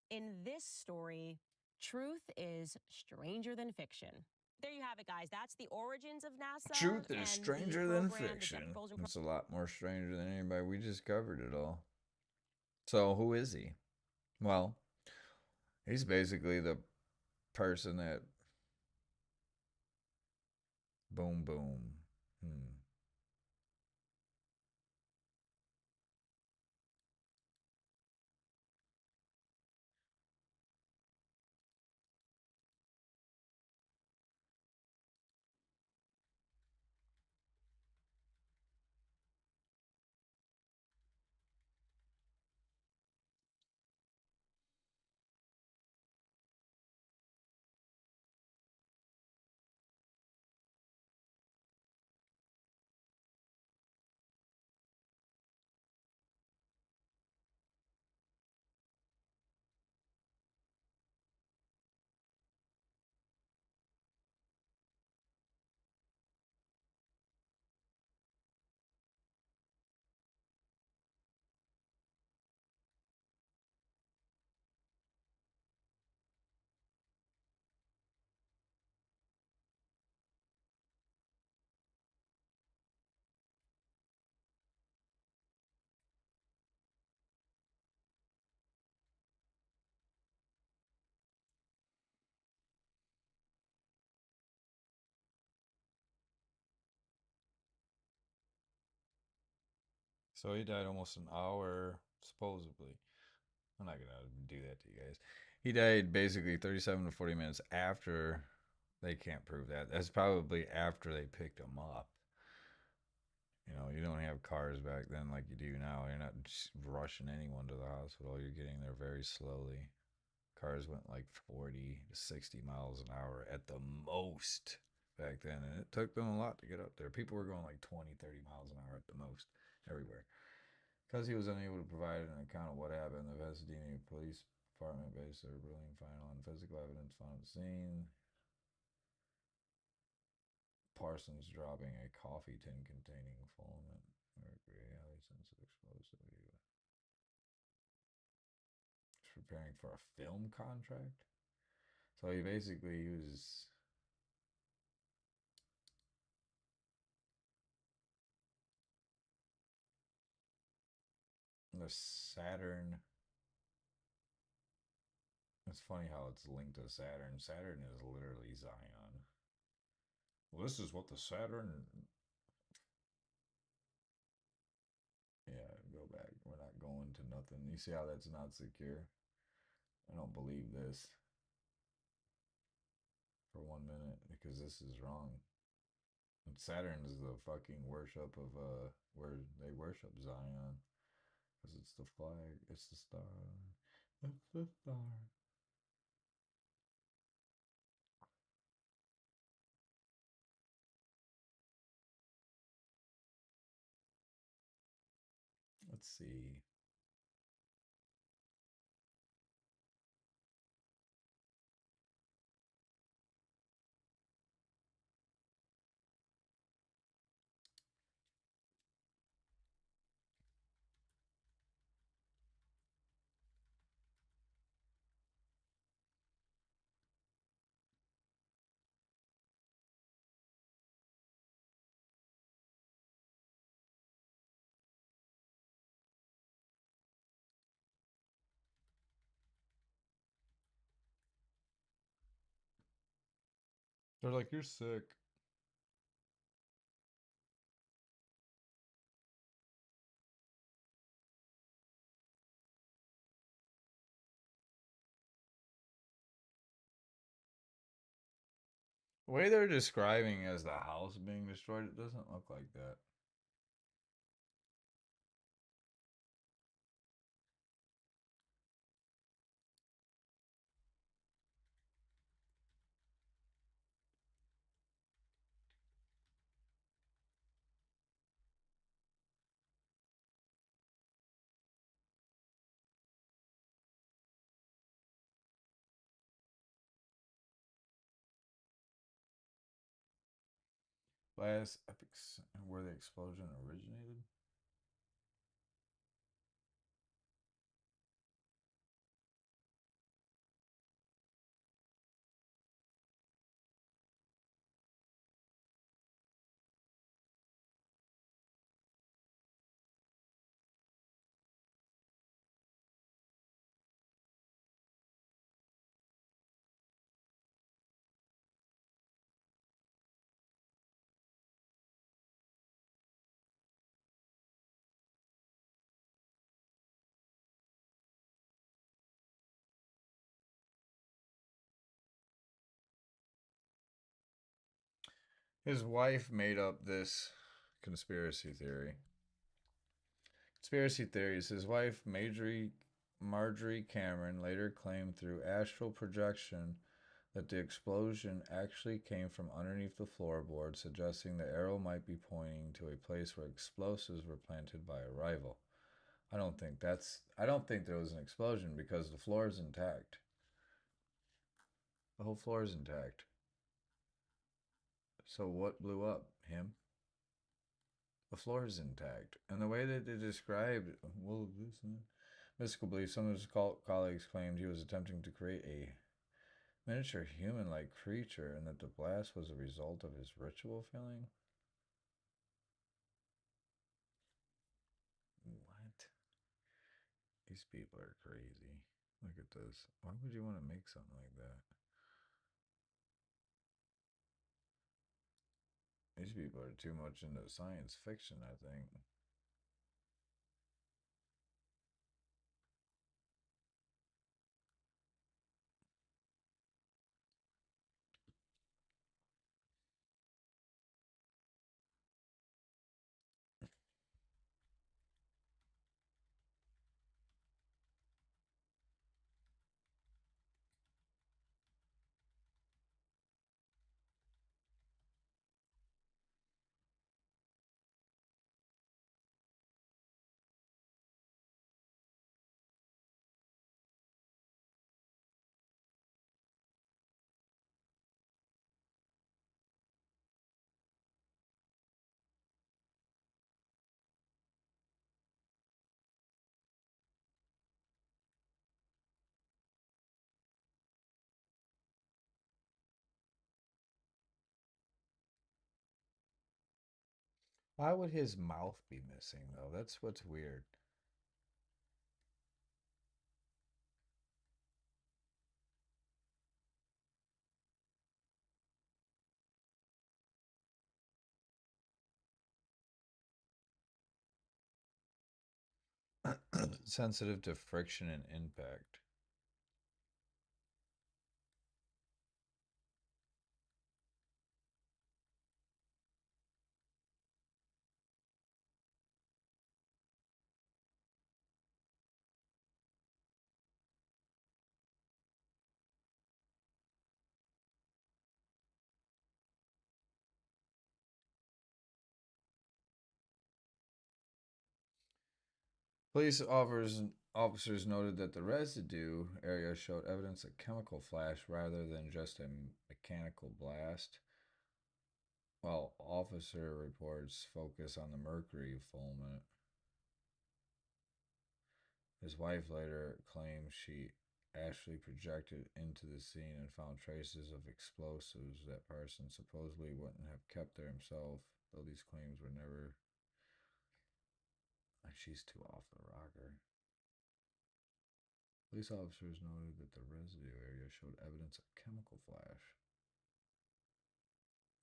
Speaker 3: in this story, truth is stranger than fiction. There you have it, guys. That's the origins of NASA.
Speaker 2: truth
Speaker 3: and
Speaker 2: is
Speaker 3: the
Speaker 2: stranger than
Speaker 3: program, the
Speaker 2: fiction.
Speaker 3: jet propulsion
Speaker 2: It's a lot more stranger than anybody. We just covered it all. So who is he? Well, he's basically the person that boom boom. So he died almost an hour, supposedly. I'm not gonna do that to you guys. He died basically 37 to 40 minutes after. They can't prove that. That's probably after they picked him up. You know, you don't have cars back then like you do now. You're not just rushing anyone to the hospital. You're getting there very slowly. Cars went like 40 to 60 miles an hour at the most back then. And it took them a lot to get up there. People were going like 20, 30 miles an hour at the most everywhere. Because he was unable to provide an account of what happened, the Pasadena Police Department based their ruling final on physical evidence found at the scene. Parsons dropping a coffee tin containing fulminant, mercury, highly sensitive explosive. He's preparing for a film contract. So he basically was the Saturn. It's funny how it's linked to Saturn. Saturn is literally Zion. Well, this is what the Saturn. Yeah, go back. We're not going to nothing. You see how that's not secure? I don't believe this for 1 minute because this is wrong. And Saturn is the fucking worship of where they worship Zion because it's the flag, it's the star, it's the star. Let's see. They're like, you're sick. The way they're describing as the house being destroyed, it doesn't look like that. Last epics where the explosion originated. His wife made up this conspiracy theory. Conspiracy theories. His wife, Marjorie Cameron, later claimed through astral projection that the explosion actually came from underneath the floorboard, suggesting the arrow might be pointing to a place where explosives were planted by a rival. I don't think there was an explosion because the floor is intact. The whole floor is intact. So what blew up? Him? The floor is intact. And the way that they described, well, mystical belief, some of his colleagues claimed he was attempting to create a miniature human-like creature and that the blast was a result of his ritual failing. What? These people are crazy. Look at this. Why would you want to make something like that? These people are too much into science fiction, I think. Why would his mouth be missing, though? That's what's weird. Sensitive to friction and impact. Police officers noted that the residue area showed evidence of chemical flash rather than just a mechanical blast, while officer reports focus on the mercury fulminate. His wife later claimed she actually projected into the scene and found traces of explosives that Parsons supposedly wouldn't have kept there himself, though these claims were never. She's too off the rocker. Police officers noted that the residue area showed evidence of chemical flash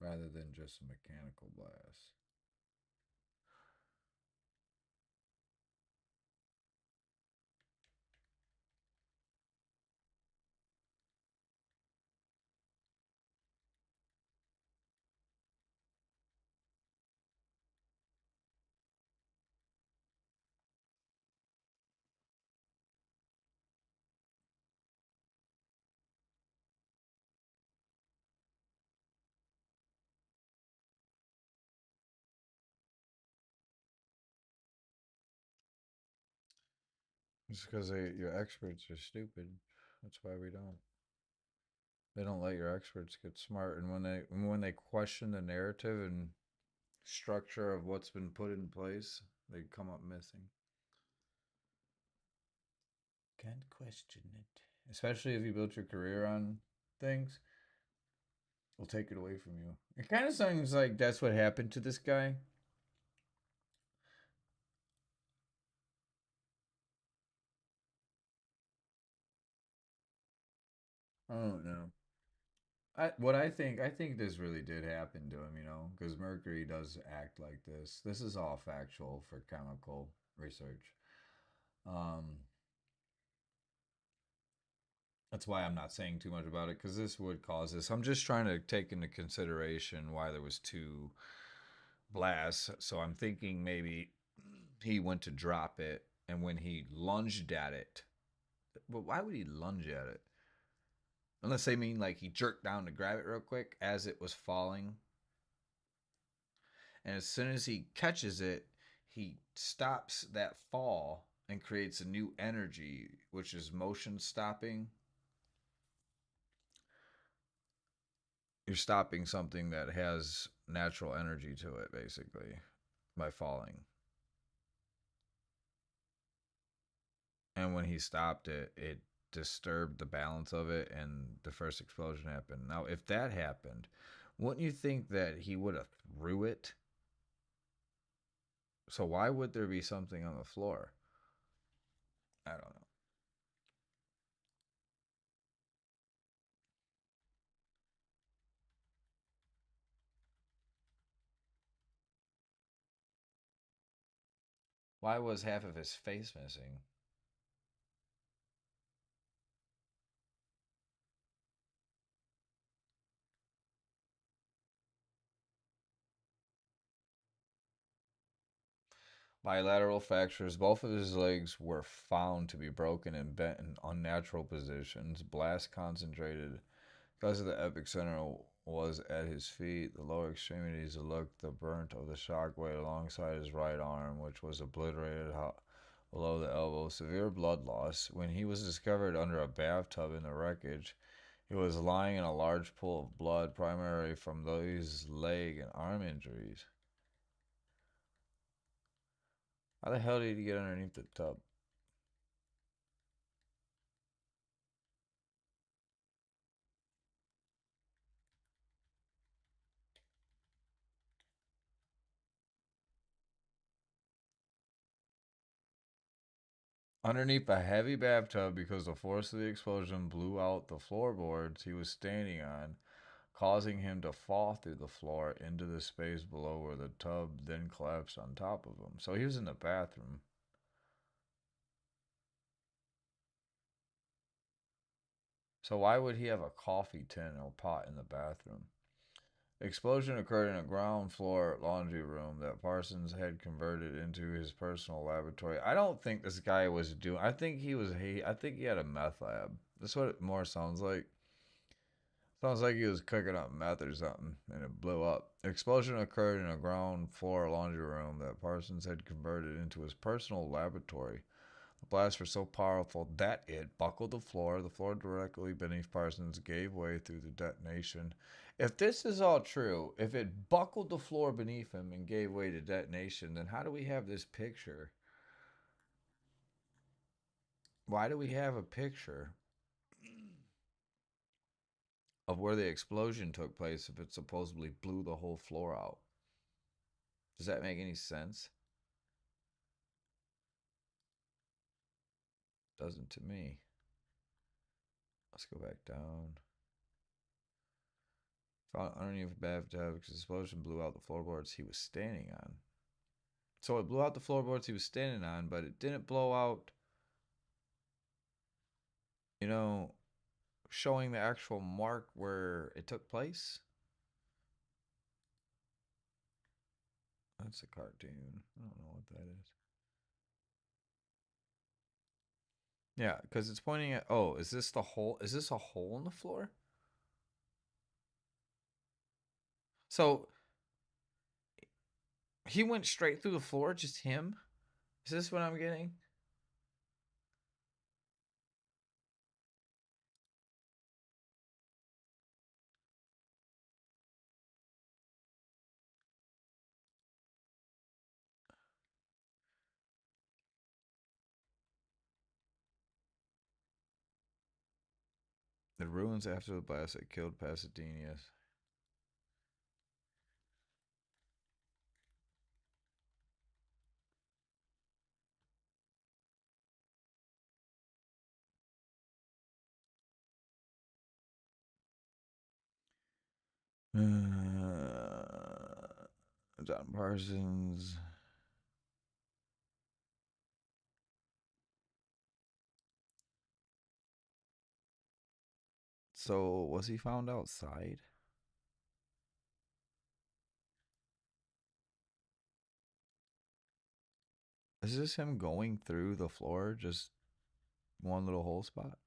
Speaker 2: rather than just a mechanical blast. It's because your experts are stupid. That's why we don't. They don't let your experts get smart, and when they question the narrative and structure of what's been put in place, they come up missing. Can't question it, especially if you built your career on things. Will take it away from you. It kind of sounds like that's what happened to this guy. I don't know. I think this really did happen to him, because Mercury does act like this. This is all factual for chemical research. That's why I'm not saying too much about it, because this would cause this. I'm just trying to take into consideration why there was 2 blasts. So I'm thinking maybe he went to drop it, and when he lunged at it, but why would he lunge at it? Unless they mean like he jerked down to grab it real quick as it was falling. And as soon as he catches it, he stops that fall and creates a new energy, which is motion stopping. You're stopping something that has natural energy to it, basically, by falling. And when he stopped it, it disturbed the balance of it, and the first explosion happened. Now, if that happened, wouldn't you think that he would have threw it? So why would there be something on the floor? I don't know. Why was half of his face missing? Bilateral fractures. Both of his legs were found to be broken and bent in unnatural positions. Blast concentrated because of the epicenter was at his feet. The lower extremities looked the burnt of the shockwave alongside his right arm, which was obliterated below the elbow. Severe blood loss. When he was discovered under a bathtub in the wreckage, he was lying in a large pool of blood, primarily from these leg and arm injuries. How the hell did he get underneath the tub? Underneath a heavy bathtub because the force of the explosion blew out the floorboards he was standing on, causing him to fall through the floor into the space below where the tub then collapsed on top of him. So he was in the bathroom. So why would he have a coffee tin or pot in the bathroom? The explosion occurred in a ground floor laundry room that Parsons had converted into his personal laboratory. I don't think this guy was doing. I think he had a meth lab. That's what it more sounds like. Sounds like he was cooking up meth or something, and it blew up. The explosion occurred in a ground floor laundry room that Parsons had converted into his personal laboratory. The blasts were so powerful that it buckled the floor. The floor directly beneath Parsons gave way through the detonation. If this is all true, if it buckled the floor beneath him and gave way to detonation, then how do we have this picture? Why do we have a picture of where the explosion took place if it supposedly blew the whole floor out? Does that make any sense? Doesn't to me. Let's go back down. Found underneath a bathtub because the explosion blew out the floorboards he was standing on. So it blew out the floorboards he was standing on, but it didn't blow out, showing the actual mark where it took place. That's a cartoon. I don't know what that is. Yeah, because it's pointing at, oh, is this the hole? Is this a hole in the floor? So he went straight through the floor, just him? Is this what I'm getting? The ruins after the blast that killed Pasadena. John Parsons. So, was he found outside? Is this him going through the floor, just one little hole spot?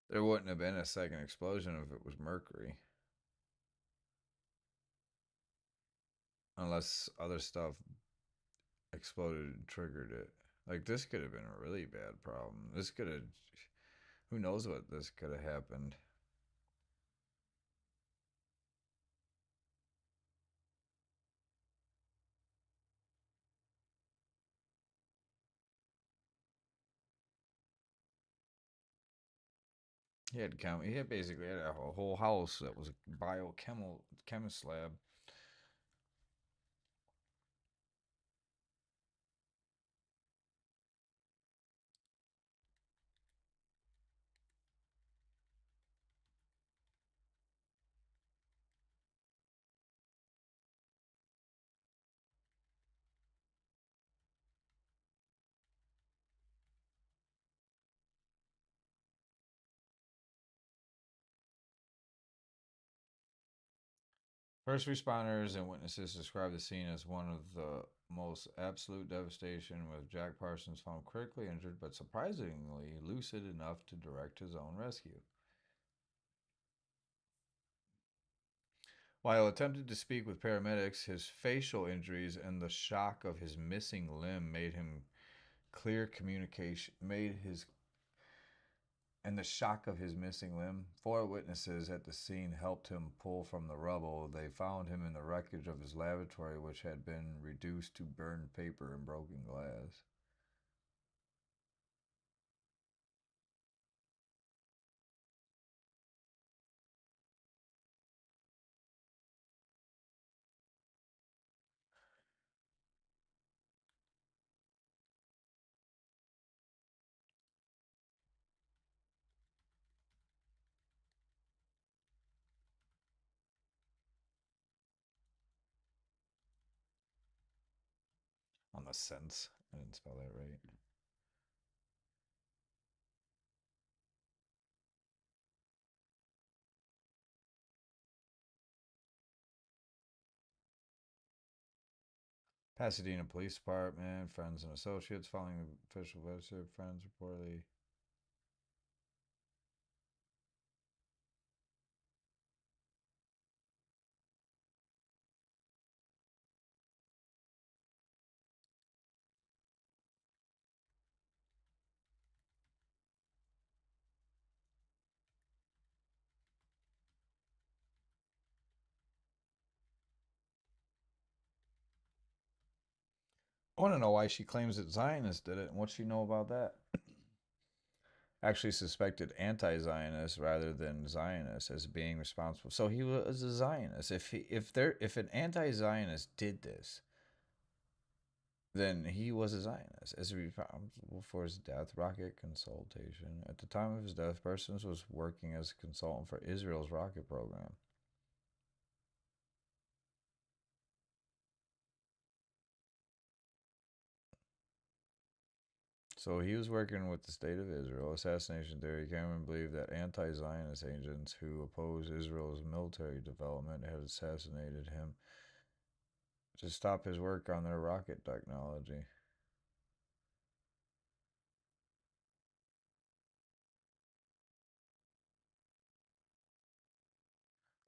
Speaker 2: There wouldn't have been a second explosion if it was mercury. Unless other stuff exploded and triggered it. Like, this could have been a really bad problem. This could have. Who knows what this could have happened. He had basically had a whole house that was a biochemist lab. First responders and witnesses described the scene as one of the most absolute devastation, with Jack Parsons found critically injured but surprisingly lucid enough to direct his own rescue. While attempting to speak with paramedics, his facial injuries and the shock of his missing limb made him clear communication. And the shock of his missing limb. 4 witnesses at the scene helped him pull from the rubble. They found him in the wreckage of his laboratory, which had been reduced to burned paper and broken glass. On the sense. I didn't spell that right. Pasadena Police Department, friends and associates following the official website, friends reportedly. I want to know why she claims that Zionists did it and what she know about that. Actually suspected anti-Zionist rather than Zionist as being responsible. So he was a Zionist. If an anti-Zionist did this, then he was a Zionist. As responsible for his death, rocket consultation. At the time of his death, Parsons was working as a consultant for Israel's rocket program. So he was working with the state of Israel. Assassination theory. Cameron believed that anti-Zionist agents who oppose Israel's military development had assassinated him to stop his work on their rocket technology.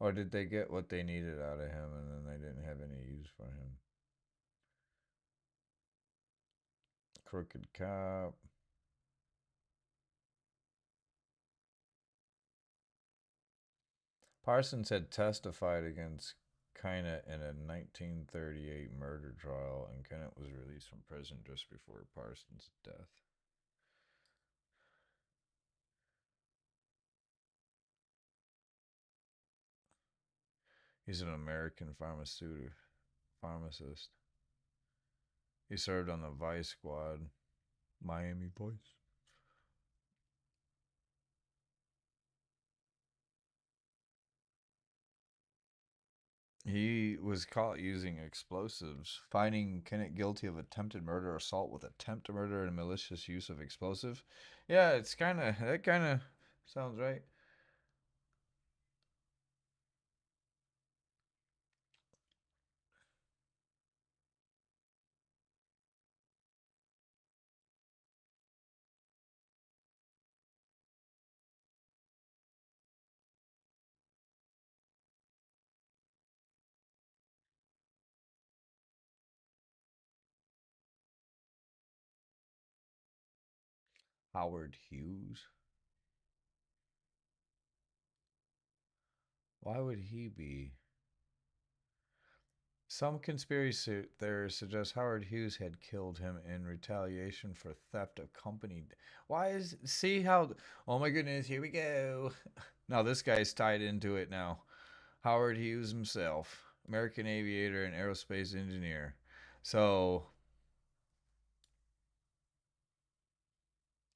Speaker 2: Or did they get what they needed out of him and then they didn't have any use for him? crooked cop. Parsons had testified against Kynett in a 1938 murder trial, and Kynett was released from prison just before Parsons' death. He's an American pharmacist. He served on the Vice Squad, Miami Vice. He was caught using explosives, finding Kennett guilty of attempted murder, assault with attempt to murder, and malicious use of explosive. Yeah, that kind of sounds right. Howard Hughes. Why would he be? Some conspiracy theorists suggest Howard Hughes had killed him in retaliation for theft of company. Why is... See how... Oh my goodness, here we go. Now this guy's tied into it now. Howard Hughes himself. American aviator and aerospace engineer. So...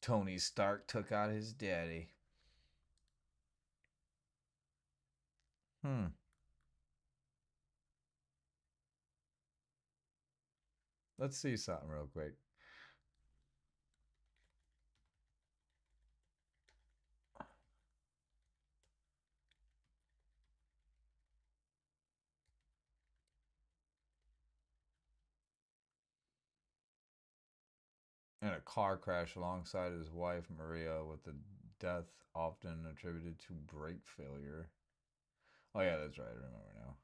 Speaker 2: Tony Stark took out his daddy. Let's see something real quick. In a car crash alongside his wife Maria, with the death often attributed to brake failure. Oh yeah, that's right, I remember now.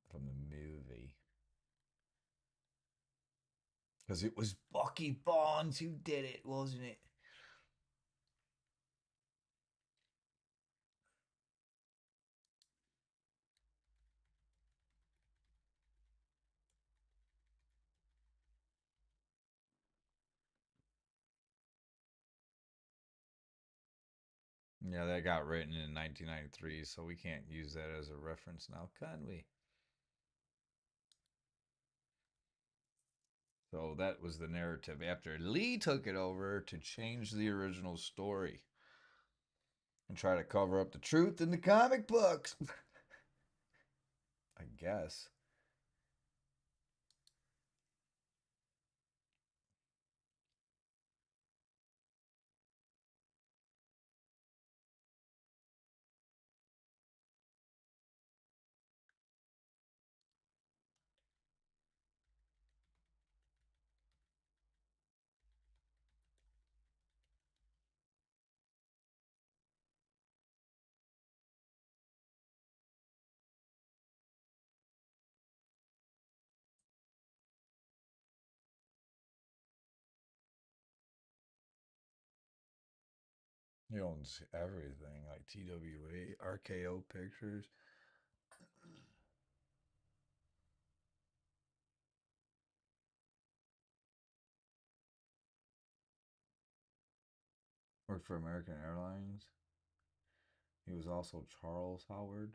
Speaker 2: From the movie. Because it was Bucky Barnes who did it, wasn't it? Yeah, that got written in 1993, so we can't use that as a reference now, can we? So that was the narrative after Lee took it over to change the original story and try to cover up the truth in the comic books. I guess. He owns everything, like TWA, RKO Pictures. Worked for American Airlines. He was also Charles Howard.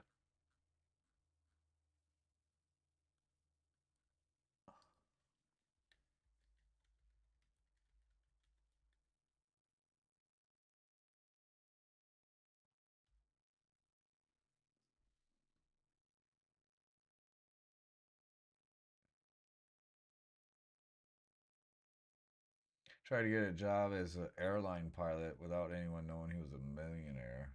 Speaker 2: Tried to get a job as an airline pilot without anyone knowing he was a millionaire.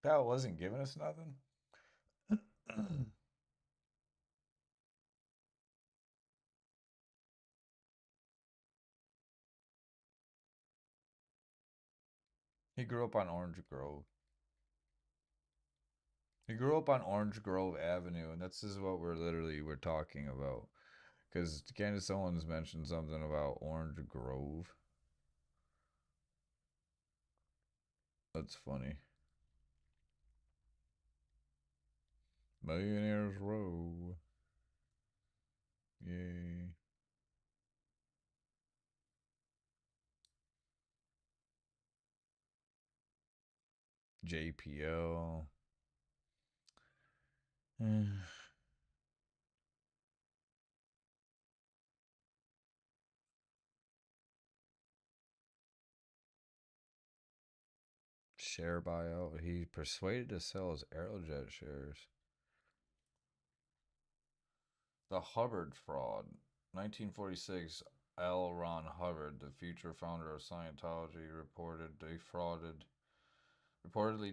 Speaker 2: That wasn't giving us nothing. He grew up on Orange Grove. He grew up on Orange Grove Avenue, and this is what we're talking about. Because Candace Owens mentioned something about Orange Grove. That's funny. Millionaires Row. Yay. JPL. Share buyout. He persuaded to sell his Aerojet shares. The Hubbard fraud. 1946, L. Ron Hubbard, the future founder of Scientology, reportedly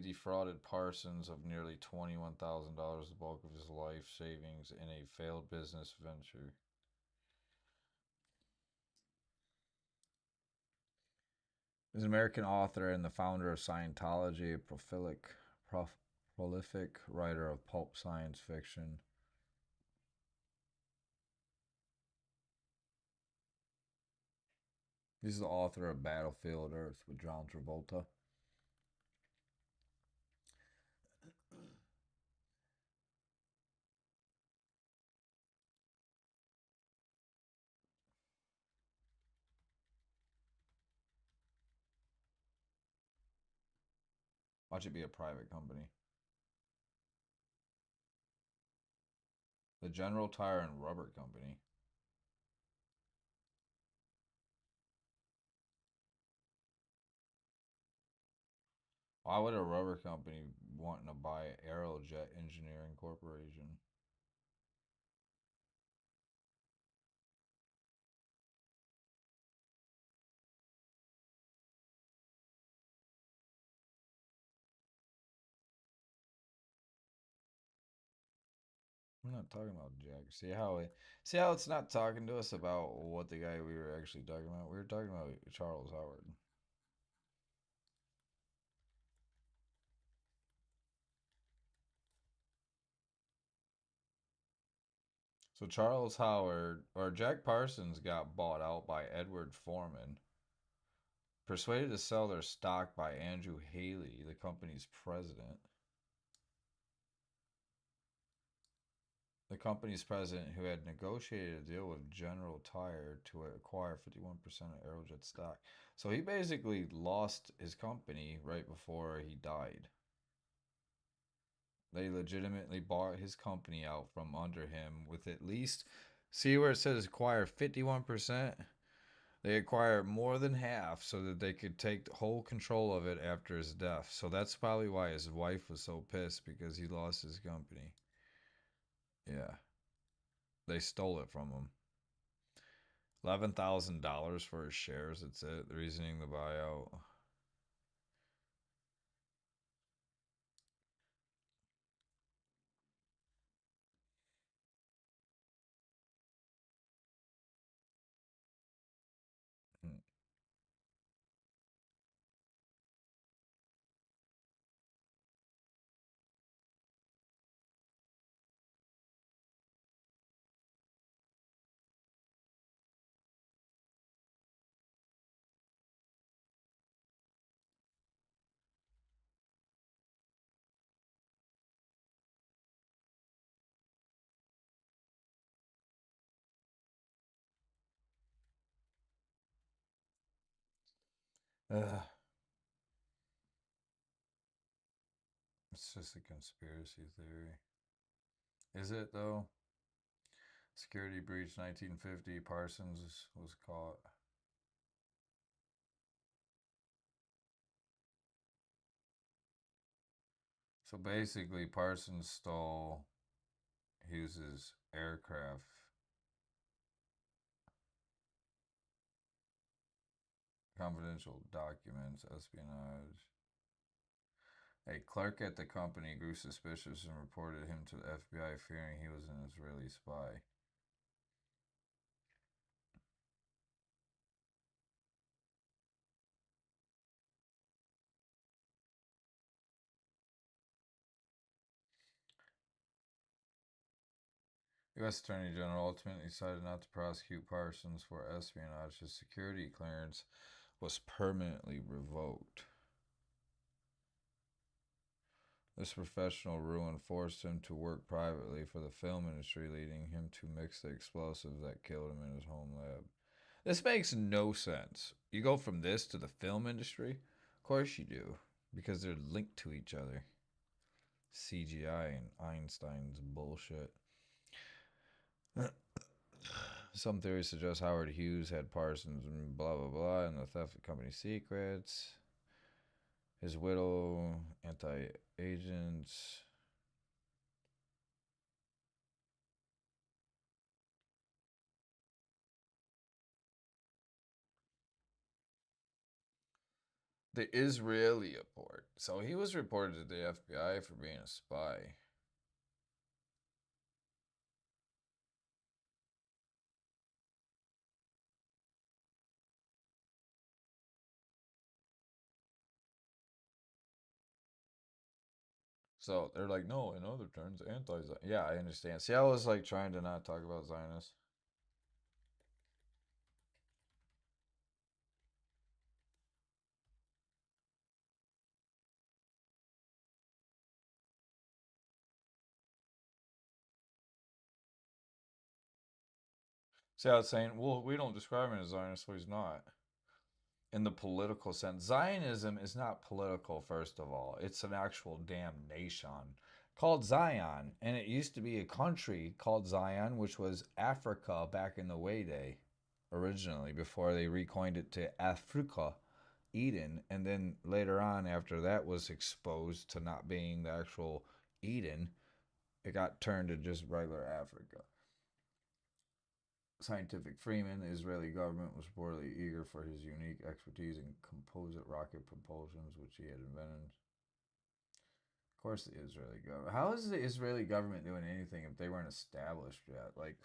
Speaker 2: defrauded Parsons of nearly $21,000, the bulk of his life savings, in a failed business venture. He's an American author and the founder of Scientology, a prolific writer of pulp science fiction. He's the author of Battlefield Earth with John Travolta. Watch it be a private company. The General Tire and Rubber Company. Why would a rubber company want to buy Aerojet Engineering Corporation? I'm not talking about Jack. See how it's not talking to us about what the guy we were actually talking about? We were talking about Charles Howard. So Charles Howard or Jack Parsons got bought out by Edward Foreman, persuaded to sell their stock by Andrew Haley, the company's president. The company's president, who had negotiated a deal with General Tire to acquire 51% of Aerojet stock. So he basically lost his company right before he died. They legitimately bought his company out from under him with at least, see where it says acquire 51%? They acquired more than half so that they could take whole control of it after his death. So that's probably why his wife was so pissed, because he lost his company. Yeah. They stole it from him. $11,000 for his shares. That's it. The reasoning the buyout. It's just a conspiracy theory. Is it, though? Security breach 1950. Parsons was caught. So basically, Parsons stole Hughes's aircraft. Confidential documents, espionage. A clerk at the company grew suspicious and reported him to the FBI, fearing he was an Israeli spy. U.S. Attorney General ultimately decided not to prosecute Parsons for espionage. His security clearance was permanently revoked. This professional ruin forced him to work privately for the film industry, leading him to mix the explosives that killed him in his home lab. This makes no sense. You go from this to the film industry? Of course you do, because they're linked to each other. CGI and Einstein's bullshit. Some theories suggest Howard Hughes had Parsons and blah blah blah, and the theft of company secrets. His widow, anti-agents. The Israeli report. So he was reported to the FBI for being a spy. So they're like, no, in other terms, anti-Zionist. Yeah, I understand. See, I was like trying to not talk about Zionists. See, I was saying, well, we don't describe him as Zionist, so he's not. In the political sense, Zionism is not political, first of all. It's an actual damn nation called Zion. And it used to be a country called Zion, which was Africa back in the way day, originally, before they recoined it to Africa, Eden. And then later on, after that was exposed to not being the actual Eden, it got turned to just regular Africa. Scientific Freeman, the Israeli government was reportedly eager for his unique expertise in composite rocket propulsions, which he had invented. Of course, the Israeli government. How is the Israeli government doing anything if they weren't established yet? Like,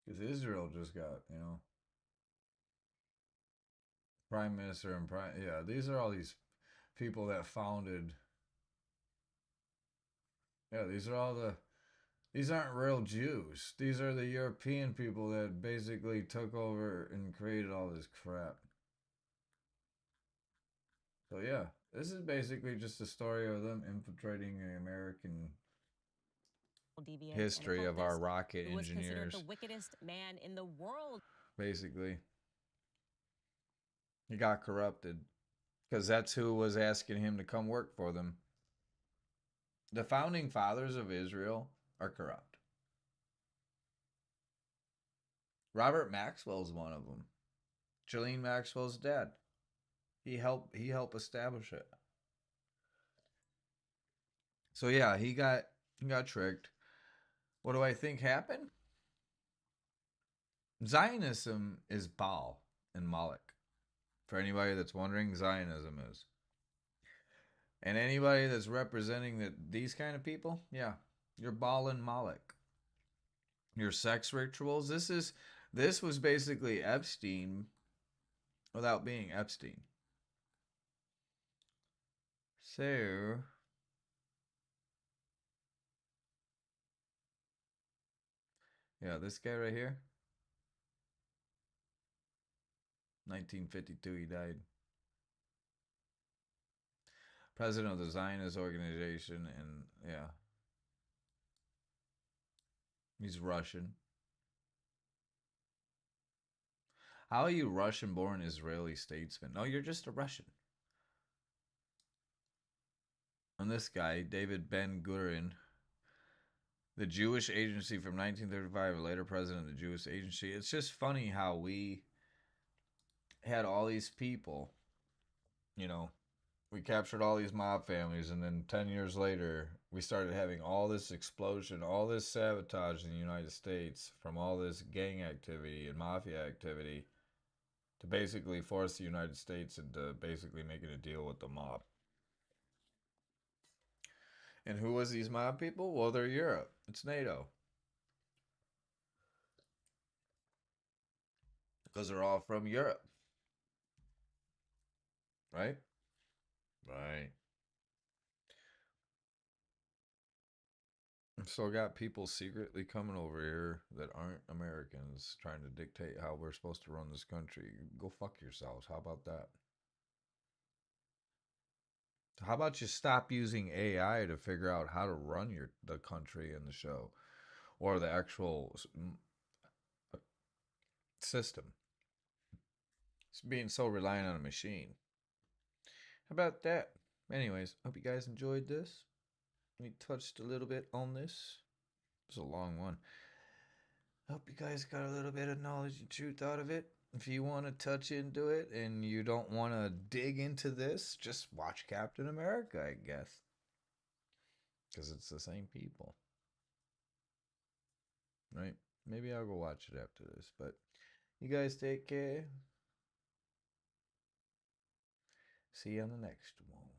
Speaker 2: because Israel just got, prime minister and prime. Yeah, these are all these people that founded. Yeah, these are all the. These aren't real Jews. These are the European people that basically took over and created all this crap. So yeah, this is basically just a story of them infiltrating the American history of our rocket
Speaker 3: who was considered
Speaker 2: engineers.
Speaker 3: the wickedest man in the world.
Speaker 2: Basically, he got corrupted because that's who was asking him to come work for them. The founding fathers of Israel are corrupt. Robert Maxwell's one of them. Ghislaine Maxwell's dad. He helped establish it. So yeah, he got tricked. What do I think happened? Zionism is Baal and Moloch. For anybody that's wondering, Zionism is. And anybody that's representing these kind of people, yeah, you're Baal and Moloch. Your sex rituals. This was basically Epstein without being Epstein. So yeah, this guy right here. 1952 he died. President of the Zionist organization, and yeah. He's Russian. How are you Russian-born Israeli statesman? No, you're just a Russian. And this guy, David Ben-Gurion, the Jewish Agency from 1935, later president of the Jewish Agency. It's just funny how we had all these people, we captured all these mob families, and then 10 years later, we started having all this explosion, all this sabotage in the United States from all this gang activity and mafia activity to basically force the United States into basically making a deal with the mob. And who was these mob people? Well, they're Europe. It's NATO. Because they're all from Europe. Right? Right. So I got people secretly coming over here that aren't Americans trying to dictate how we're supposed to run this country. Go fuck yourselves. How about that? How about you stop using AI to figure out how to run the country and the show, or the actual system? It's being so reliant on a machine. How about that? Anyways, hope you guys enjoyed this. We touched a little bit on this. It was a long one. Hope you guys got a little bit of knowledge and truth out of it. If you want to touch into it and you don't want to dig into this, just watch Captain America, I guess. Because it's the same people. Right? Maybe I'll go watch it after this. But you guys take care. See you on the next one.